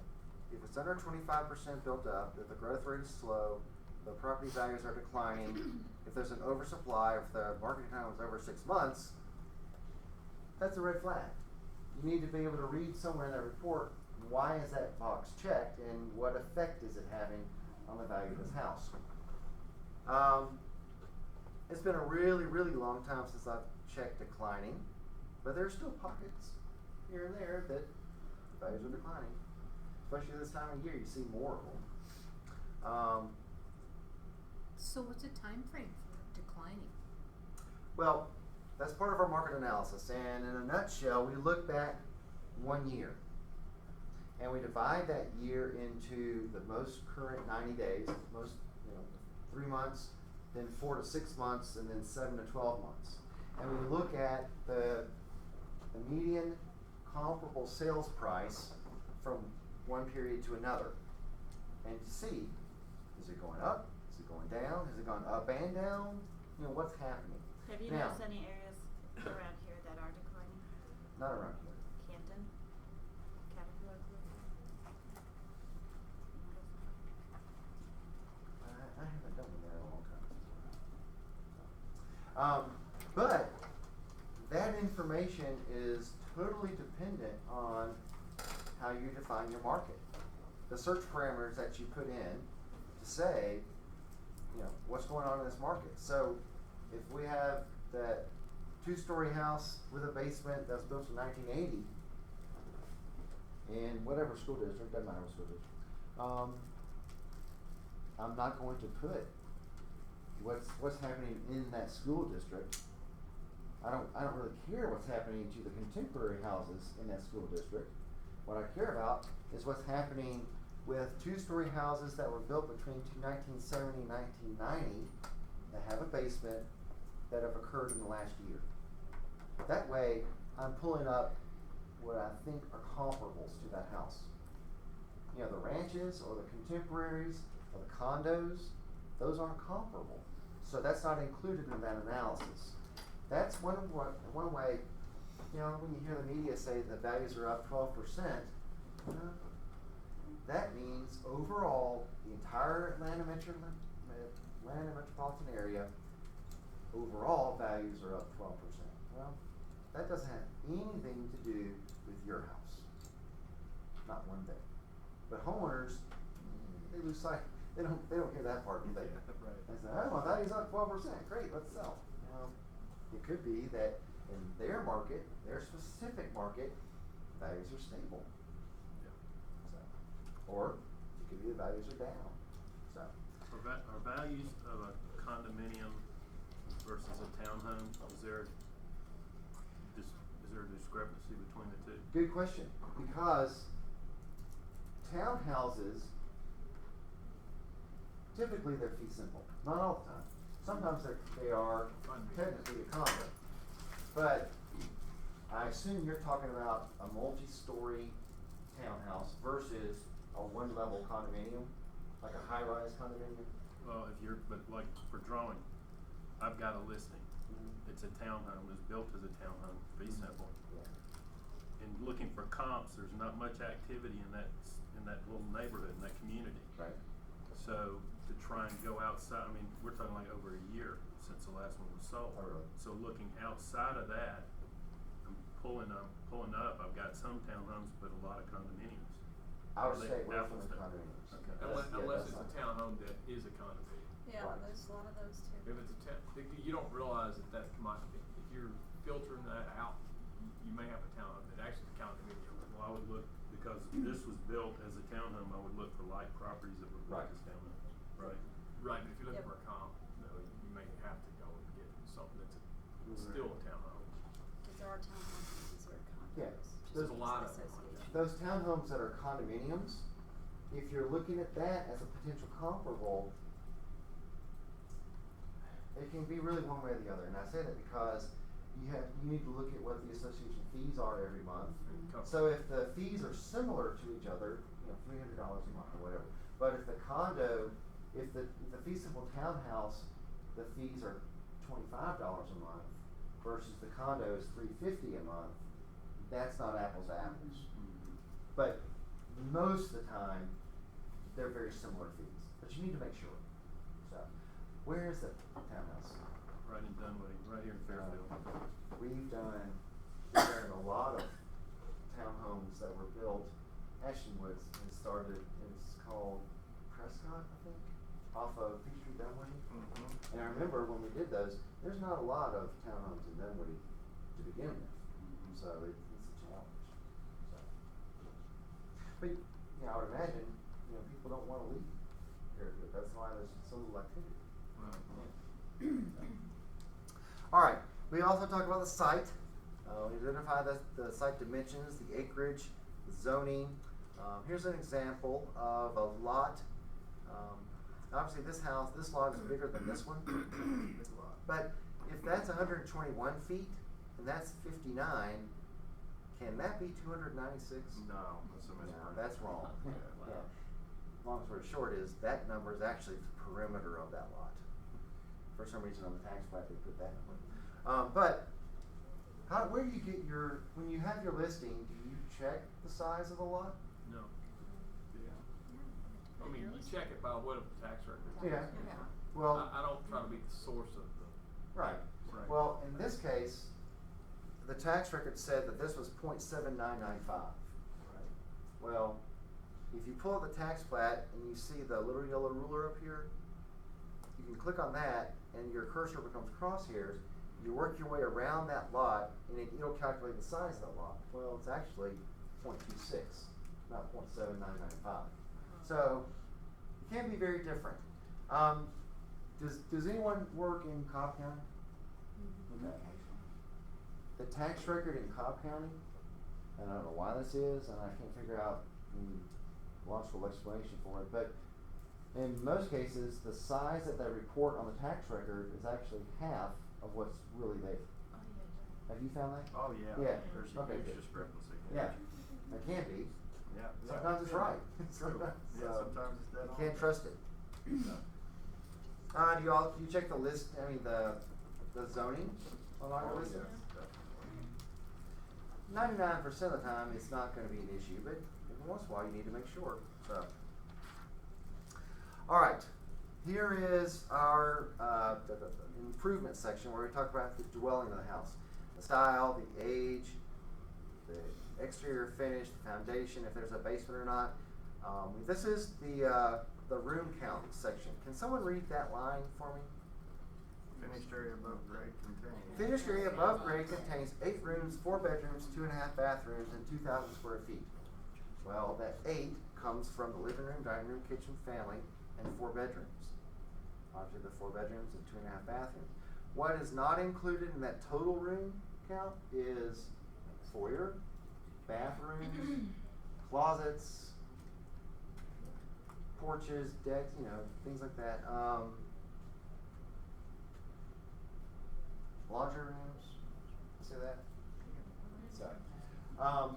if it's under 25% built up, if the growth rate is slow, the property values are declining, if there's an oversupply, if the market time is over 6 months, that's a red flag. You need to be able to read somewhere in that report, why is that box checked and what effect is it having on the value of this house. It's been a really, really long time since I've checked declining, but there's still pockets here and there that the values are declining. Especially this time of year, you see more of them. So what's a time frame for declining? Well, that's part of our market analysis, and in a nutshell, we look back 1 year, and we divide that year into the most current 90 days, most 3 months, then 4 to 6 months, and then 7 to 12 months. And we look at the median comparable sales price from one period to another, and to see, is it going up, is it going down, has it gone up and down, what's happening. Have you Now, noticed any areas around here that are declining? not around here. Canton? Caterpillar Group? I haven't done one there in a long time. But that information is totally dependent on how you define your market. The search parameters that you put in to say, what's going on in this market. So if we have that 2-story house with a basement that's built in 1980 in whatever school district, doesn't matter what school district, I'm not going to put what's happening in that school district. I don't really care what's happening to the contemporary houses in that school district. What I care about is what's happening with 2-story houses that were built between 1970 and 1990 that have a basement that have occurred in the last year. That way, I'm pulling up what I think are comparables to that house. The ranches or the contemporaries or the condos, those aren't comparable. So that's not included in that analysis. That's one way, when you hear the media say the values are up 12%, that means overall, the entire Atlanta metropolitan area, overall values are up 12%. Well, that doesn't have anything to do with your house. Not one bit. But homeowners, they lose sight. They don't hear that part, do they? Right. They say, oh, my value's up 12%. Great, let's sell. It could be that in their market, their specific market, values are stable. Yeah. So, or it could be the values are down. So, Are values of a condominium versus a townhome, is there a discrepancy between the two? good question, because townhouses, typically they're fee simple. Not all the time. Sometimes they are technically a condo. But I assume you're talking about a multi-story townhouse versus a one-level condominium, like a high-rise condominium. Well, but like for drawing, I've got a listing. It's a townhome, it's built as a townhome, fee simple. Yeah. And looking for comps, there's not much activity in that little neighborhood, in that community. Right. So to try and go outside, we're talking like over a year since the last one was sold. Oh, really? So looking outside of that, I'm pulling up, I've got some townhomes, but a lot of condominiums. I would Are they stay away from apples the to- condominiums. Okay. Unless that's it's a not- townhome that is a condominium. Yeah, Right. there's a lot of those too. If it's you don't realize that might be, if you're filtering that out, you may have a townhome that actually is a condominium. Well, I would look, because this was built as a townhome, I would look for like properties that were built Right. as townhomes. Right. Right, but if you're looking Yep. for a comp, though, you may have to go and get something that's still a townhome. Because there are townhomes considered condos. Yeah. just There's a lot of them. association. Those townhomes that are condominiums, if you're looking at that as a potential comparable, it can be really one way or the other. And I say that because you need to look at what the association fees are every month. So if the fees are similar to each other, $300 a month or whatever. But if the condo, if the fee simple townhouse, the fees are $25 a month versus the condo is $350 a month, that's not apples to apples. But most of the time, they're very similar fees, but you need to make sure. So, where is the townhouse? Right in Dunwoody, right here in Fairfield. We've done a lot of townhomes that were built. Ashton Woods has started, it's called Prescott, I think, off of Peachtree, Dunwoody. And I remember when we did those, there's not a lot of townhomes in Dunwoody to begin with. So it's a challenge. So. But I would imagine, people don't want to leave here. That's why there's so little activity. All right. We also talked about the site. We identify the site dimensions, the acreage, the zoning. Here's an example of a lot. Obviously, this lot is bigger than this one. But if that's 121 feet and that's 59, can that be 296? No, that's a misprint. No, that's wrong. Yeah. Yeah. Long story short is that number is actually the perimeter of that lot. For some reason on the tax plat they put that number. But where do you get when you have your listing, do you check the size of the lot? No. I mean, you check it by what of the tax record. Yeah. Well, I don't try to be the source of the. right. Well, in this case, the tax record said that this was .7995. Right. Well, if you pull up the tax plat and you see the little yellow ruler up here, you can click on that and your cursor becomes crosshairs. You work your way around that lot and it'll calculate the size of that lot. Well, it's actually 0.26, not .7995. So it can be very different. Does anyone work in Cobb County? Okay. The tax record in Cobb County, and I don't know why this is, and I can't figure out logical explanation for it, but in most cases, the size that they report on the tax record is actually half of what's really there. Have you found that? Oh yeah. Yeah. There's a Okay, huge good. discrepancy. Yeah. It can be. Yeah. Sometimes it's right. Sometimes it's dead on. You can't trust it. Do you check the list? I mean the zoning on our Oh, list? yes, definitely. 99% of the time, it's not going to be an issue, but every once in a while, you need to make sure. So, all right, here is our the improvement section where we talk about the dwelling of the house, the style, the age, the exterior finish, the foundation, if there's a basement or not. This is the room count section. Can someone read that line for me? Finished area above grade contains. Finished area above grade contains 8 rooms, 4 bedrooms, 2.5 bathrooms, and 2,000 square feet. Well, that 8 comes from the living room, dining room, kitchen, family, and 4 bedrooms. Obviously, the 4 bedrooms and 2.5 bathrooms. What is not included in that total room count is foyer, bathrooms, closets, porches, decks, things like that. Laundry rooms, see that? So, all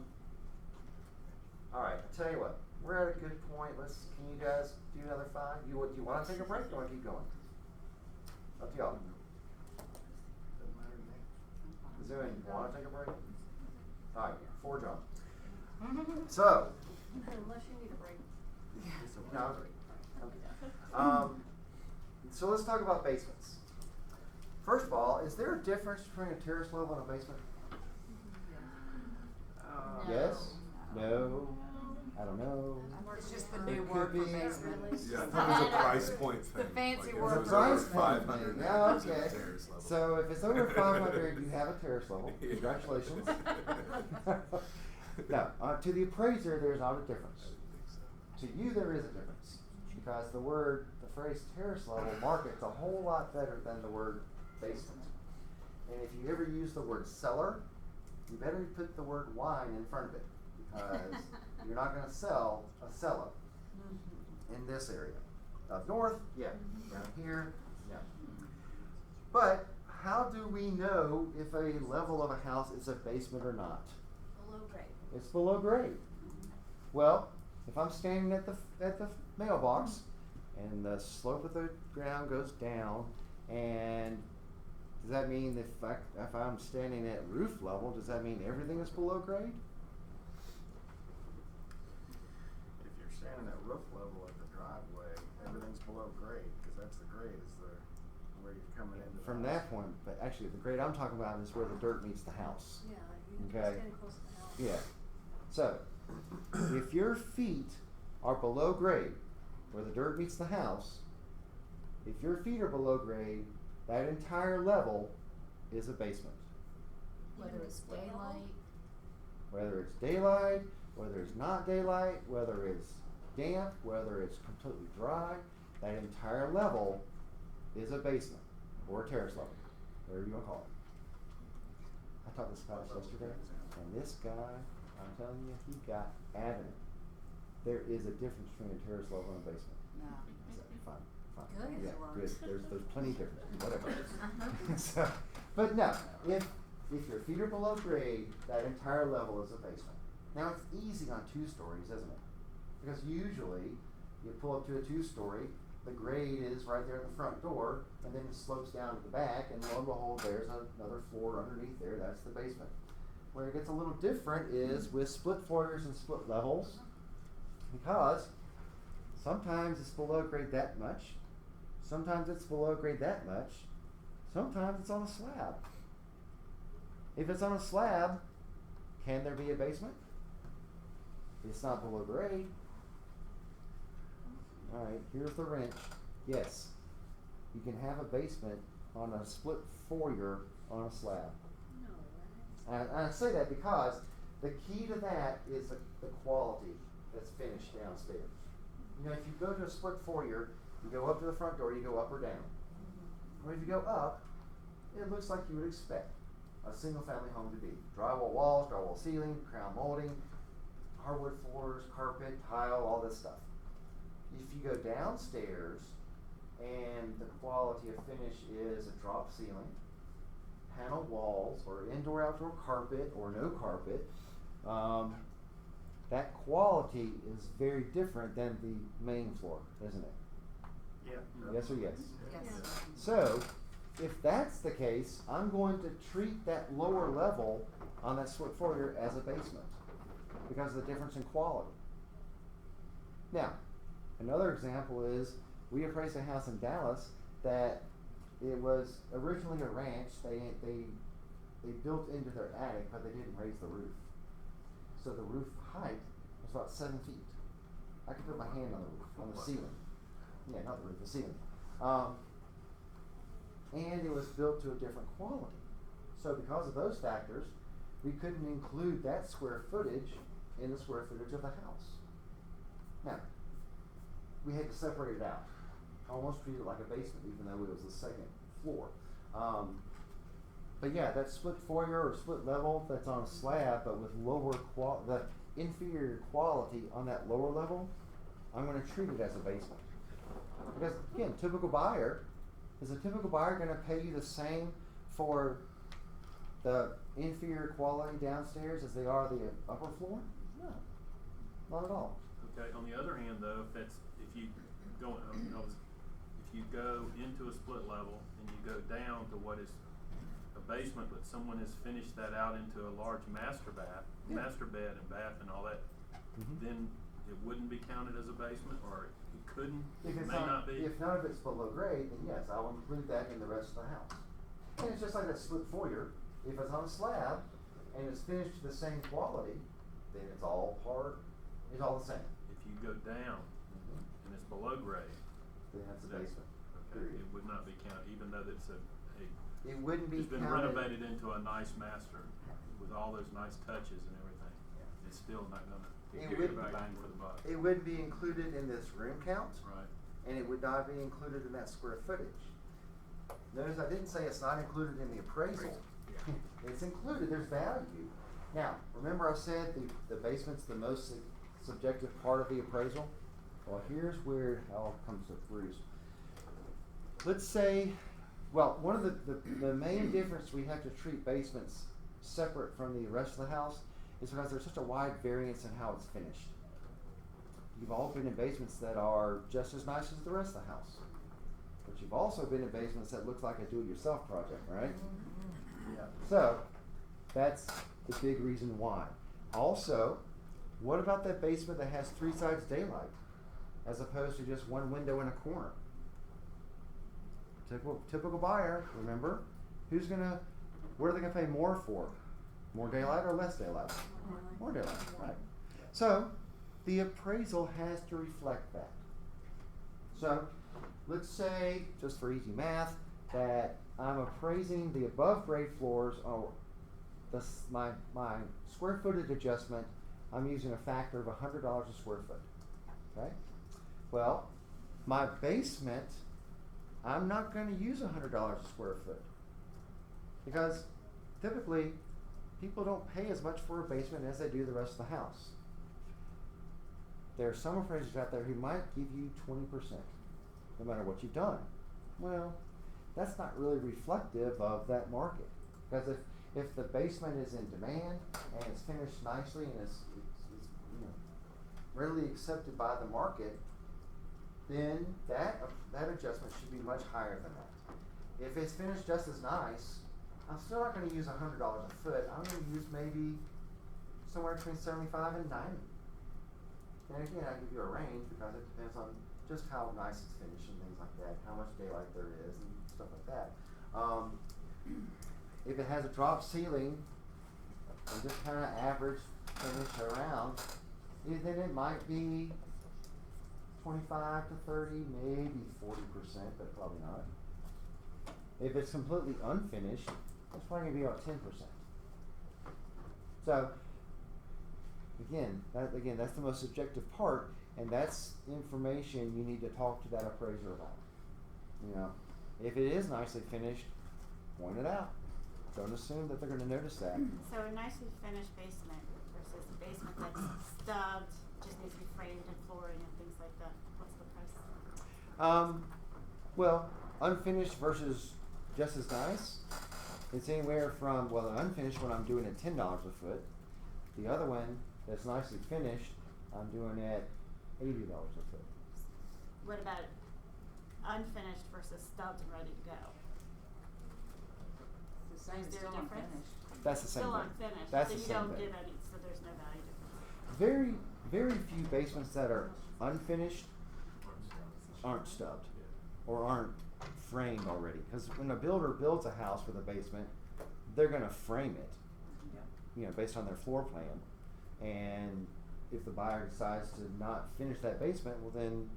right, I'll tell you what, we're at a good point. Can you guys do another 5? Do you want to take a break or do you want to keep going? Up to y'all. Doesn't matter to me. Does anyone want to take a break? All right, for John. So, Unless you need a break. no, so let's talk about basements. First of all, is there a difference between a terrace level and a basement? No. Yes? No? I don't know. It's just the It new could word for be. basement. Yeah, I think it was a price point The thing. fancy Like, word if it It's was a for over price point 500, thing. then Yeah, it was a okay. terrace level. So if it's over 500, you have a terrace level. Congratulations. No, to the appraiser, there's not a difference. To you, there is a difference because the phrase terrace level markets a whole lot better than the word basement. And if you ever use the word cellar, you better put the word wine in front of it because you're not going to sell a cellar in this area. Up north, yeah. Down here, yeah. But how do we know if a level of a house is a basement or not? Below grade. It's below grade. Well, if I'm standing at the mailbox and the slope of the ground goes down, and does that mean if I'm standing at roof level, does that mean everything is below grade? understanding that roof level at the driveway, everything's below grade, cause that's the grade is the, where you're coming into the From house. that point, but actually the grade I'm talking about is where the dirt meets the house. Yeah, you're Okay. standing close to the house. Yeah. So, if your feet are below grade, where the dirt meets the house, if your feet are below grade, that entire level is a basement. Whether it's daylight, Whether it's daylight, whether it's not daylight, whether it's damp, whether it's completely dry, that entire level is a basement or a terrace level, whatever you want to call it. I taught this class yesterday, and this guy, I'm telling you, he got adamant. There is a difference between a terrace level and a basement. no. So, fine. Good, Yeah, it was. good. There's plenty of difference, whatever. So, but no, if your feet are below grade, that entire level is a basement. Now it's easy on 2 stories, isn't it? Because usually you pull up to a 2-story, the grade is right there at the front door, and then it slopes down to the back, and lo and behold, there's another floor underneath there. That's the basement. Where it gets a little different is with split foyers and split levels, because sometimes it's below grade that much, sometimes it's below grade that much, sometimes it's on a slab. If it's on a slab, can there be a basement? It's not below grade. Alright, here's the wrench. Yes, you can have a basement on a split foyer on a slab. No, And I say that because the key to that is the quality that's finished downstairs. You know, if you go to a split foyer, you go up to the front door, you go up or down. Or if you go up, it looks like you would expect a single family home to be. Drywall walls, drywall ceiling, crown molding, hardwood floors, carpet, tile, all this stuff. If you go downstairs and the quality of finish is a drop ceiling, panel walls, or indoor outdoor carpet, or no carpet, that quality is very different than the main floor, isn't it? Yeah. Yes or yes? Yes. So, if that's the case, I'm going to treat that lower level on that split foyer as a basement because of the difference in quality. Now, another example is we appraised a house in Dallas that it was originally a ranch. They built into their attic, but they didn't raise the roof. So the roof height was about 7 feet. I could put my hand on the roof, on the ceiling. Yeah, not the roof, the ceiling. And it was built to a different quality. So because of those factors, we couldn't include that square footage in the square footage of the house. Now, we had to separate it out. Almost treat it like a basement, even though it was the second floor. But yeah, that split foyer or split level that's on a slab, but with lower the inferior quality on that lower level, I'm going to treat it as a basement. Because again, typical buyer, is a typical buyer going to pay you the same for the inferior quality downstairs as they are the upper floor? No, not at all. Okay, on the other hand though, if you go into a split level and you go down to what is a basement, but someone has finished that out into a large master bed and bath and all that, then it wouldn't be counted as a basement, or it couldn't, it may not be? If none of it's below grade, then yes, I'll include that in the rest of the house. And it's just like that split foyer. If it's on a slab and it's finished to the same quality, then it's all the same. If you go down and it's below grade, Then that's a basement. okay, Period. it would not be counted, even though it's It wouldn't be it's been counted. renovated into a nice master with all those nice touches and everything. It's still not gonna It give would- you bang for the buck. It wouldn't be included in this room count, Right. and it would not be included in that square footage. Notice I didn't say it's not included in the appraisal. It's included, there's value. Now, remember I said the basement's the most subjective part of the appraisal? Well, here's where it all comes to roost. Let's say, well, one of the main difference we have to treat basements separate from the rest of the house is because there's such a wide variance in how it's finished. You've all been in basements that are just as nice as the rest of the house. But you've also been in basements that look like a do-it-yourself project, right? Yeah. So, that's the big reason why. Also, What about that basement that has 3 sides daylight, as opposed to just one window in a corner? Typical buyer, remember? What are they gonna pay more for? More daylight or less daylight? More daylight, right. So, the appraisal has to reflect that. So, let's say, just for easy math, that I'm appraising the above grade floors, or my square footage adjustment, I'm using a factor of $100 a square foot, okay? Well, my basement, I'm not gonna use $100 a square foot, because typically, people don't pay as much for a basement as they do the rest of the house. There are some appraisers out there who might give you 20%, no matter what you've done. Well, that's not really reflective of that market, because if the basement is in demand and it's finished nicely and it's readily accepted by the market, then that adjustment should be much higher than that. If it's finished just as nice, I'm still not going to use $100 a foot. I'm going to use maybe somewhere between 75 and 90. And again, I give you a range because it depends on just how nice it's finished and things like that, how much daylight there is and stuff like that. If it has a drop ceiling and just kind of average finish around, then it might be 25 to 30, maybe 40%, but probably not. If it's completely unfinished, it's probably going to be about 10%. So, again, that's the most subjective part, and that's information you need to talk to that appraiser about. You know, if it is nicely finished, point it out. Don't assume that they're going to notice that. So a nicely finished basement versus a basement that's stubbed, just needs to be framed and flooring and things like that. What's the price? Well, unfinished versus just as nice, it's anywhere from, well, the unfinished one I'm doing at $10 a foot. The other one that's nicely finished, I'm doing at $80 a foot. What about unfinished versus stubbed and ready to go? It's the same, Is it's there a still difference? unfinished. That's the same Still thing. unfinished, That's so the you same don't thing. give any, so there's no value difference. Very, very few basements that are unfinished aren't stubbed or aren't framed already. Because when a builder builds a house with a basement, they're going to frame it, you know, based on their floor plan. And if the buyer decides to not finish that basement, well then,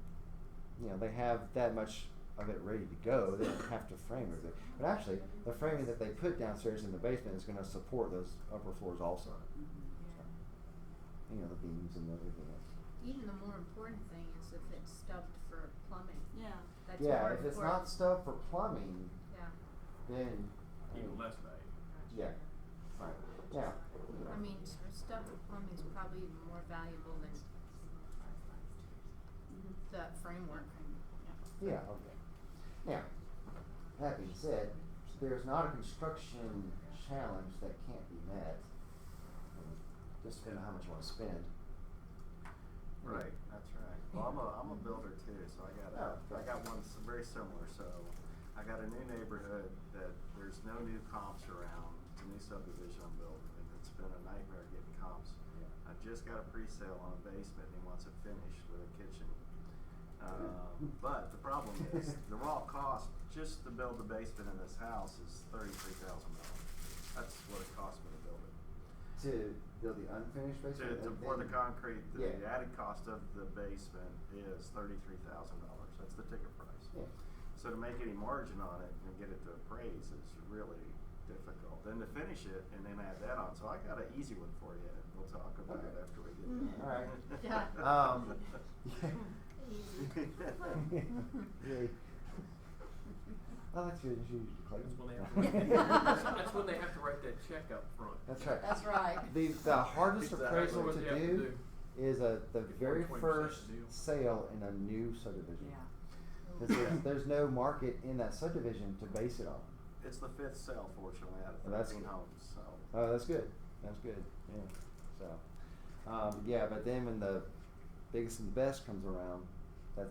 you know, they have that much of it ready to go. They don't have to frame everything. But actually, the framing that they put downstairs in the basement is going to support those upper floors also. You know, the beams and everything else. Even the more important thing is if it's stubbed for plumbing. Yeah. That's Yeah, more if it's important. not stuff for plumbing, Yeah. then Even less value. yeah, right. Yeah. I mean, stuff for plumbing is probably even more valuable than the framework. Yeah. Okay. Now, that being said, there's not a construction challenge that can't be met. Just depending on how much you want to spend. Right, that's right. Well, I'm a builder too, so I got one very similar. So I got a new neighborhood that there's no new comps around. It's a new subdivision I'm building, and it's been a nightmare getting comps. I just got a pre-sale on a basement, and he wants it finished with a kitchen. But the problem is the raw cost just to build the basement in this house is $33,000. That's what it cost me to build it. To build the unfinished basement? To and pour the then- concrete, the Yeah. added cost of the basement is $33,000. That's the ticket price. Yeah. So to make any margin on it and get it to appraise is really difficult. Then to finish it and then add that on. So I got an easy one for you. We'll talk about it after we get done. All right. Yeah. Yeah. Really. Oh, that's good. You usually claim. That's when they have to write that check up front. That's right. That's right. The hardest Exactly. appraisal What to they have to do do. is the very 20% first deal. sale in a new subdivision. Yeah. 'Cause there's no market in that subdivision to base it on. It's the fifth sale, fortunately, out of Well, that's 13 good. homes. So Oh, that's good. That's good. Yeah. So, yeah, but then when the biggest and the best comes around, that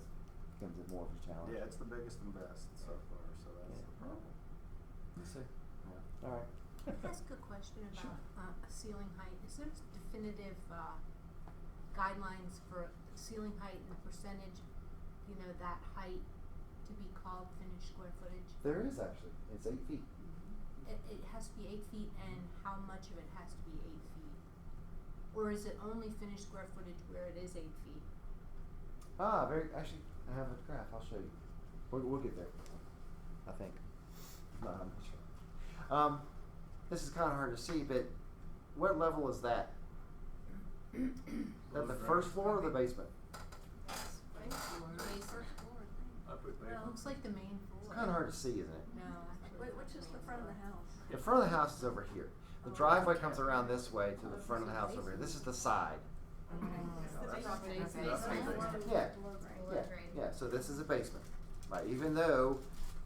becomes more of a challenge. yeah, it's the biggest and best so far. So that's Yeah. the problem. We'll see. Yeah. All right. Can I ask a question about ceiling height? Is there a definitive guidelines for ceiling height and the percentage, you know, that height to be called finished square footage? There is actually. It's 8 feet. It has to be 8 feet, and how much of it has to be 8 feet? Or is it only finished square footage where it is 8 feet? Actually, I have a graph. I'll show you. We'll get there. I think. No, I'm not sure. This is kind of hard to see, but what level is that? Is that the first floor or the basement? I put Well, it looks like the main floor. It's kind of hard to see, isn't it? No, actually. Which is the front of the house? The front of the house is over here. The driveway comes around this way to the front of the house over here. This is the side. Yeah. Yeah. So this is a basement, right? Even though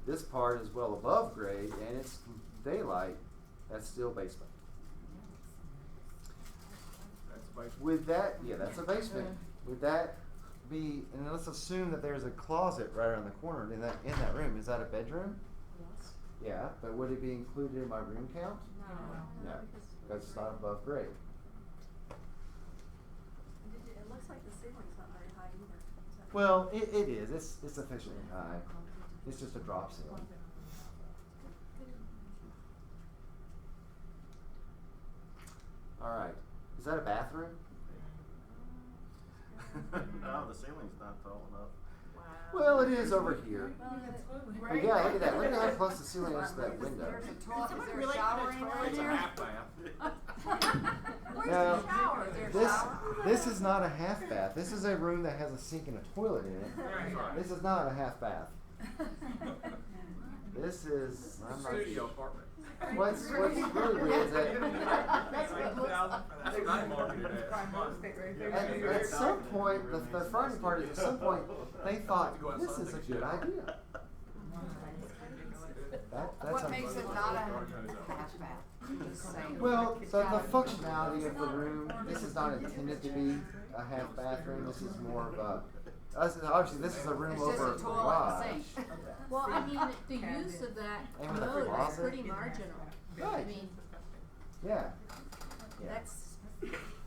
this part is well above grade and it's daylight, that's still basement. That's a basement. Would that, yeah, that's a basement. Would that be, and let's assume that there's a closet right around the corner in that room. Is that a bedroom? Yes. Yeah, but would it be included in my room count? No. No, because it's not above grade. It looks like the ceiling's not very high either. Is that Well, it is. It's sufficiently high. It's just a drop ceiling. All right. Is that a bathroom? No, the ceiling's not tall enough. Well, it is over here. Well, But yeah, look at that. Look at how close the ceiling is to that window. There's a toilet, is someone there a really shower put a anywhere toilet in It's a there? half bath. Where's Now, the shower? Is there a this shower? this is not a half bath. This is a room that has a sink and a toilet in it. Right. This is not a half bath. This is I'm not Studio sure. apartment. What's really weird is that That's what I marketed as. at some point, the funny part is at some point they thought this is a good idea. That's What makes it unbelievable. not a half bath? Just saying. Well, the functionality of the room, this is not intended to be a half bathroom. This is more of a, obviously this is a room It's just over a a toilet garage. and sink. Well, I mean, the use of that And with a mode is closet. pretty marginal. I Right. mean, Yeah. Yeah. that's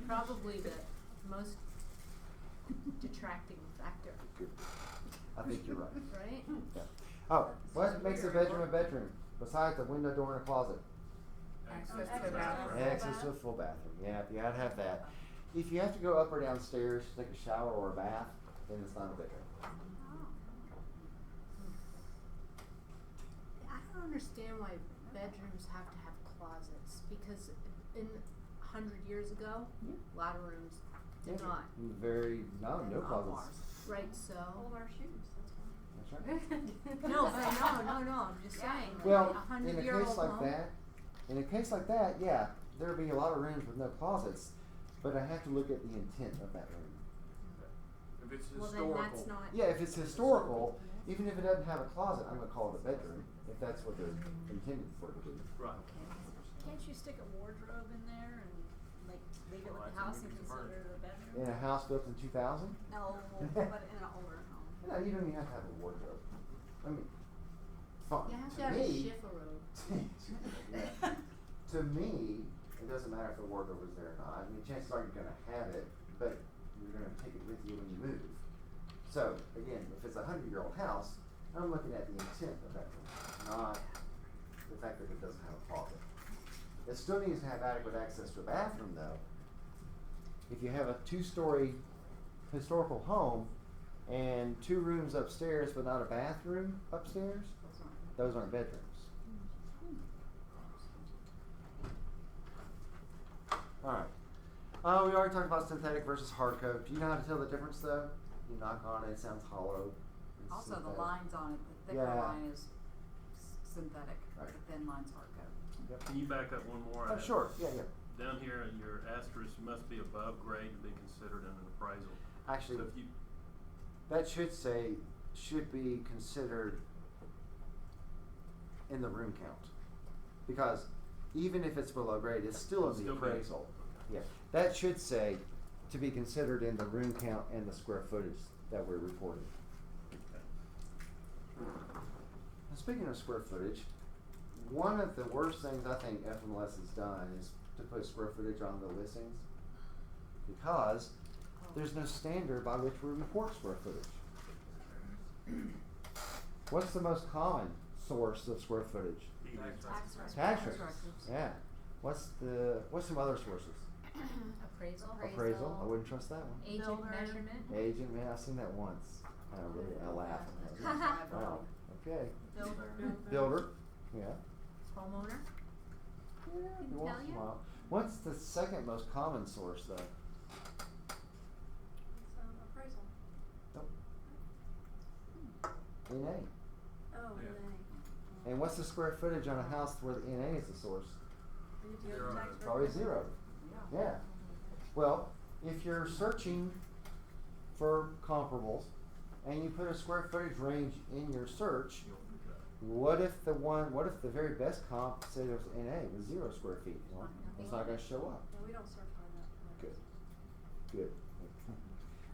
probably the most detracting factor, I think you're right. right? Yeah. Oh, what makes a bedroom besides a window, door, and a closet? Access to the bathroom. Access to a full bathroom. Yeah, you gotta have that. If you have to go up or down stairs to take a shower or a bath, then it's not a bedroom. I don't understand why bedrooms have to have closets, because in 100 years ago, a lot of rooms did not. No closets. Right, so. Hold our shoes, that's why. That's right. No, but no, I'm just saying. Well, a in a 100-year-old case like home. that, yeah, there'd be a lot of rooms with no closets, but I have to look at the intent of that room. If it's Well, historical. then that's not. Yeah, if it's historical, even if it doesn't have a closet, I'm gonna call it a bedroom, if that's what they're intended for it to be. Right. Can't you stick a wardrobe in there and like leave it with Well, the that's house when and you consider convert it a bedroom? In a house built in 2000? No, but in an older home. No, you don't even have to have a wardrobe. I mean, fine. You have to To have a me, chifforobe. to me, it doesn't matter if the wardrobe is there or not. I mean, chances are you're gonna have it, but you're gonna take it with you when you move. So, again, if it's a 100-year-old house, I'm looking at the intent of that room, not the fact that it doesn't have a closet. It still needs to have adequate access to a bathroom, though. If you have a 2-story historical home and 2 rooms upstairs but not a bathroom upstairs, those aren't bedrooms. Alright. We already talked about synthetic versus hard coat. Do you know how to tell the difference, though? You knock on it, it sounds hollow. It's Also, the synthetic. lines on it, the thicker Yeah. line is synthetic, Right. the thin line's hard coat. Yep. Can you back up one more? Oh, sure. Yeah. Down here, your asterisk must be above grade to be considered in an appraisal. Actually, So if you, that should be considered in the room count. Because even if it's below grade, it's still in the Still be- appraisal. Yeah. That should say to be considered in the room count and the square footage that we're reporting. Now, speaking of square footage, one of the worst things I think FMLS has done is to put square footage on the listings, because there's no standard by which we report square footage. What's the most common source of square footage? Tax records. Tax records. Yeah. What's some other sources? Appraisal. I wouldn't trust that one. Agent Builder. measurement. Agent, man, I've seen that once. I laugh. Wow. Okay. Builder. Yeah. Homeowner. Yeah, Can every once tell in a you. while. What's the second most common source though? Appraisal. Nope. NA. Oh, Yeah. NA. And what's the square footage on a house where the NA is the source? You have to go to Zero. tax Probably records. zero. Yeah. Well, if you're searching for comparables and you put a square footage range in your search, what if the very best comp said it was NA with 0 square feet? Well, it's not going to show up. Yeah, we don't search by that. Good. Good.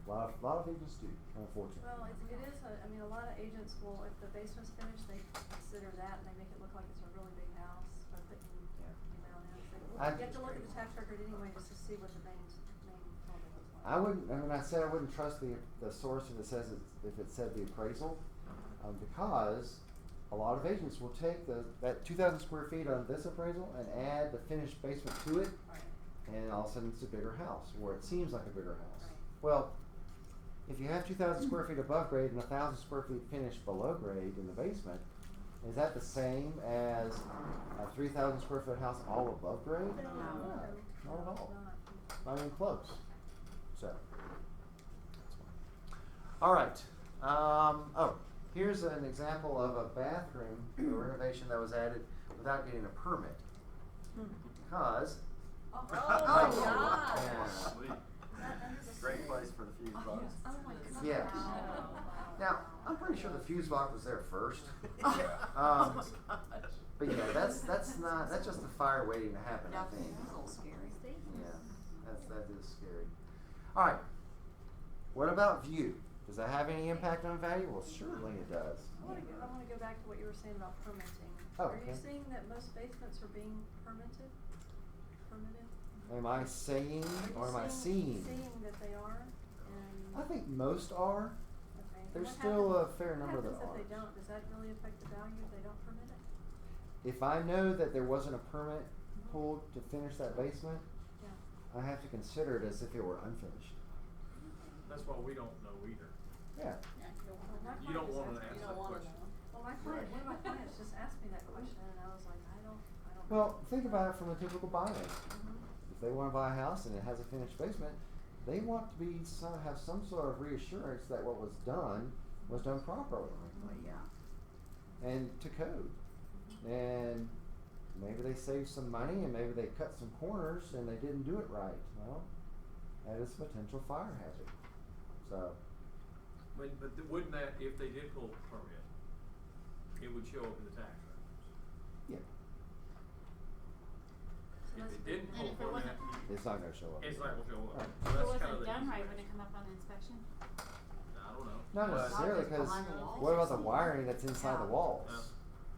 A lot of agents do, unfortunately. Well, it is, a lot of agents will, if the basement's finished, they consider that and they make it look like it's a really big house by putting, in. You have to look at the tax record anyway just to see what the main total looks like. I said I wouldn't trust the source if it said the appraisal, because a lot of agents will take that 2,000 square feet on this appraisal and add the finished basement to it, and all of a sudden it's a bigger house, or it seems like a bigger house. Well, if you have 2,000 square feet above grade and 1,000 square feet finished below grade in the basement, is that the same as a 3,000 square foot house all above grade? No. Not at all. Not even close. So, that's fine. All right. Here's an example of a bathroom renovation that was added without getting a permit. Because. Oh, Yeah. Great place for the fuse box. Oh my God. Yes. Now, I'm pretty sure the fuse box was there first. But yeah, that's just a fire waiting to happen, I think. That's a little scary. Yeah, that is scary. All right. What about view? Does that have any impact on value? Well, surely it does. I want to go back to what you were saying about permitting. Oh, Are you okay. seeing that most basements are being permitted? Am I saying or am I seeing? Seeing that they are, and. I think most are. Okay. There's What still happens- a fair number that What happens if they aren't. don't? Does that really affect the value if they don't permit it? If I know that there wasn't a permit pulled to finish that basement, Yeah. I have to consider it as if it were unfinished. That's why we don't know either. Yeah. Well, my You don't client wanna just ask asked me- that question. Well, one of my clients just asked me that question, and I was like, I don't know. Well, think about it from a typical buyer. Mhm. If they want to buy a house and it has a finished basement, they want to have some sort of reassurance that what was done properly. Well, yeah. And to code. And maybe they saved some money and maybe they cut some corners and they didn't do it right. Well, that is a potential fire hazard. So, Wouldn't that, if they did pull a permit, it would show up in the tax records? yeah, If it didn't And pull a if it permit, it's not going to show up. it's not gonna show up. Right. So If it that's kind of wasn't the done right, easy would it come up on the inspection? I don't know. Not But- necessarily, It's because behind the walls what or about the something. wiring that's inside the Yeah. walls? Yeah.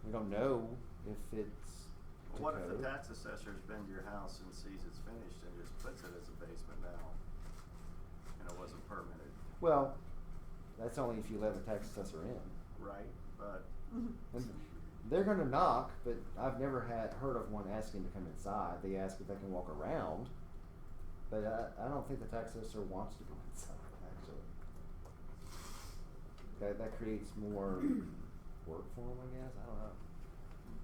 We don't know if it's to What if code. the tax assessor's been to your house and sees it's finished and just puts it as a basement now, and it wasn't permitted, Well, that's only if you let the tax assessor in. right? But And they're going to knock, but I've never heard of one asking to come inside. They ask if they can walk around, but I don't think the tax assessor wants to go inside, actually. That creates more work for them, I guess. I don't know.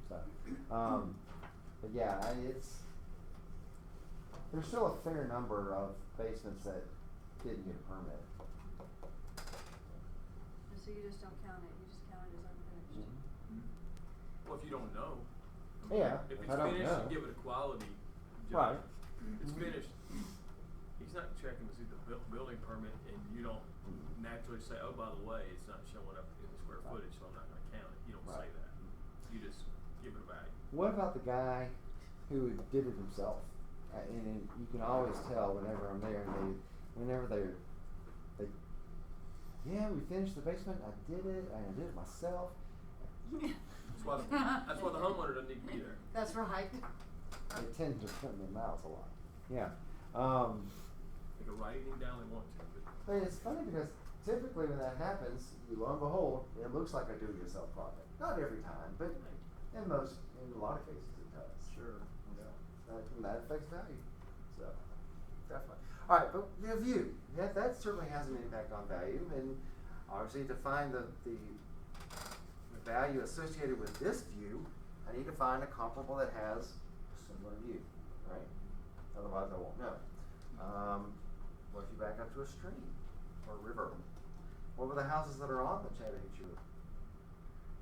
So, but yeah, there's still a fair number of basements that didn't get a permit. So you just don't count it, you just count it as unfinished. Well, if you don't know. Yeah, If if it's I don't finished, know. you give it a quality Right. judgment. It's finished. He's not checking to see the building permit, and you don't naturally say, oh, by the way, it's not showing up in the square footage, so I'm not gonna count it. You don't say Right. that. You just give it a value. What about the guy who did it himself? And you can always tell whenever I'm there, and yeah, we finished the basement. I did it. I did it myself. That's why the homeowner doesn't need to be there. That's right. They tend to put in their mouths a lot. Yeah. They go to write anything down they want to, but. But it's funny because typically when that happens, lo and behold, it looks like a do-it-yourself project. Not every time, but in a lot of cases it does. Sure, yeah. That affects value. So, definitely. All right, but the view, that certainly has an impact on value, and obviously to find the value associated with this view, I need to find a comparable that has a similar view, right? Otherwise I won't know. What if you back up to a stream or a river? What were the houses that are on the Chattahoochee River?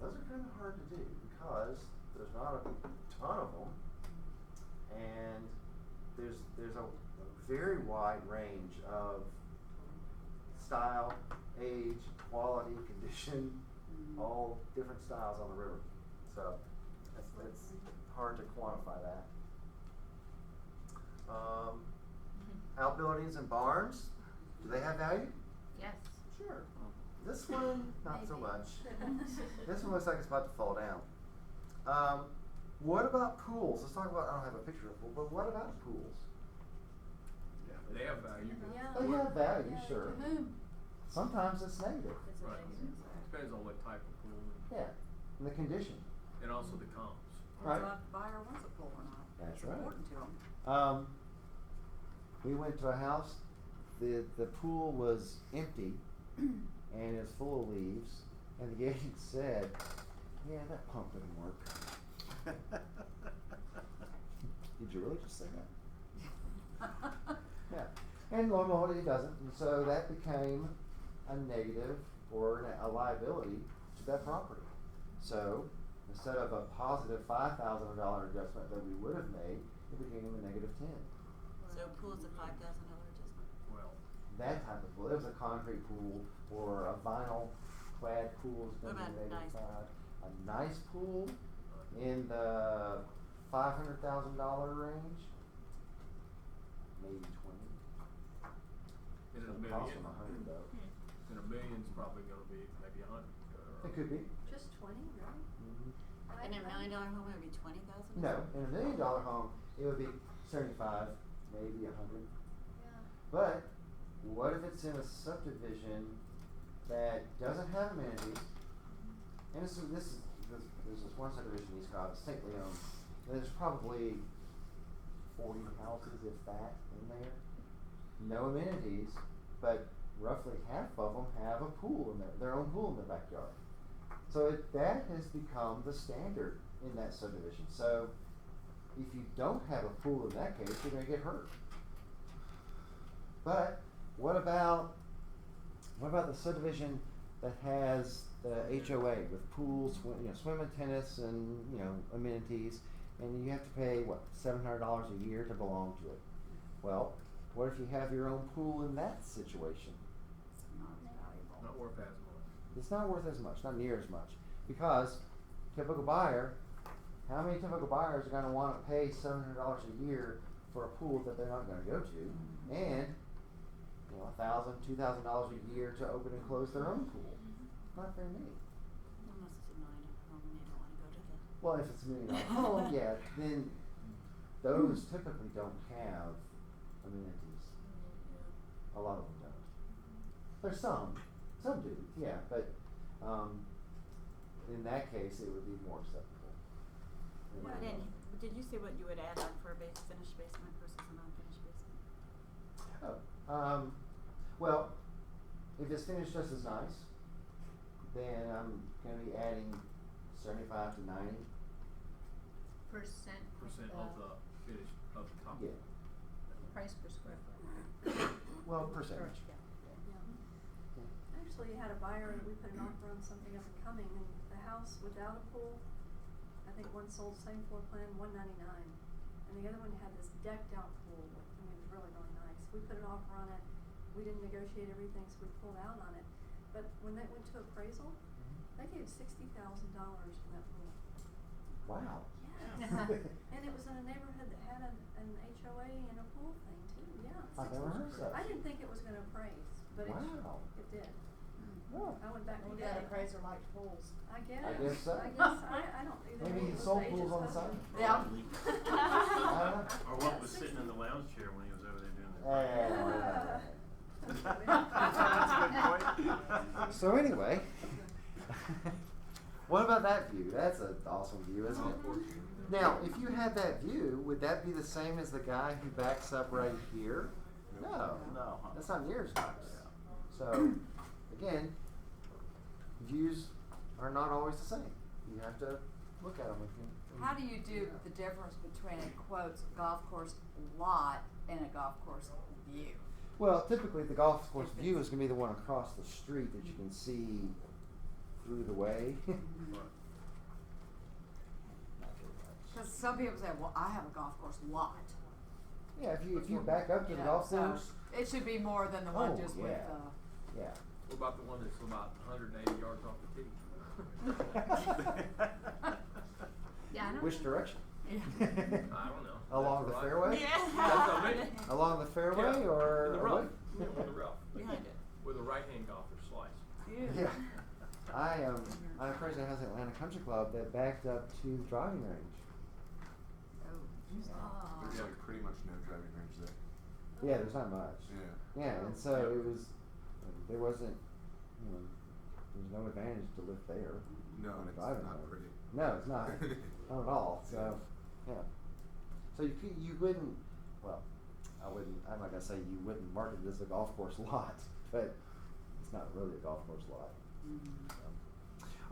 Those are kind of hard to do because there's not a ton of them, and there's a very wide range of style, age, quality, condition, all different styles on the river. So it's hard to quantify that. Outbuildings and barns, do they have value? Yes. Sure. This one, not so much. This one looks like it's about to fall down. What about pools? Let's talk about, I don't have a picture of a pool, but what about pools? Yeah, they have value. Yeah. They have value, Yeah. sure. To whom? Sometimes it's negative. It's a Right. negative. Depends on what type of pool Yeah. And the condition. and also the comps. Right. Whether the buyer wants a pool or not. That's It's right. important to them. We went to a house, the pool was empty and it's full of leaves, and the agent said, yeah, that pump didn't work. Did you really just say that? Yeah. And lo and behold, it doesn't, and so that became a negative or a liability to that property. So instead of a positive $5,000 adjustment that we would have made, it became a negative 10. So pool's a $5,000 adjustment? Well, That type of pool. It was a concrete pool or a vinyl clad pool is What gonna be about negative nice? 5. A nice pool in the $500,000 range, maybe 20. in a It's gonna cost million, them 100 though. in a million's probably gonna be maybe 100. It could be. Just 20, right? Mm-hmm. In a $1 million home, it would be 20,000? No, in $1 million home, it would be 75, maybe 100. Yeah. But what if it's in a subdivision that doesn't have amenities? And there's this one subdivision in East Cobb, stately owned. And there's probably 40 houses, if that, in there. No amenities, but roughly half of them have a pool in their own pool in their backyard. So that has become the standard in that subdivision. So if you don't have a pool in that case, you're going to get hurt. But what about the subdivision that has the HOA with pools, swimming, tennis, and amenities, and you have to pay $700 a year to belong to it? Well, what if you have your own pool in that situation? It's not as valuable. Not worth as much. It's not worth as much, not near as much, because typical buyer, how many typical buyers are going to want to pay $700 a year for a pool that they're not going to go to, and $1,000, $2,000 a year to open and close their own pool? Not very many. Unless it's a $1 million home and they don't want to go to the. Well, if it's a $1 million home, yeah, then those typically don't have amenities. A lot of them don't. There's some do, yeah, but in that case, it would be more acceptable. Well, did you say what you would add on for a finished basement versus a non-finished basement? Well, if it's finished just as nice, then I'm going to be adding 75 to 90. Percent Of the finish of the top. Yeah. price per square foot. Well, percentage. Yeah. Actually, had a buyer, we put an offer on something up and coming, and the house without a pool, I think one sold same floor plan, $199, and the other one had this decked out pool, it was really, really nice. We put an offer on it, we didn't negotiate everything, so we pulled out on it, but when they went to appraisal, they gave $60,000 for that pool. Wow. Yes. And it was in a neighborhood that had an HOA and a pool thing too, yeah. I've never heard of that. I didn't think it was gonna appraise, but Wow. it did. Oh. I went back Well, and that appraiser likes pools. I guess. I guess so. I don't either. Maybe he one of those sold agents pools on the husband. side. Yeah. I don't know. Or what was sitting in the lounge chair when he was over there doing the That's a good point. So anyway, what about that view? That's an awesome view, isn't it? Now, if you had that view, would that be the same as the guy who backs up right here? No. No. That's not near as nice. So, again, views are not always the same. You have to look at them. How do you do the difference between a quotes golf course lot and a golf course view? Well, typically the golf course view is going to be the one across the street that you can see through the way. Because some people say, well, I have a golf course lot. Yeah, if you back up to the golf so course. it should be more than the one Oh, just yeah. with Yeah. What about the one that's about 180 yards off the tee? Yeah, I don't Which direction? I don't know. Along the Left or fairway? right? Yeah. That's what I mean. Along the fairway Yeah, or in the away? rough? Yeah, with the rough. Behind it. With a right-hand golfer slice. Yeah. I'm a person that has an Atlanta Country Club that backed up to the driving range. There's like pretty much no driving range there. Yeah, there's not much. Yeah. Yeah, and so it was, there wasn't, there's no advantage to live there. No, on and the it's driving not range. pretty. No, it's not. Not at all. So, yeah. So you wouldn't, well, I'm not gonna say you wouldn't market it as a golf course lot, but it's not really a golf course lot.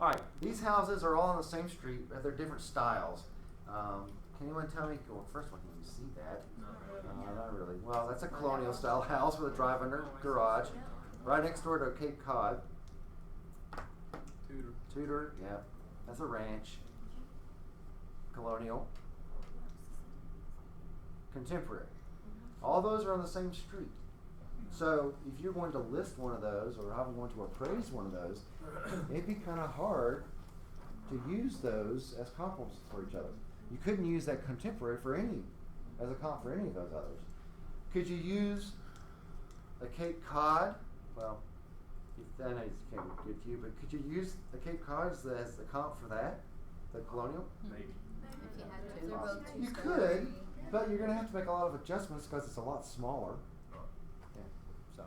All right, these houses are all on the same street, but they're different styles. Can anyone tell me? Well, first one, can you see that? Not really. Well, that's a colonial style house with a drive-under garage, right next door to Cape Cod. Tudor, yeah. That's a ranch. Colonial. Contemporary. All those are on the same street. So if you're going to list one of those or I'm going to appraise one of those, it'd be kind of hard to use those as comparables for each other. You couldn't use that contemporary as a comp for any of those others. Could you use a Cape Cod? Well, I know it can't be good to you, but could you use the Cape Cod as the comp for that? The colonial? Maybe. If you had to, they're both You two-story. could, but you're going to have to make a lot of adjustments because it's a lot smaller. Yeah, so.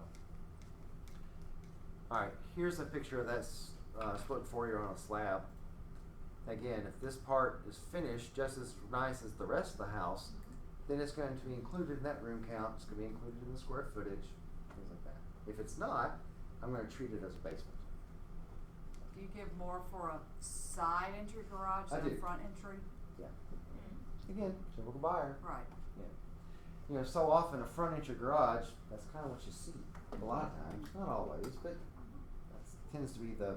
Alright, here's a picture of that split foyer on a slab. Again, if this part is finished just as nice as the rest of the house, then it's going to be included in that room count, it's going to be included in the square footage, things like that. If it's not, I'm going to treat it as a basement. Do you give more for a side entry garage I than do. a front entry? Yeah. Again, typical buyer. Right. Yeah. So often a front entry garage, that's kind of what you see a lot of times, not always, but that tends to be the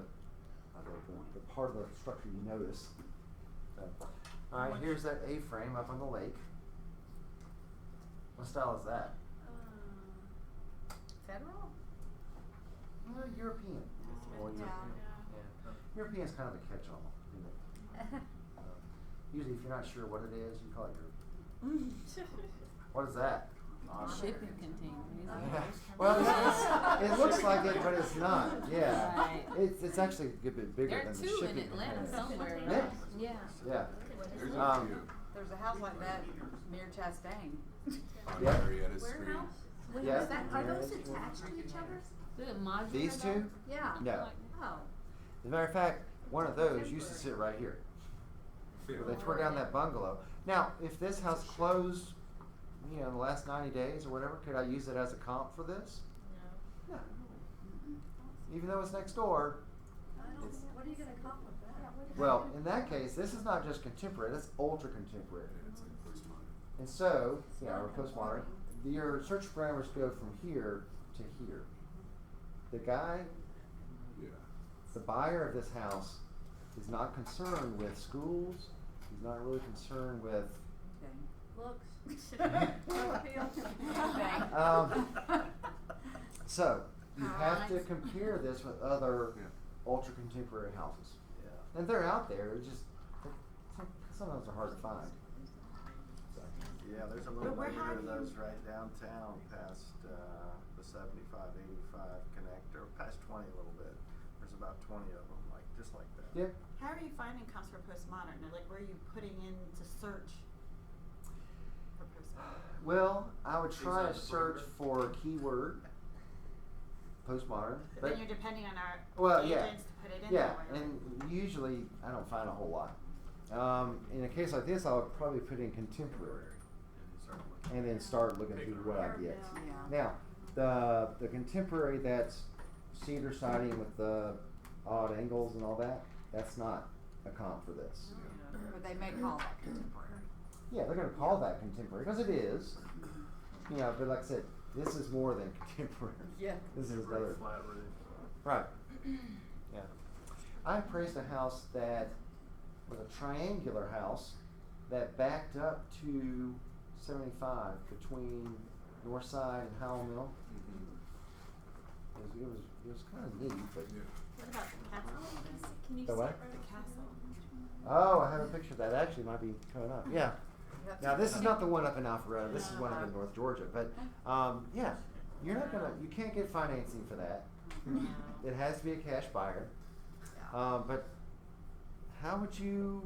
part of the structure you notice. So, all right, here's that A-frame up on the lake. What style is that? Federal? Well, European. More Yeah. European. Yeah. European's kind of a catch-all. Isn't it? Usually, if you're not sure what it is, you call it European. What is that? Shipping container. Yeah. Well, it looks like it, but it's not. Yeah. Right. It's actually a good bit bigger There are than the two shipping in Atlanta container. somewhere. Yeah. Yeah. Yeah. There's Um, a few. There's a house like that near Chastain. On Yeah. Marietta Street. Wait, Yeah. is that, are those Yeah. attached to each other? Is it modular These though? two? Yeah. No. Oh. As a matter of fact, one of those used to sit right here. They tore down that bungalow. Now, if this house closed, in the last 90 days or whatever, could I use it as a comp for this? No. Even though it's next door. It's, What are you gonna come with that? well, in that case, this is not just contemporary, that's ultra contemporary. It's like postmodern. And so, or postmodern, your search parameters go from here to here. The guy, Yeah. the buyer of this house, is not concerned with schools. He's not really concerned with. Looks. So you have to Alright. compare this with other Yeah. ultra contemporary houses, Yeah. and they're out there. It's just sometimes they're hard to find. So. Yeah, there's a little But where layer have of you- those right downtown past the 75-85 connector, past 20 a little bit. There's about 20 of them, just like that. Yep. How are you finding comps for postmodern? Or like where are you putting in to search for postmodern? Well, I would try Inside to the search perimeter? for a keyword, postmodern. But then you're depending on our Well, yeah, agents to put it in yeah, there. and usually I don't find a whole lot. In a case like this, I would probably put in contemporary, and then start looking through what I get. Yeah. Now, the contemporary that's cedar siding with the odd angles and all that, that's not a comp for this. But they may call that contemporary. Yeah, they're gonna call that contemporary, because it is. You know, but like I said, this is more than contemporary. Yeah. This is another. Flat roof. Right. Yeah. I appraised a house that was a triangular house that backed up to 75 between Northside and Howell Mill. It was kind of neat, but. What about the castle? Can you The see what? it right? The castle. Oh, I have a picture of that. Actually, might be coming up. Yeah. Now this is not the one up in Alpharetta. This is one up in North Georgia. But yeah, you can't get financing for that. It has to be a cash buyer. But how would you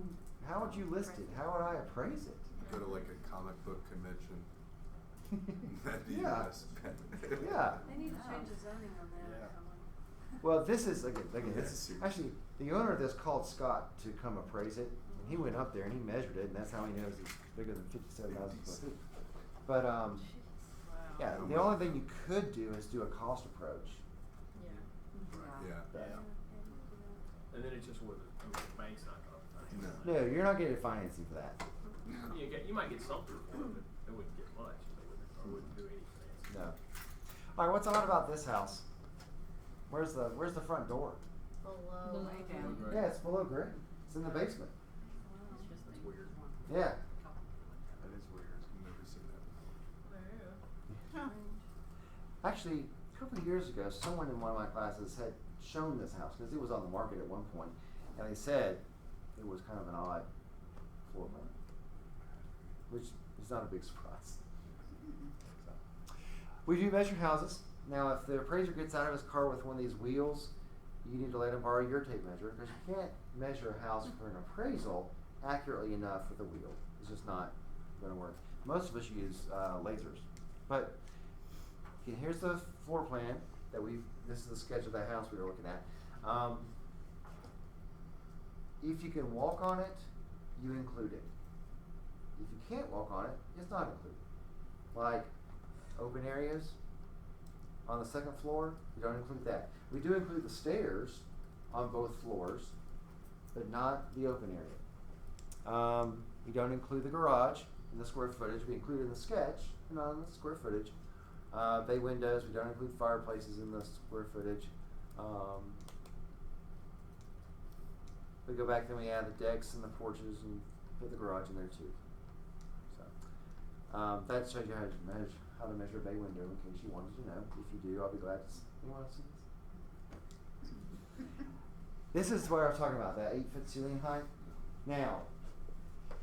list it? How would I appraise it? Go to like a comic book convention. That'd be Yeah. best. Yeah. They need to change the zoning on that. Well, this is again. This is seriously. actually the owner of this called Scott to come appraise it, and he went up there and he measured it, and that's how he knows it's bigger than 57,000 square feet. But yeah, the only thing you could do is do a cost approach. Yeah. And then it's just with it. I mean, the bank's not gonna. No. No, you're not getting financing for that. You might get something for it, but it wouldn't get much. Or wouldn't do any fancy. No. All right, what's odd about this house? Where's the front door? Below. Way down. Yeah, it's below grade. It's in the basement. That's weird. Yeah. That is weird. I've never seen that. Actually, a couple of years ago, someone in one of my classes had shown this house because it was on the market at one point, and they said it was kind of an odd floor plan, which is not a big surprise. So, we do measure houses. Now, if the appraiser gets out of his car with one of these wheels, you need to let him borrow your tape measure because you can't measure a house for an appraisal accurately enough with a wheel. It's just not going to work. Most of us use lasers, but okay, here's the floor plan that this is the sketch of the house we were looking at. If you can walk on it, you include it. If you can't walk on it, it's not included. Like open areas on the second floor, we don't include that. We do include the stairs on both floors, but not the open area. We don't include the garage in the square footage. We include it in the sketch, but not in the square footage. Bay windows, we don't include fireplaces in the square footage. We go back, then we add the decks and the porches and put the garage in there too. So that shows you how to measure a bay window in case you wanted to know. If you do, I'll be glad to see. You want to see this? This is what I was talking about, that 8-foot ceiling height. Now,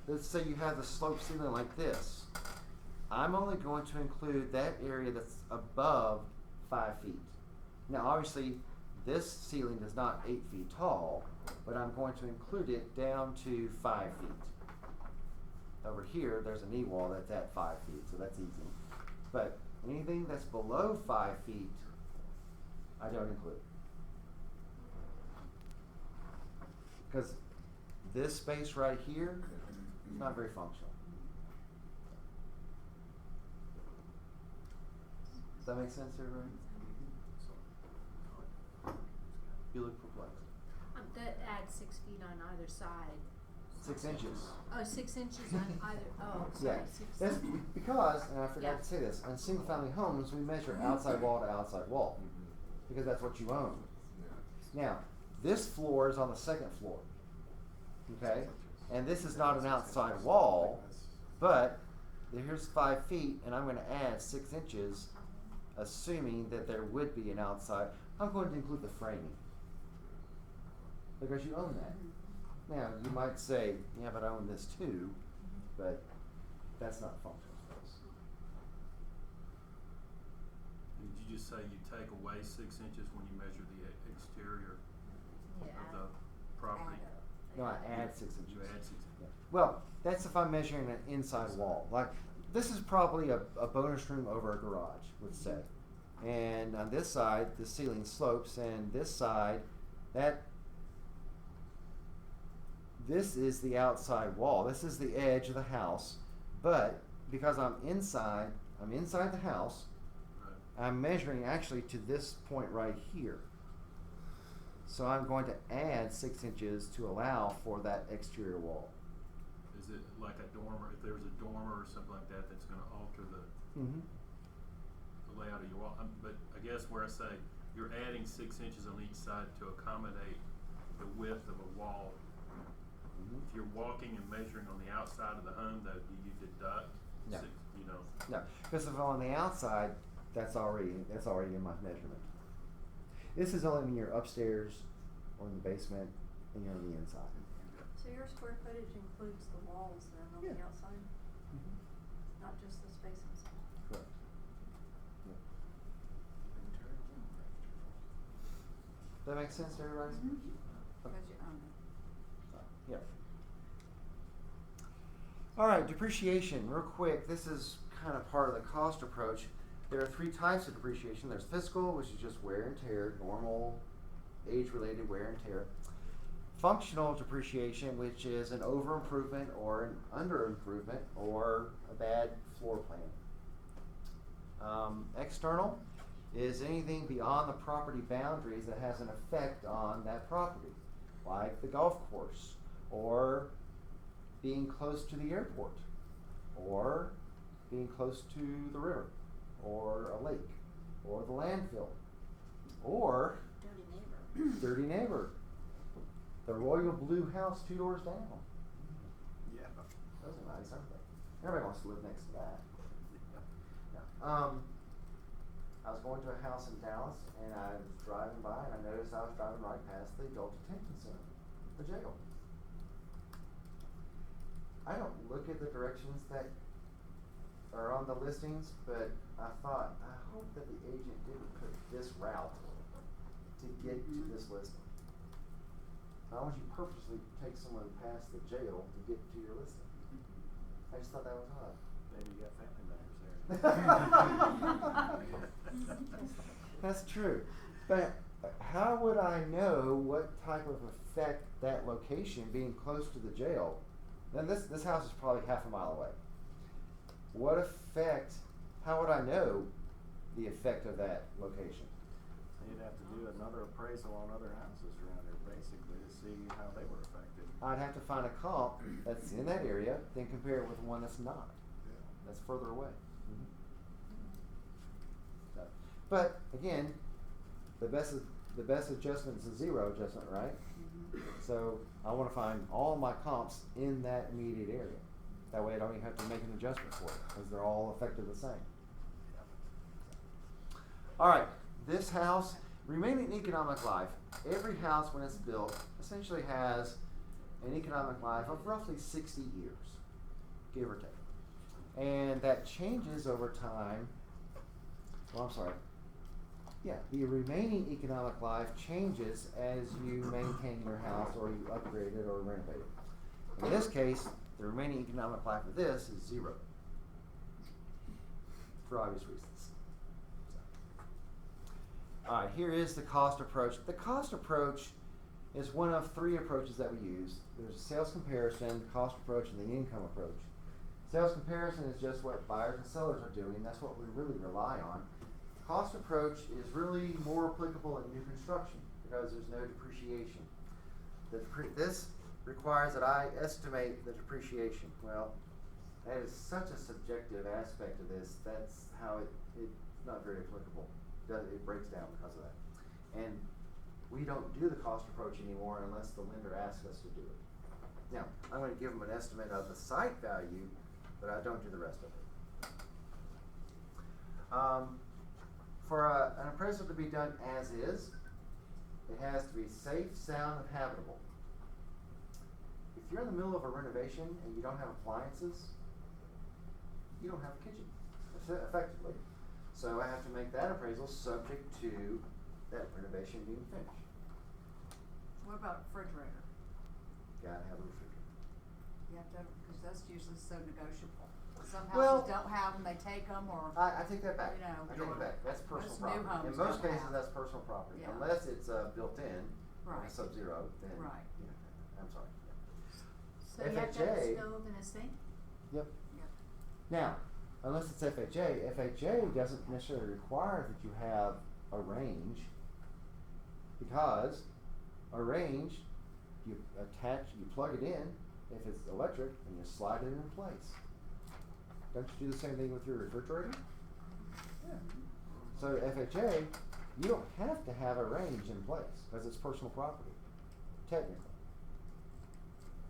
let's say you have the slope ceiling like this. I'm only going to include that area that's above 5 feet. Now, obviously, this ceiling is not 8 feet tall, but I'm going to include it down to 5 feet. Over here, there's a knee wall that's at 5 feet, so that's easy. But anything that's below 5 feet, I don't include. Because this space right here is not very functional. Does that make sense, everybody? You look perplexed. That adds 6 feet on either side. 6 inches. Oh, 6 inches on either, oh, Yeah, sorry, 6. that's because, and I forgot Yeah. to say this, on single family homes, we measure outside wall to outside wall, because that's what you own. Now, this floor is on the second floor, okay? And this is not an outside wall, but here's 5 feet, and I'm gonna add 6 inches, assuming that there would be an outside. I'm going to include the framing, because you own that. Now, you might say, yeah, but I own this too, but that's not functional space. Did you just say you take away 6 inches when you measure the exterior of the property? No, I add 6 inches. You add 6 inches. Yeah. Well, that's if I'm measuring an inside wall. Like, this is probably a bonus room over a garage, let's say. And on this side, the ceiling slopes, and this side, this is the outside wall. This is the edge of the house. But because I'm inside the house, I'm measuring actually to this point right here. So I'm going to add 6 inches to allow for that exterior wall. Is it like a dormer, if there's a dormer or something like that, that's gonna alter the layout of your wall? But I guess where I say, you're adding 6 inches on each side to accommodate the width of a wall. If you're walking and measuring on the outside of the home, though, do you deduct No. No. No, because if on the outside, that's already in my measurement. This is only when you're upstairs or in the basement and you're on the inside. So your square footage includes the walls then on the outside, not just the space inside? Correct. Yeah. Does that make sense to everybody? Because you own it. Yeah. All right, depreciation, real quick. This is kind of part of the cost approach. There are 3 types of depreciation. There's fiscal, which is just wear and tear, normal age-related wear and tear. Functional depreciation, which is an over-improvement or an under-improvement or a bad floor plan. External is anything beyond the property boundaries that has an effect on that property, like the golf course, or being close to the airport, or being close to the river, or a lake, or the landfill, or dirty neighbor, the royal blue house 2 doors down. Yeah. Those are nice, aren't they? Everybody wants to live next to that. Yeah. I was going to a house in Dallas, and I was driving by, and I noticed I was driving right past the adult detention center, the jail. I don't look at the directions that are on the listings, but I thought, I hope that the agent didn't put this route to get to this listing. Why would you purposely take someone past the jail to get to your listing? I just thought that was odd. Maybe you got family members there. That's true. But how would I know what type of effect that location, being close to the jail, then this house is probably half a mile away. What effect, how would I know the effect of that location? You'd have to do another appraisal on other houses around there, basically, to see how they were affected. I'd have to find a comp that's in that area, then compare it with one that's not. Yeah. That's further away. So, but again, the best adjustment is a 0 adjustment, right? So I want to find all my comps in that immediate area. That way I don't even have to make an adjustment for it, because they're all effective the same. All right, this house, remaining economic life. Every house when it's built essentially has an economic life of roughly 60 years, give or take. And that changes over time. Well, I'm sorry. Yeah, the remaining economic life changes as you maintain your house or you upgrade it or renovate it. In this case, the remaining economic life of this is 0, for obvious reasons. All right, here is the cost approach. The cost approach is one of 3 approaches that we use. There's a sales comparison, cost approach, and the income approach. Sales comparison is just what buyers and sellers are doing. That's what we really rely on. Cost approach is really more applicable in new construction because there's no depreciation. This requires that I estimate the depreciation. Well, that is such a subjective aspect of this. That's how it's not very applicable. It breaks down because of that. And we don't do the cost approach anymore unless the lender asks us to do it. Now, I'm going to give them an estimate of the site value, but I don't do the rest of it. For an appraisal to be done as is, it has to be safe, sound, and habitable. If you're in the middle of a renovation and you don't have appliances, you don't have a kitchen, effectively. So I have to make that appraisal subject to that renovation being finished. What about refrigerator? Gotta have a refrigerator. You have to, because that's usually so negotiable. Some Well- houses don't have them, they take them, or, I take that back. You know, I take it back. That's personal most new property. In homes most don't cases, have. that's personal property. Yeah. Unless it's built in, or Right. a sub-zero, then, Right. you know, I'm sorry. So you have to have a FHA. stove and a sink? Yep. Yep. Now, unless it's FHA doesn't necessarily require that you have a range, because a range, you plug it in, if it's electric, and you slide it in place. Don't you do the same thing with your refrigerator? Yeah. So FHA, you don't have to have a range in place, because it's personal property, technically.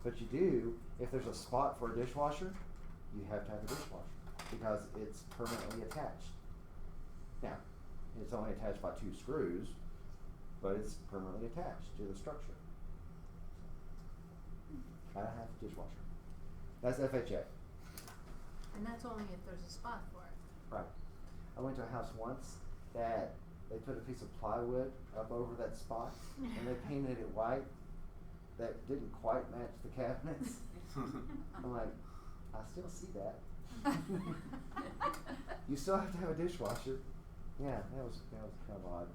But you do, if there's a spot for a dishwasher, you have to have a dishwasher, because it's permanently attached. Now, it's only attached by 2 screws, but it's permanently attached to the structure. Gotta have a dishwasher. That's FHA. And that's only if there's a spot for it. Right. I went to a house once that they put a piece of plywood up over that spot, and they painted it white. That didn't quite match the cabinets. I'm like, I still see that. You still have to have a dishwasher. Yeah, that was kind of odd.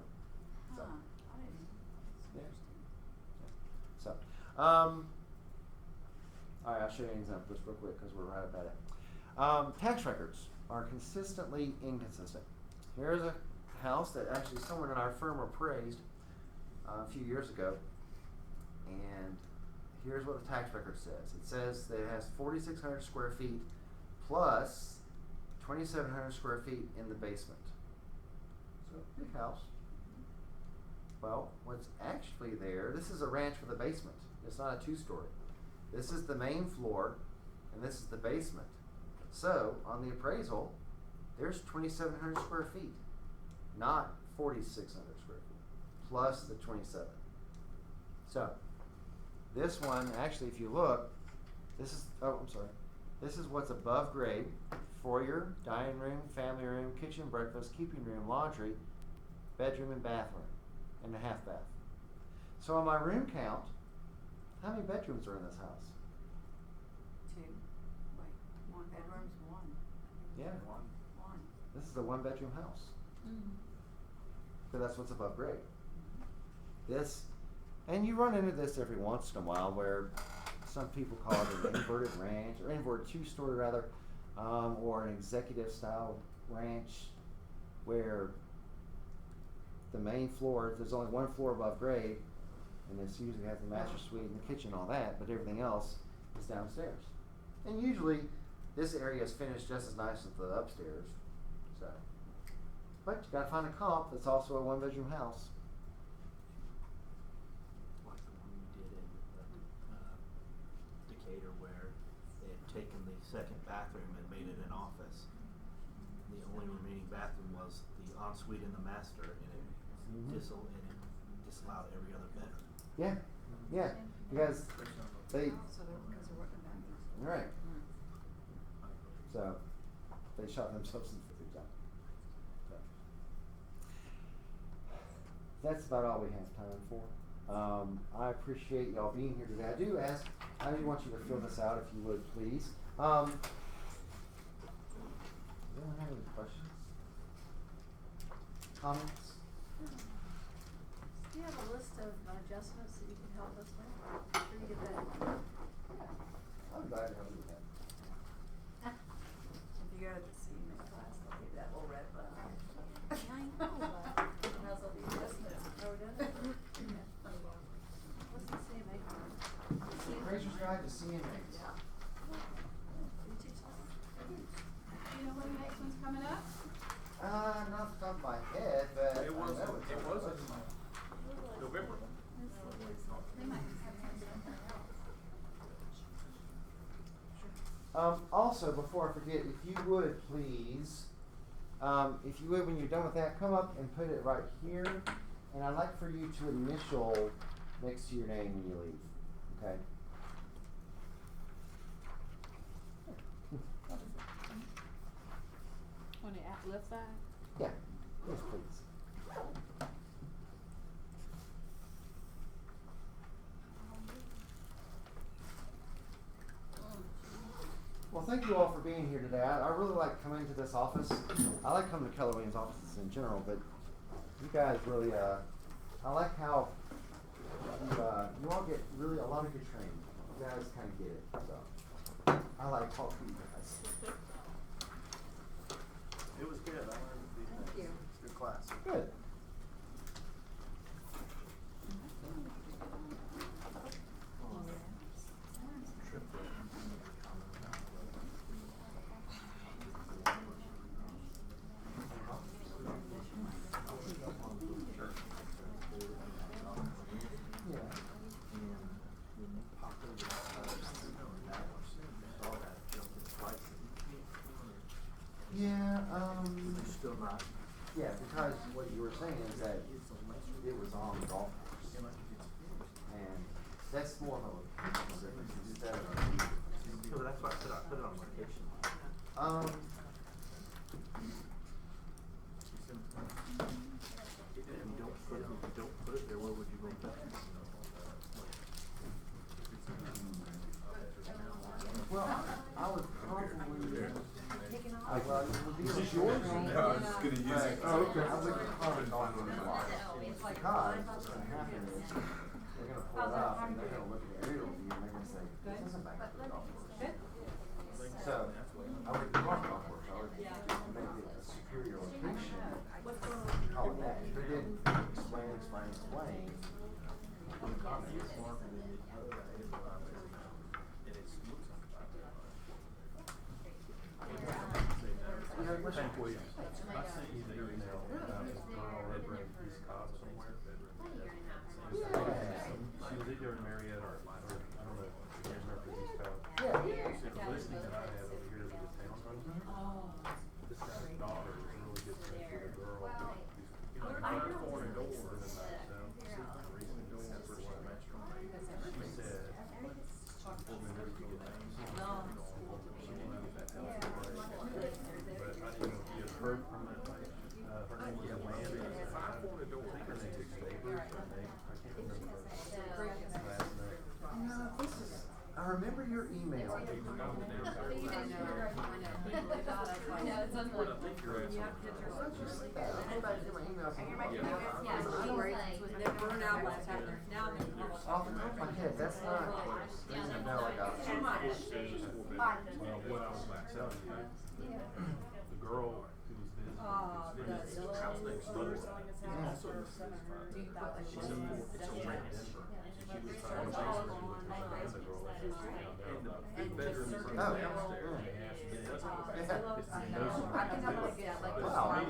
So, huh, I didn't, that's yeah. interesting. So, all right, I'll show you an example just real quick because we're right about it. Tax records are consistently inconsistent. Here's a house that actually someone in our firm appraised a few years ago, and here's what the tax record says. It says that it has 4,600 square feet plus 2,700 square feet in the basement. So, big house. Well, what's actually there, this is a ranch with a basement. It's not a 2-story. This is the main floor, and this is the basement. So, on the appraisal, there's 2,700 square feet, not 4,600 square feet, plus the 27. So, this one, actually, if you look, this is, this is what's above grade: foyer, dining room, family room, kitchen, breakfast, keeping room, laundry, bedroom, and bathroom, and a half bath. So on my room count, how many bedrooms are in this house? 2. Wait, 1 bedroom's 1. Yeah. One. This is a 1-bedroom house. Mm-hmm. So that's what's above grade. This, and you run into this every once in a while where some people call it an inverted ranch, or inverted 2-story rather, or an executive style ranch where the main floor, there's only 1 floor above grade, and this usually has the master suite and the kitchen and all that, but everything else is downstairs. And usually this area is finished just as nice as the upstairs. So, but you gotta find a comp that's also a 1-bedroom house. Like the one we did in Decatur, where they had taken the second bathroom and made it an office. The only remaining bathroom was the ensuite and the master, and it disallowed every other bedroom. Yeah, yeah, because they, So they're, because they're working back there. right, so they shot themselves in the foot. So. That's about all we have time for. I appreciate y'all being here today. I do want you to fill this out if you would, please. Does anyone have any questions? Comments? Do you have a list of adjustments that you can help us with? Sure you get that. I'm glad to help you with that. If you go to the CMA class, they'll give you that little red button. I know, but It has all the adjustments. Oh, does it? What's the CMA card? Appraiser's Guide to CMAs. Yeah. You teach that? You know when the next one's coming up? Not off the top of my head, but It was, I know it's it on was the in website. November. They might have something else. Also, before I forget, if you would please, when you're done with that, come up and put it right here, and I'd like for you to initial next to your name when you leave. Okay. On the left side? Yeah. Yes, please. thank you all for being here today. I really like coming to this office. I like coming to Keller Williams offices in general, but you guys really, I like how you all get really a lot of good training. You guys kind of get it, so I like talking to you guys. It was good, I learned a few things. Thank you. It's a good class. Good. Yeah, Still not. yeah, because what you were saying is that it was on the golf course. And that's more of a locational difference instead of So that's why I put it on location. If you don't put it there, where would you go back? well, I would probably. This is yours? No, I was just gonna use it. Oh, okay. I was like, comment on it. Because what's gonna happen is they're gonna pull it up and they're gonna look at the aerial view and they're gonna say, this isn't back to the golf course. So, I would go off golf course, I would make it a superior location, call it that. But then explain. On the comments. I think I sent you the email about this girl that rented this cot somewhere. She was either in Marietta or I don't know, I can't remember the East Coast. She said, the listing that I have over here is with the townhome. This guy's daughter is really good friends with a girl. You know, like 400 doors in the back, so recent doors for one master. She said, before we moved to the house, she wanted that house. But I didn't know if you had heard from that lady. Her name was Amanda. I think her name is Neighbors. Her name, I can't remember her last name. I remember your email. I know, it's unbelievable. I think you're asking. Go back to my emails. They're burnt out by the time they're now Off the top of my head, that's not the email I got. Well, what I was about to tell you, the girl who was visiting, the house next door, also lives in this fire. She's in Denver. She was trying to chase her and the girl was just down there. And the big bedroom is downstairs. It doesn't go back. It's the most. I think I'm gonna get like this. Wow. Yeah.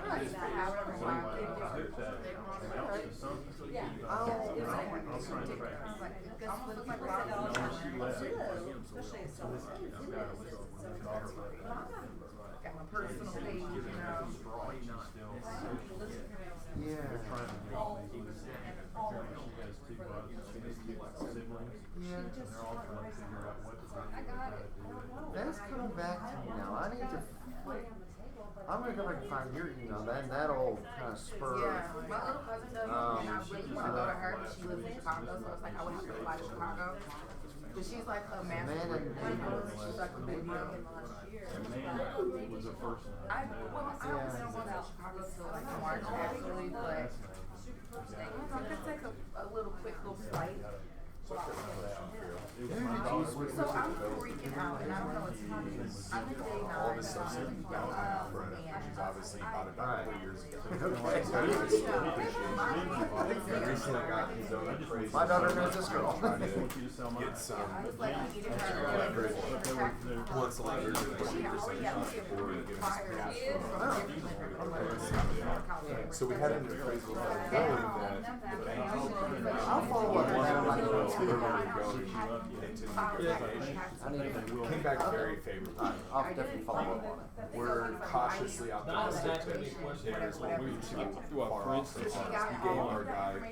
Right. However, So why I they do took that amount to some. Yeah. I'll try and track it. Because with my No, daughter, she left. So this, I've got a list of when her daughter left. got my personal page, you know. Yeah. They're trying to make me, apparently she has two brothers, she has two siblings. Yeah. And they're all trying to figure out what to do, how to do it. That's coming back to me now. I need to. I'm gonna go back and find your email. That'll kind of spur. Yeah, my little cousin does, and I really want to go to her, but she lives in Chicago, so it's like I would have to fly to Chicago. But she's like a master. She's like a big girl. Amanda was the first one. I don't go to Chicago till like March actually, but I could take a little quick little flight. It was Who my did daughter. you- So I'm freaking out, and I don't know what's coming. I'm in day 9. All this stuff's in down in Florida. She's obviously bought it about 4 years ago. Okay. So anyway, he recently got his own appraisal. My daughter knows this girl. Trying to Want you to sell mine? get some Yeah. leverage. Once the leverage is 20% across the board, and get him some cash flow. So we had an appraisal knowing that I'll follow up on that. came back very favorable. I'll definitely follow up on it. We're cautiously optimistic that there's going to be too far off the mark. We gave our guy, and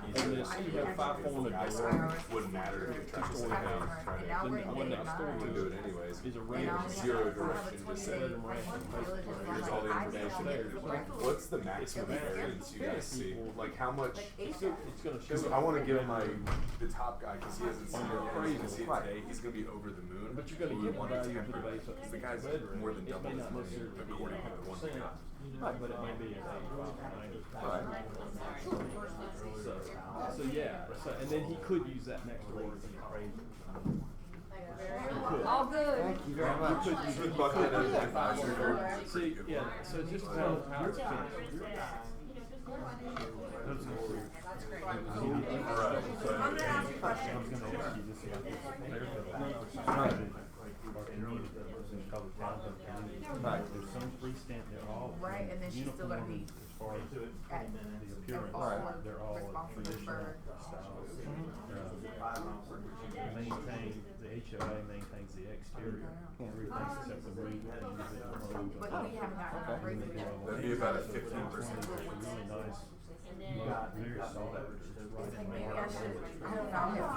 And then see you have 5 corner door. Wouldn't matter if you're trying to save Okay. house, trying And now we're to, in One day next door nine. to do it anyways. Is a And range. I was Zero like, direction, just say, here's all the information. What's the maximum variance you guys see? Like how much? It's gonna show. Because I want to give the top guy, because he hasn't seen it yet, he's gonna see it Right. today, he's gonna be over the moon. But you're gonna We get the want to value of temper the it, base. because the guy's bedroom. more than It double may his not money, necessarily be according to the one we 100%, got. but it may be an 85, 90. Right. So yeah, and then he could use that next door as an appraisal. All good. Thank you very much. Good luck with that advisor. See, yeah, so it's just kind of how it's finished. I'm gonna ask you a question. Right. There's some freestanding, they're all. Right, and then she's still gonna be As far as the at- appearance, all they're all responsible traditional for- styles. Maintain, the HOA maintains the exterior, everything except the roof and individual homes. But we haven't gotten a break yet. That'd be about a 15% Really nice, very solid, it's right in Maybe the I heart. should, I don't know.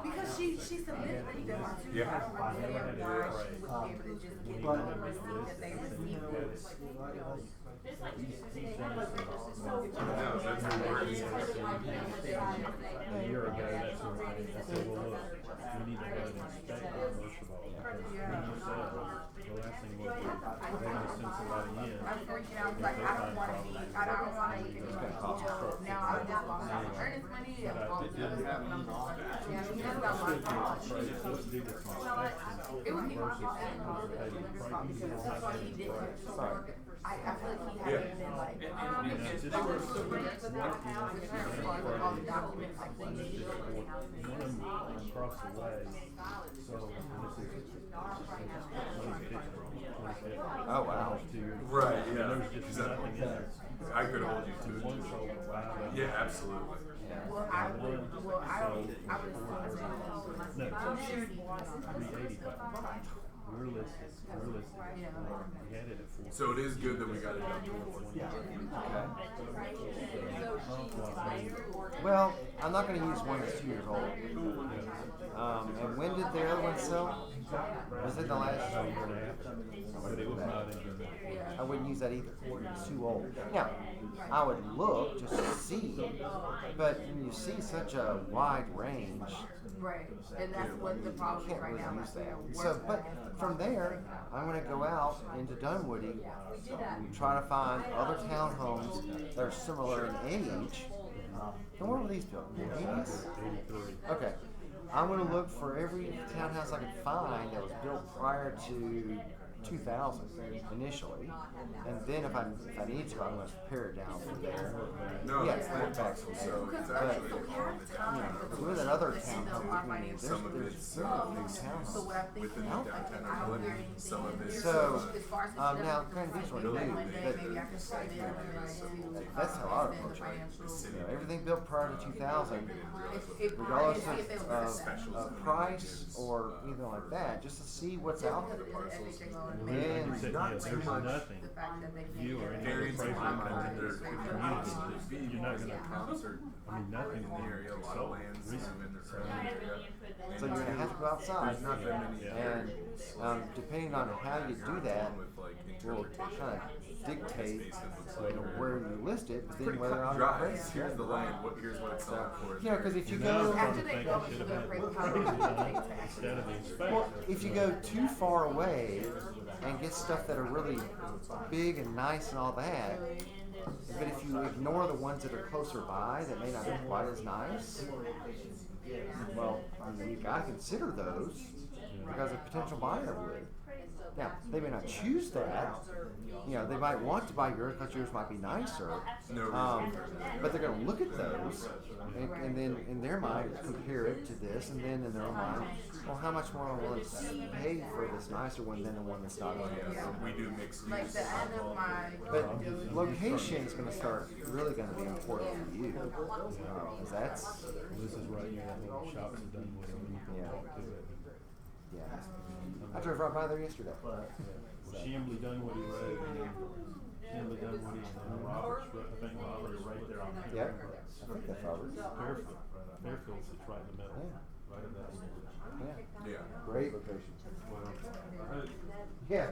Because she submitted the email too, Yeah. I don't understand why she wouldn't be able to just get the receipt that they received. A year ago, that's when I said, well, look, we need to have an inspector first of all. Because when you sell, the last thing was, they're gonna send somebody in. I'm freaking out, like, I don't wanna be, I don't wanna even, now I just lost my earnest money and all this other stuff, and I'm just like, yeah, he has got my fault. Let's do this inspection. It would be my fault, because that's why he didn't have to work. I feel like he hadn't been like, It's just all worth the it. documents like they needed. One of them across the way, so this is. Oh, wow. Right, yeah. There's just nothing in there. I could hold you to it. One sold for $5. Yeah, absolutely. Well, I would, I would assume that No, he was. 385. We're listed, Yeah. we had it at 4. So it is good that we got it done. Well, I'm not gonna use one that's 2 years old. And when did the other one sell? Was it the last? But it was not in I wouldn't use that either. It's too old. Now, I would look just to see, but when you see such a wide range, Right, and that's what the problem is can't right really now. use that. So, but from there, I'm gonna go out into Dunwoody, try to find other townhomes that are similar in age. And where were these built? 80s? 83. Okay. I'm gonna look for every townhouse I can find that was built prior to 2000 initially, and then if I need to, I'm gonna pare it down from there. No, Yes, that's work back fantastic. from So there. it's But actually some of that other townhomes, some of there's it's really big So what townhomes. I'm within thinking the now, downtown I don't hear area. anything. Some of it's So, As far as now, granted, these were new, One day, but maybe I can sit in and that's how I approach it. You know, everything built prior to 2000, regardless of price or anything like that, just to see what's out there. Then And not too there's much. nothing. The fact that they can't You or get any other Variance in appraiser my comes mind, into there this could community, possibly be you're not gonna, concert I mean, nothing in the area, a lot of sold land, some recently. in the So, area. so you're gonna have to go outside. There's not that many And depending on how you do that, with like will interpretation. kind of dictate Space that looks like where you list it, but then pretty whether cut or and not dry. it's Here's the land. Here's what it's selling for. You know, because if you now go, I'm After starting to they think go I to should the have had appraisal appraisal process, done instead of the inspection. well, if you go too far away and get stuff that are really big and nice and all that, but if you ignore the ones that are closer by that may not be quite as nice, well, I mean, you gotta consider those because a potential buyer would. Now, they may not choose that. You know, they might want to buy yours because yours might be nicer. No reason. But they're going to look at those and then in their mind compare it to this, and then in their mind, well, how much more am I willing to pay for this nicer one than the one that's not on Yeah, here? so we do mixed like use. the end of my. But location is going to start really going to be important for you. 'Cause that's, This is right near that little shops that done with them. You can Yeah. walk to it. yeah. I drove right by there yesterday. Chamblee Dunwoody Road, and then Robert, I think Robert is right there on the Yep. corner. I think that's Robert's. Fairfield's is right in the middle, Yeah. right of that intersection. Yeah. Yeah. Great location. Well, I heard, Yeah.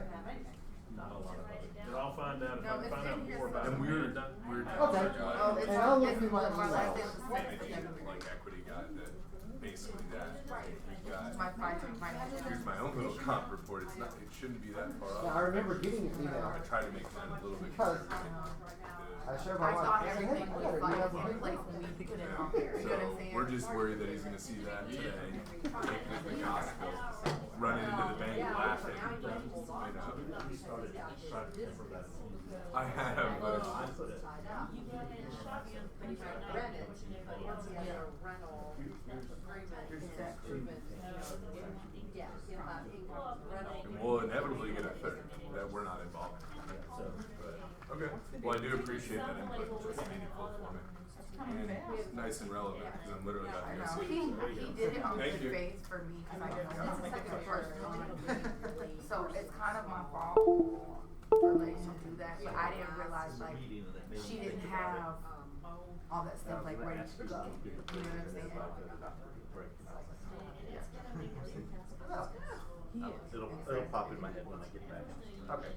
Not a lot of it. But I'll find out, if No, I can it's find in out here more about it. somewhere. We're done. Okay. Oh, it's, And I'll look it's through my one of our last emails. items. like equity guy that basically that got. My financial. Here's my own little comp report. It's not. It shouldn't be that far off. Yeah, I remember getting an email. I try to make mine a little bit. Because I showed my I wife. thought I said, hey, everything I was got an like email from in you. place when we put it on here, you know what I'm saying? We're just worried that he's gonna see that today, taking it to the hospital, running into the bank laughing. I know. We started private timber back in. I have, but You go ahead and shop your pretty much not pushing everybody else. and we'll inevitably get a third that we're not involved in. So, But, okay. Well, I do appreciate that input. It's meaningful for me. And it's nice and relevant because I'm literally about to go see it. He did it on Thank good you. faith for me, cause I know this is like the first one. So it's kind of my fault for letting him do that, but I didn't realize like, she didn't have all that stuff like ready to go, you know what I'm saying? It'll pop in my head when I get back. Okay.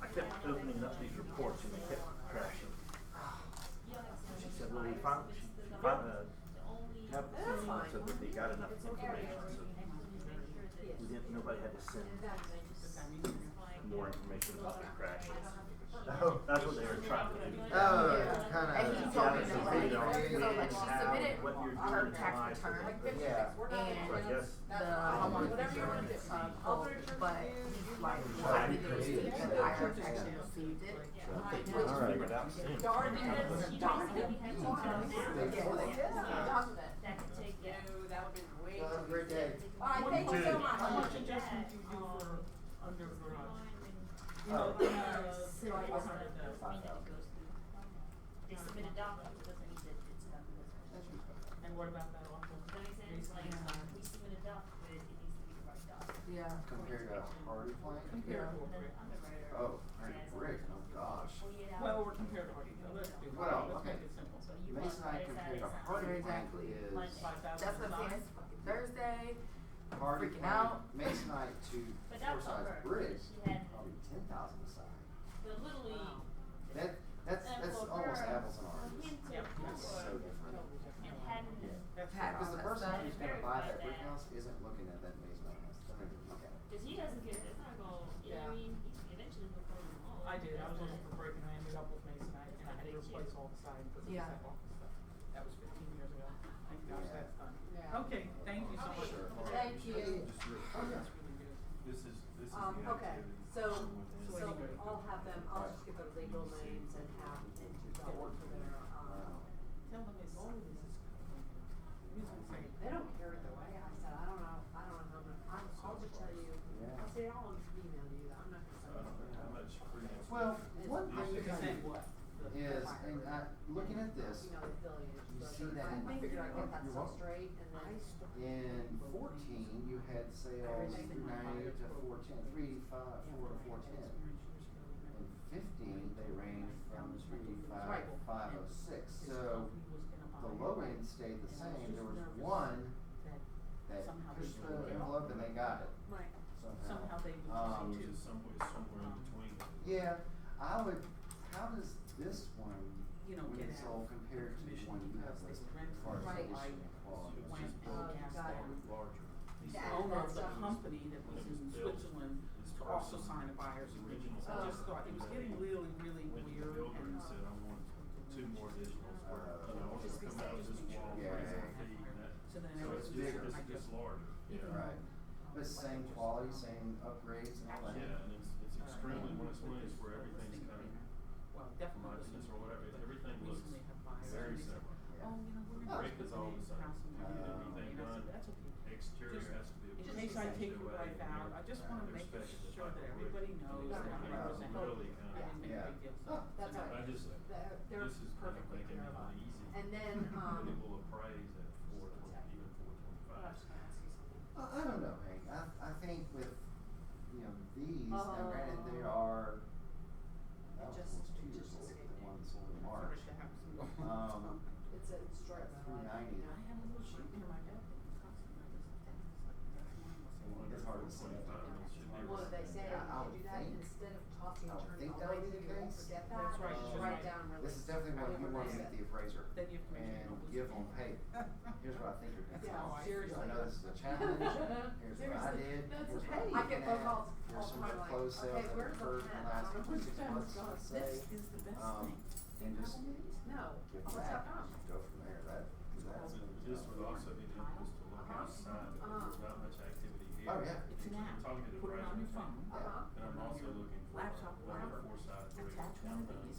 I kept opening up these reports and they kept crashing. She said, well, we found, Habitability said that they got enough information, so we didn't, nobody had to send more information about the crashes. Oh. That's what they were trying to do. Oh, Yeah. kind of. And he told me that like, Yeah. so like she submitted What you're her doing tax tonight. return, Yeah. So I guess. the homeowner's insurance, quote, but he's like, well, I need to receive that I actually received it. I think All we'll right. figure it out soon. Because she basically had two times that could take that. Have a great day. All right, thank you so much. How much adjustment do you do for under garage? Oh. They submit a document to us and he said it's not this. And what about that also? Does that make sense? Like, we submit a document, it needs to be the right document. Yeah. Compared to Hardy Plank? Compared to a And then brick. the underwriter Oh, Hardy has Brick, oh gosh. 48 hours. Well, we're compared to Hardy, so let's do it. Well, Let's okay. make it simple. So you Mason want I that compared to side, Hardy Plank Exactly. is 5,000 That's what I'm saying, size. it's fucking Thursday, Hardy freaking Plank, out. Masonite to But that was Forsyth her. Brick, She had, probably 10,000 a side. but literally, That's for almost her, apples and for oranges. him to It's so afford different. and hadn't, That's Had Because the all that person stuff. who's gonna buy that brick house isn't looking at that Masonite house, they're not gonna look at it. cause he doesn't care, it's not gonna, you know what I mean, he eventually will put it on. I did, I was looking for brick and I ended up with masonite and I had to replace all the siding because it was Yeah. that office stuff. That was 15 years ago. Thank gosh Yeah. that's done. Yeah. Okay, thank you so much. Sure. Thank you. Just real quick. That's really good. This is the Okay, activity. so within- I'll have them, I'll just get their legal names and have, and they'll work for their, Tell them it's all this is coming. they don't care either way, I said, I don't know how much, I'll just tell you, Yeah. I'll say, I'll email you, I'm not I gonna don't know how much credence. Well, one thing You that can say kind what? of is, and looking at this, you know, the affiliate. you see that in, I figured I'd get that you're stuff welcome. straight and then. In 14, you had sales 390 to 410, 385, 4 to 410. In 15, they ranged from 385 to 506. So the low end stayed the same. There was one that pushed the envelope and they got it Right. Somehow they Which lose is somewhere in between. Yeah, I would. How does this one, You know, when get it's out all compared to the one you have listed as far as Right. solution and quality? went It's and gas got it. down. larger. He's Yeah, the owner of the that's, company that was in Switzerland to also sign a buyer's agreement. So I just thought it was getting really, really Went to the weird builder and. and said, I want 2 more additional square, I want to come out of this wall, Yeah. raise our feet, and that. So then So it it's was just, bigger. it's just larger, yeah. Right. But same quality, same upgrades and all that. Yeah, and it's extremely, when it's where everything's kind of Well, definitely. homogeneous or whatever, everything looks Recently have buyers. very and they said, similar. oh, you know, we're Oh. gonna Brick is all the same. house and You get everything. everything And I done, said, that's okay. exterior Just- has to be. In case I take the wife out, I just wanna make sure that everybody knows that I'm representing. Really kind I of. didn't make a big deal. Oh, That's all right. I just, They're this is kind of perfectly making clear it about it. easy. And then, It will appraise at 420, even 425. I don't know, Hank. I think with, these, now granted they are, It just- It's a strip. $390. I have a little sheet in my bed. It's hard to see. Well, they say Yeah, I you would do that think. instead of talking, I would turning think all that the way would be through, the you won't case. forget that. That's right, Just just write write- down really. This is definitely one you want to meet the appraiser Then you have to make and sure give them, hey, here's what I think you're doing. Yeah, seriously. I know this is a challenge, here's what I did, That's here's what okay. I'm I get looking phone at, calls here's all some the of time, the like, closed sales okay, that where's the occurred in the pen? last I'm 6 like, months, let's say. This is the best thing. And just No. give What's back, that from? go from there, that's. This would also be the impetus to look outside, because there's not much activity here. Oh, yeah. It's an app. Talking to the Put it on your appraiser. phone. And I'm also looking for Laptop, one of whatever. the Forsyth three Attach one of townhomes, these.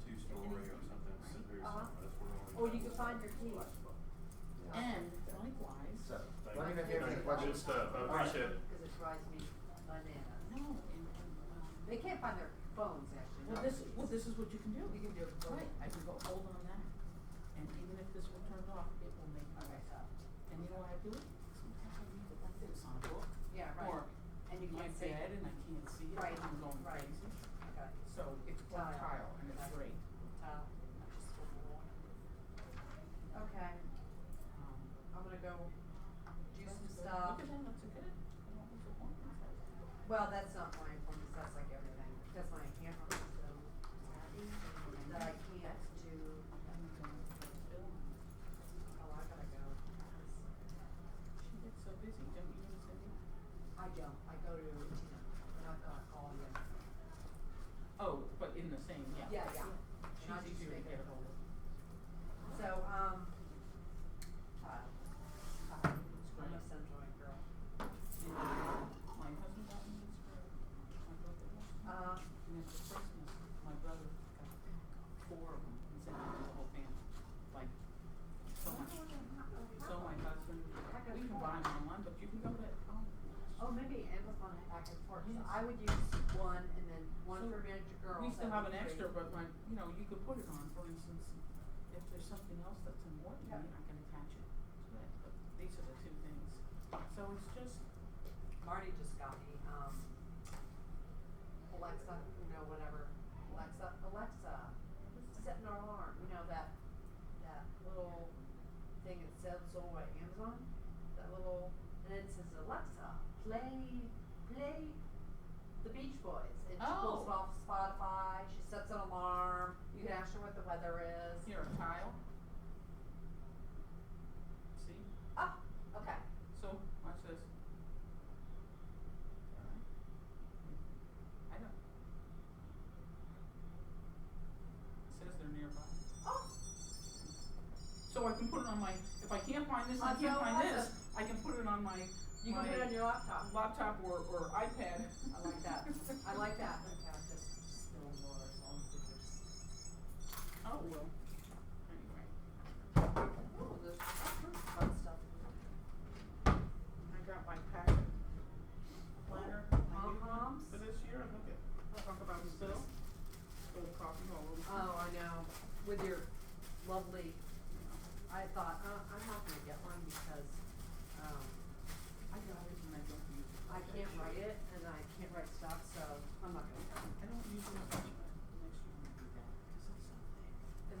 two-story or something, very similar, that's where we're Or you can find your key. And likewise. So, Thank let me know if you you. have any Good questions. stuff, I appreciate it. Because it drives me bananas. No, They can't find their phones, actually. well, this is what you can do. You can do it. Right, I can go hold on that, and even if this one turns off, it will make me Okay. wake up. And you know why I do it? Sometimes I leave it like this on a book. Yeah, right. Or And you my can't see. bed and I can't see it, Right, I'm going right. crazy. Okay. So it's one Tile. tile and it's Okay. great. Tile. Okay, Um, I'm gonna go do that's some good. stuff. Look at that, that's a good. I don't think it's one. Well, that's not my appointments, that's like everything, that's my hammer system, that I can't do. Oh, I gotta go. She gets so busy, don't you even send me? I don't, I go to Tina, and I thought I'd call you. Oh, but in the same, yeah. Yeah, yeah. And I She's just easier to make get it. hold of. So, Kyle, I'm a Central girl. My husband got me this for my birthday last year. And then for Christmas, my brother got 4 of them and sent them to the whole family. Like, so much. So my husband, we can buy them online, but you can go to, Oh, maybe Amazon back and forth, so I would use one and then one So, for miniature girls. we still that have would an be extra, great. but my, you could put it on, for instance, if there's something else that's important, Yeah. I can attach it to it, but these are the 2 things. So it's just, Marty just got me, Alexa, whatever, Alexa, set an alarm, that little thing that sells over at Amazon, that little, and it says, Alexa, play the Beach Boys, and she pulls it off Spotify, she sets an alarm, you can ask her what the weather is. here, a tile. See? Ah, okay. So, watch this. Alright. I know. It says they're nearby. Oh, So I can put it on my, if I can't find this, and I Oh, can't so find this, awesome. I can put it on my, you can put it on your laptop. laptop or iPad. I like that. I like that. Okay, I'll just spill water, so I'll see if there's. Oh, well, anyway. Oh, there's fun stuff. I got my packet planner, my new one Pom-poms? for this year, and look at, talk about still, old copy all over. Oh, I know. With your lovely, I thought, I'm not gonna get one because, I got it and I don't use it. I can't write it and I can't write stuff, so I'm not gonna get one. I don't use it as much, but next year I'm gonna do that, cause it's so thick. And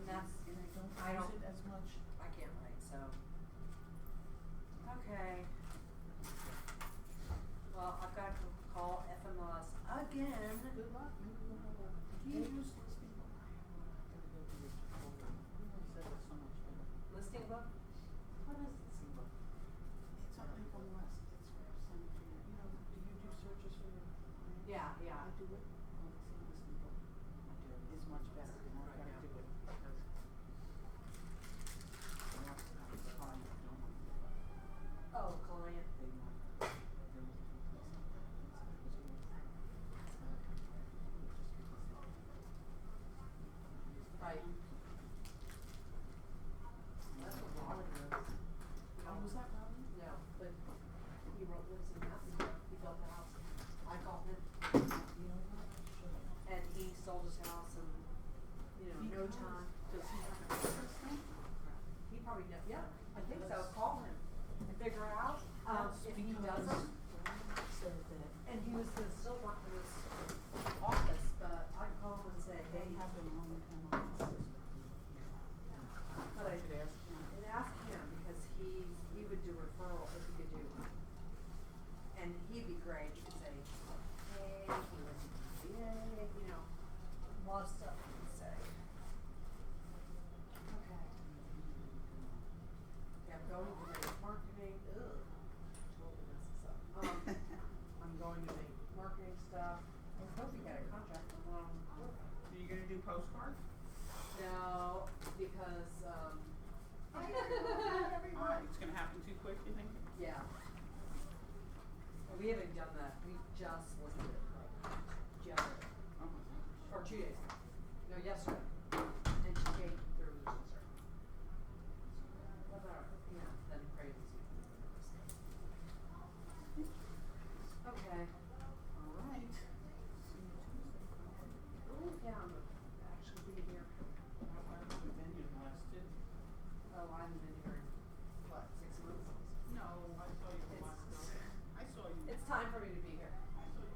Alright, it's gonna happen too quick, you think? Yeah. Well, we haven't done that, we just listed it like yesterday, or 2 days ago. No, yesterday. And she came through the sister. What about, yeah, then appraisals. Okay. Alright. Oh, yeah, I'm actually be here. How long have you been here the last two? Oh, I haven't been here, what, 6 months? No, I saw you a while ago. I saw you. It's time for me to be here. I saw you.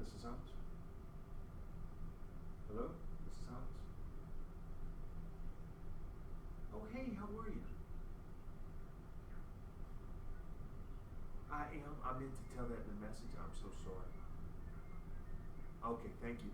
Mrs. Holmes? Hello, Mrs. Holmes? Oh, hey, how are you? I am. I meant to tell that in the message. I'm so sorry. Okay, thank you.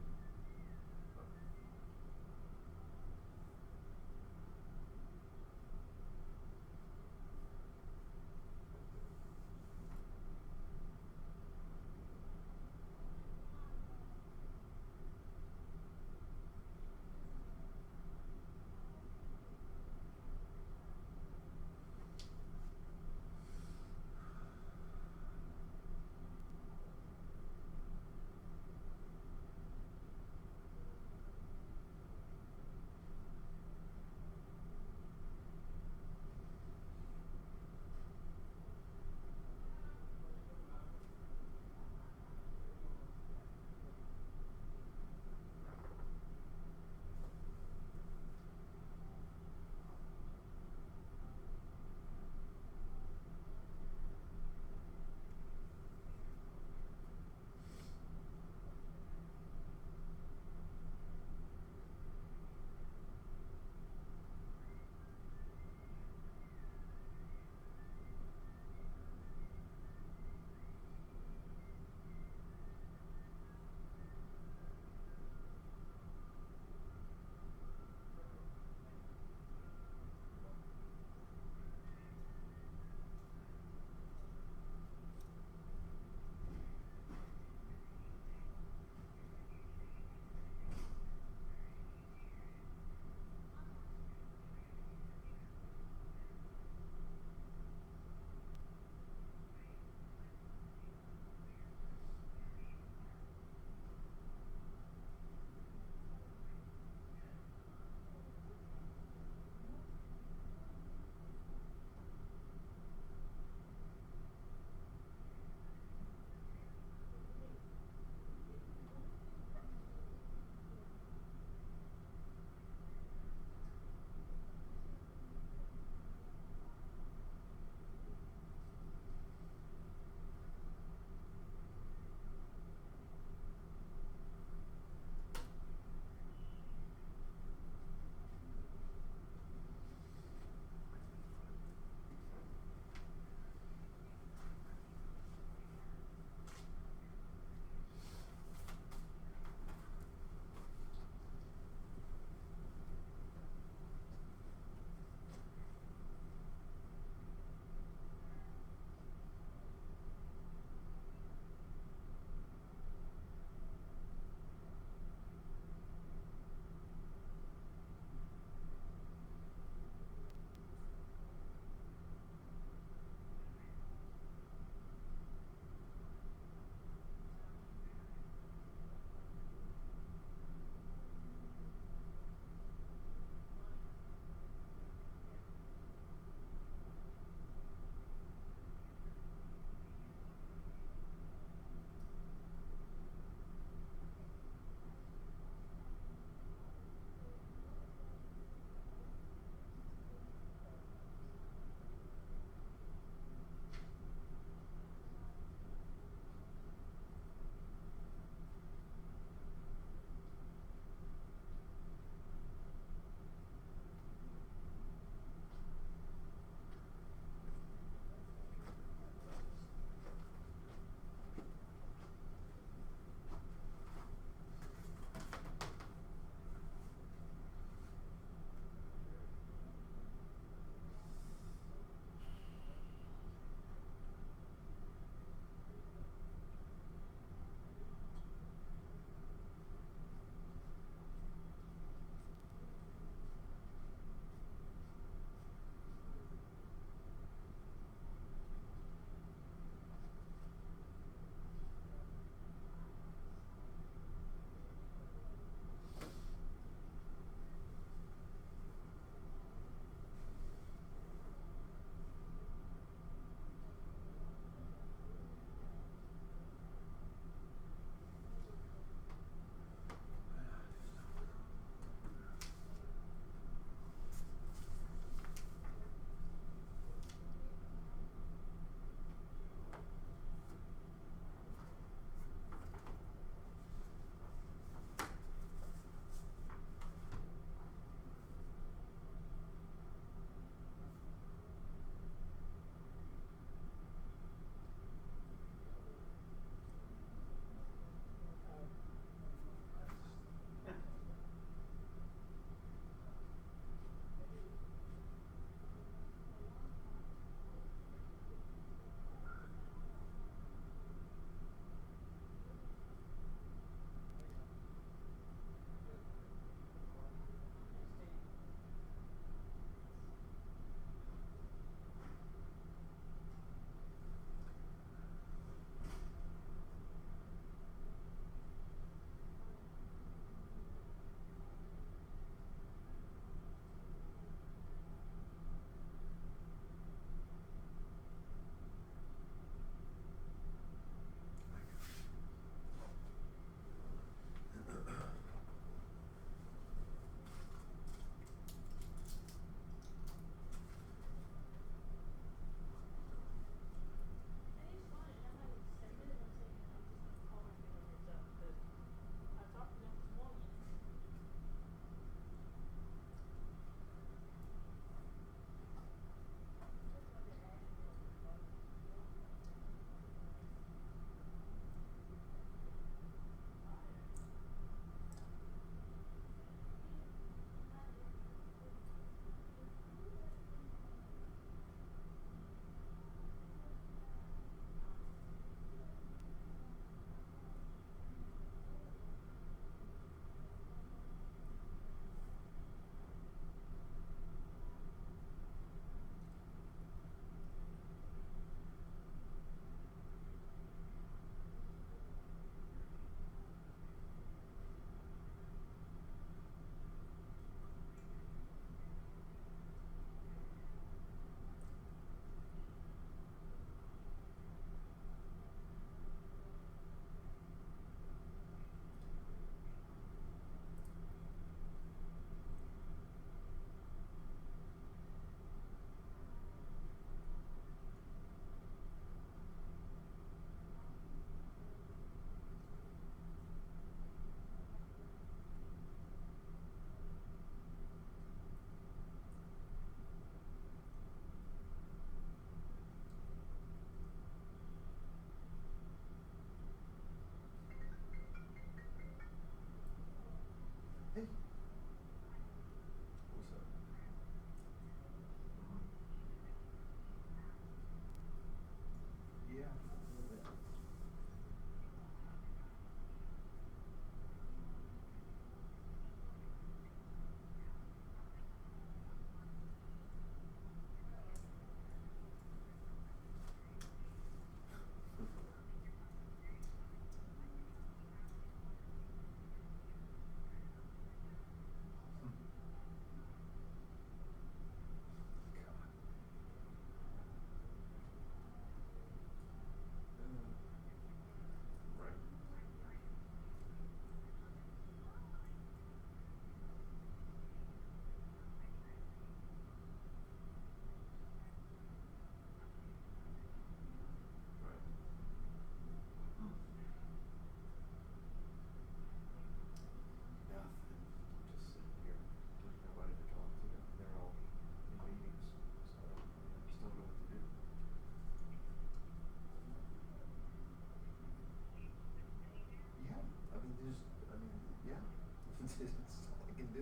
It's all I can do.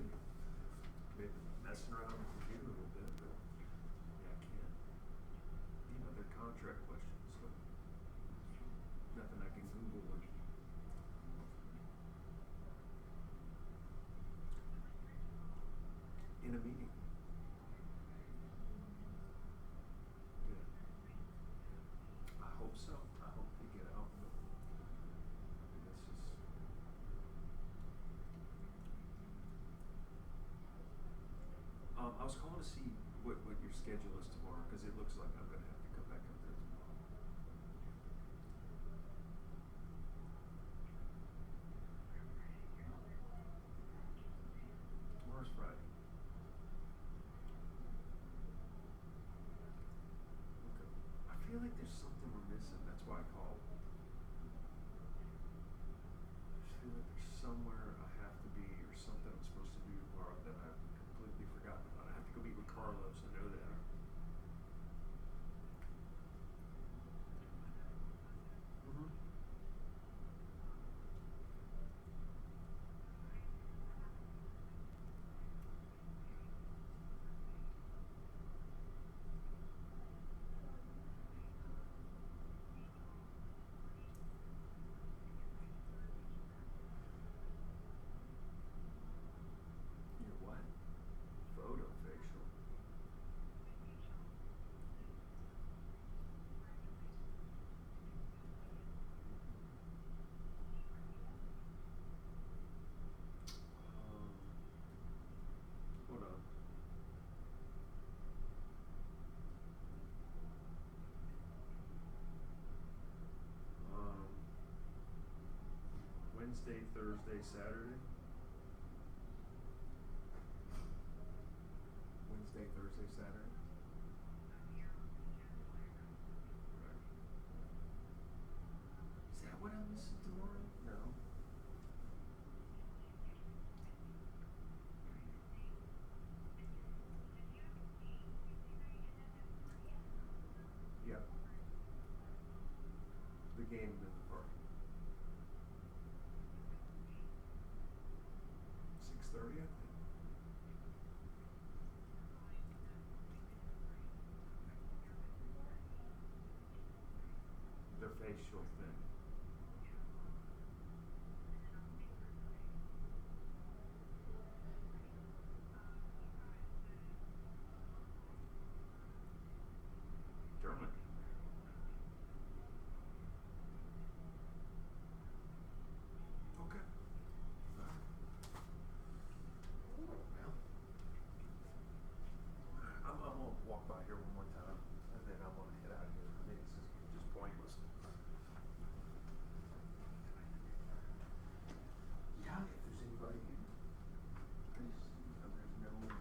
Maybe messing around with the computer a little bit, but yeah, I can't. You know, they're contract questions, so nothing I can Google or. In a meeting. Yeah. I hope so. I hope they get out, but this is. I was calling to see what your schedule is tomorrow, cause it looks like I'm gonna have to come back up there tomorrow. Tomorrow's Friday. Okay. I feel like there's something we're missing, that's why I called. I just feel like there's somewhere I have to be or something I'm supposed to do tomorrow that I've completely forgotten about. I have to go meet with Carlos, I know that. Mm-hmm. Your what? Photo facial. Hold on. Wednesday, Thursday, Saturday. Wednesday, Thursday, Saturday. Right. Is that what I'm missing tomorrow? No. Yep. The game in the park. 6:30, I think. The facial thing. German. Okay. Alright. Well, I'm gonna walk by here one more time, and then I'm gonna head out of here. I think this is just pointless. Yeah, if there's anybody here. There's no.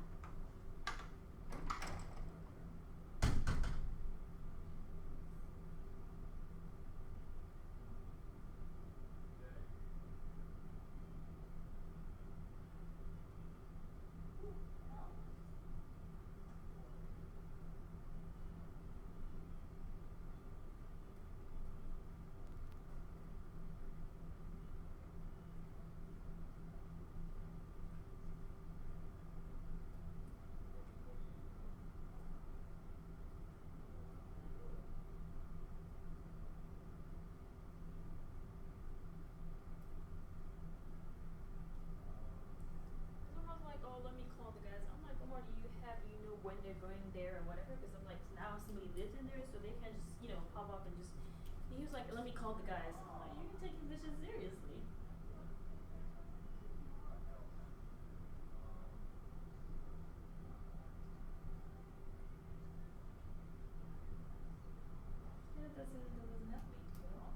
Someone's like, oh, let me call the guys. I'm like, Omar, do you know when they're going there or whatever? Because I'm like, now somebody lives in there, so they can just, pop up and just. He was like, let me call the guys. I'm like, you're taking this shit seriously. Yeah, that doesn't have to be at all.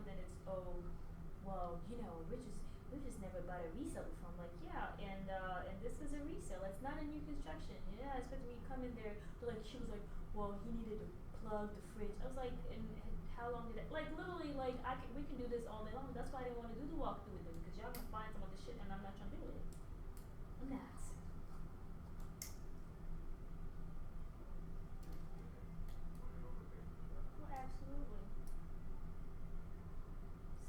then it's, oh, well, we just never bought a resale before. I'm like, yeah, and this is a resale. It's not a new construction. Yeah, especially when you come in there. She was like, well, he needed to plug the fridge. I was like, and how long did that? Like literally, like we can do this all day long. That's why I didn't want to do the walkthrough with them because y'all gonna find some of the shit, and I'm not trying to do it. I'm not. Well, absolutely.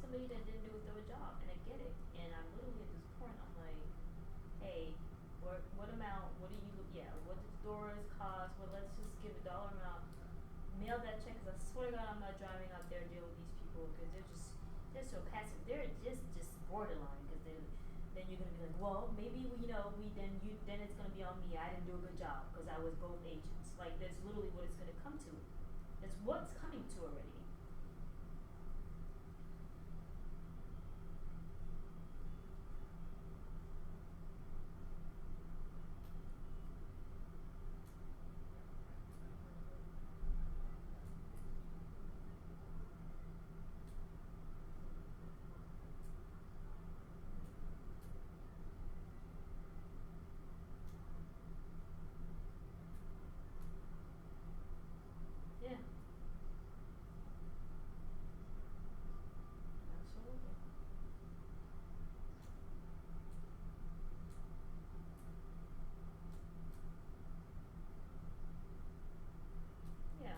Somebody that didn't do their job, and I get it. And I'm literally at this point, I'm like, hey, what amount? What do you? Yeah, what did the doors cost? Well, let's just give a dollar amount. Mail that check, because I swear to God, I'm not driving out there to deal with these people because they're so passive. They're just borderline because then you're gonna be like, well, maybe then it's gonna be on me. I didn't do a good job because I was both agents. Like that's literally what it's gonna come to. It's what's coming to already. Yeah. Absolutely. Yeah.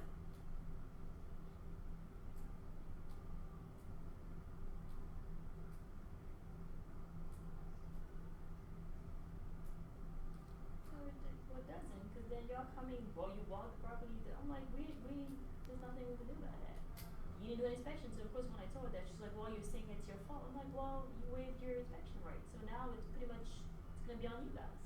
Well, it doesn't, because then y'all coming, well, you bought the property. I'm like, there's nothing we can do about that. You didn't do an inspection, so of course when I told her that, she's like, well, you're saying it's your fault. I'm like, well, you waived your inspection right, so now it's pretty much, it's gonna be on you guys.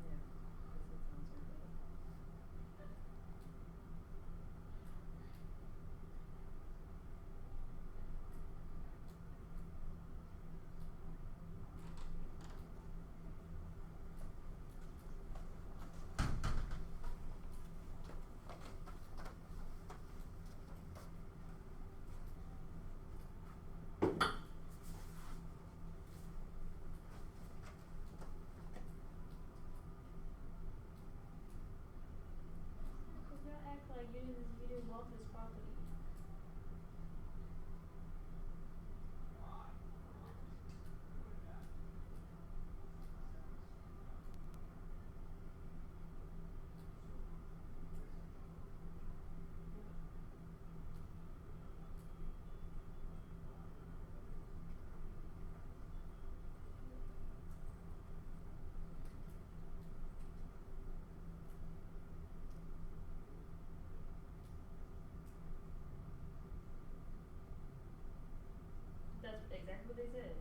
Yeah, because it sounds so good. Because y'all act like you didn't walk this property. That's exactly what they said.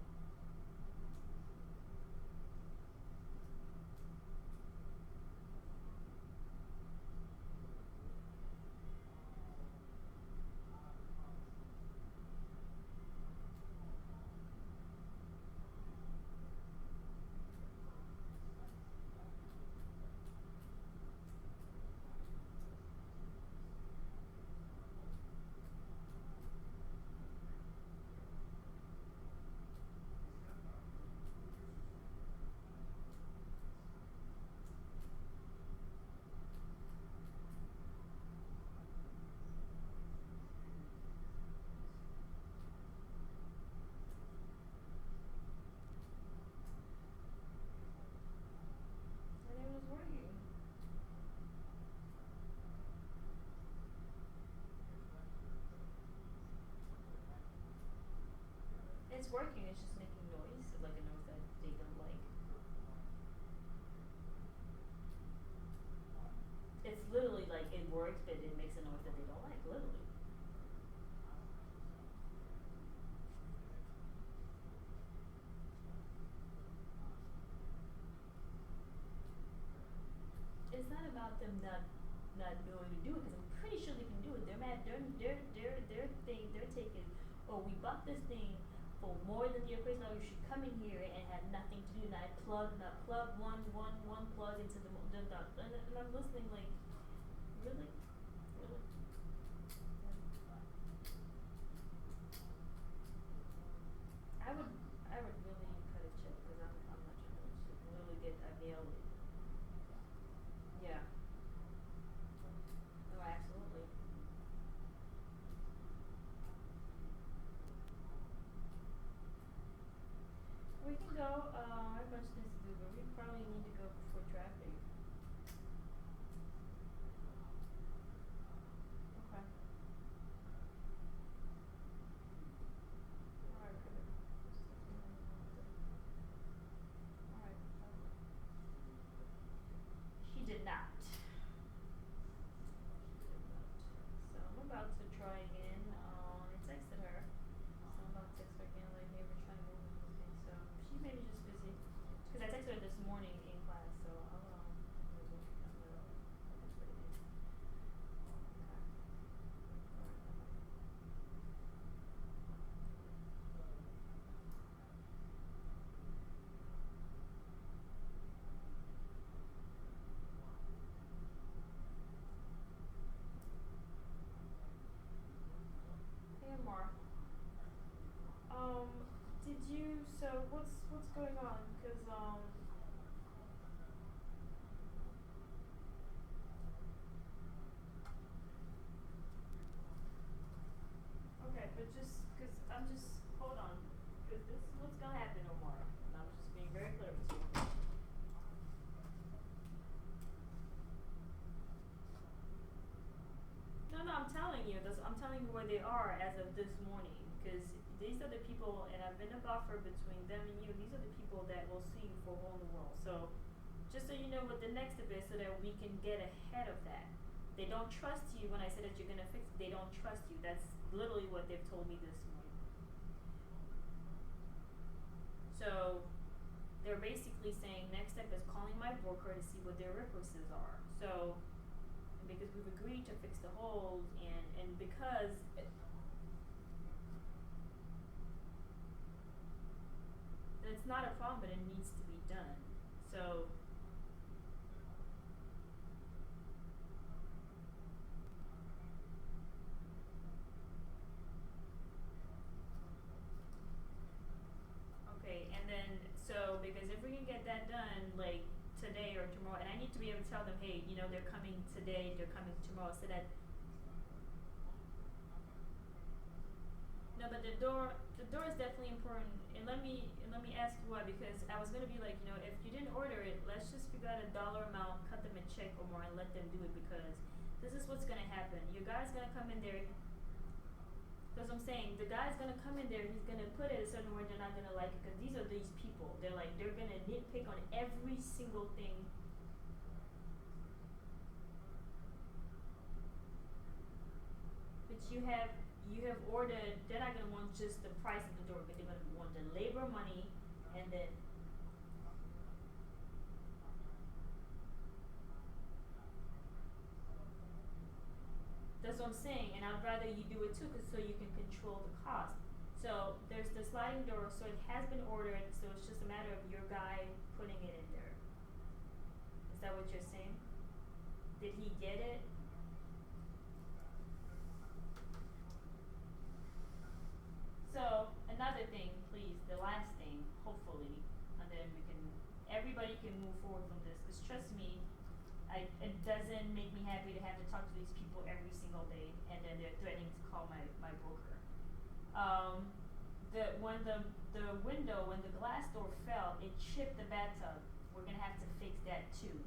And it was working. It's working, it's just making noise, like a noise that they don't like. It's literally like it works, but it makes a noise that they don't like, literally. It's not about them not knowing to do it, because I'm pretty sure they can do it. They're mad their thing, they're taking, oh, we bought this thing for more than the appraisal, you should come in here and have nothing to do, and I plug one plug into the and I'm listening like, really? I would really cut a check, cause I'm not trying to really get a nail it. Yeah. No, absolutely. We can go, I have much things to do, but we probably need to go before traffic. Okay. Alright, good. Alright. She did not. So I'm about to try again. I texted her. So I'm about to text her again, like, hey, we're trying to move this thing. So she may be just busy. Cause I texted her this morning in class, so I'll put it in. Okay. Hey, Amar. Did you, so what's going on? Cause, okay, but just, cause I'm just, hold on. Cause this is what's gonna happen, Omar. And I'm just being very clear with you. No, I'm telling you this. I'm telling you where they are as of this morning, because these are the people, and I've been a buffer between them and you. These are the people that will see you for whole in the world. So, just so you know what the next step is, so that we can get ahead of that. They don't trust you when I said that you're gonna fix it. They don't trust you. That's literally what they've told me this morning. So, they're basically saying next step is calling my broker to see what their references are. So, because we've agreed to fix the holes, and because it's not a problem, but it needs to be done. So okay, and then so because if we can get that done like today or tomorrow, and I need to be able to tell them, hey, you know, they're coming today, they're coming tomorrow, so that no, but the door is definitely important. And let me ask you why, because I was gonna be like, you know, if you didn't order it, let's just figure out a dollar amount, cut them a check or more, and let them do it, because this is what's gonna happen. Your guy's gonna come in there. That's what I'm saying. The guy's gonna come in there, he's gonna put it a certain way, they're not gonna like it, because these are these people. They're gonna nitpick on every single thing. But you have ordered, they're not gonna want just the price of the door, but they're gonna want the labor money, and then that's what I'm saying, and I'd rather you do it too, so you can control the cost. So there's the sliding door, so it has been ordered, so it's just a matter of your guy putting it in there. Is that what you're saying? Did he get it? So another thing, please, the last thing, hopefully, and then everybody can move forward from this, because trust me, it doesn't make me happy to have to talk to these people every single day, and then they're threatening to call my broker. When the glass door fell, it chipped the bathtub. We're gonna have to fix that too.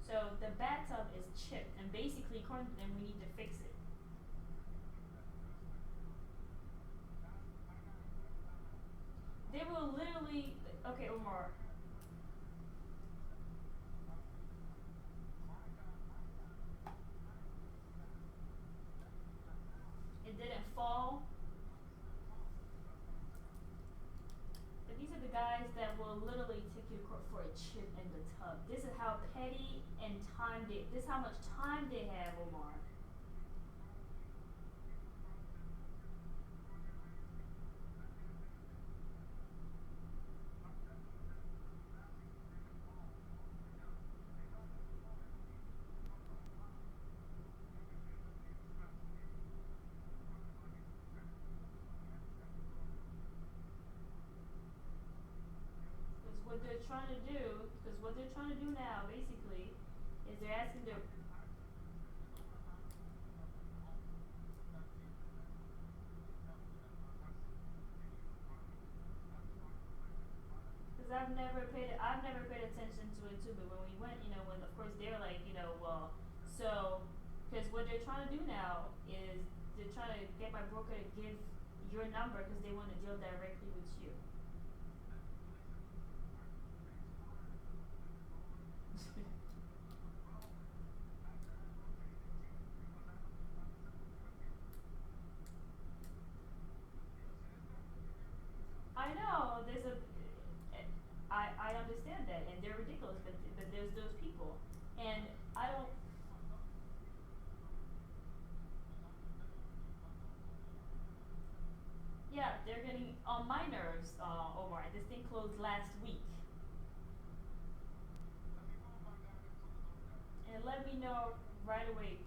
So the bathtub is chipped, and basically, according to them, we need to fix it. They will literally, okay, Omar. It didn't fall. But these are the guys that will literally take you to court for a chip in the tub. This is how petty and this is how much time they have, Omar. What they're trying to do, because what they're trying to do now, basically, is they're asking their. Because I've never paid attention to it too, but when we went, when of course they're like, well, so, because what they're trying to do now is they're trying to get my broker to give your number because they want to deal directly with you. I know I understand that, and they're ridiculous, but there's those people, and I don't. Yeah, they're getting on my nerves, Omar. This thing closed last week, and let me know right away.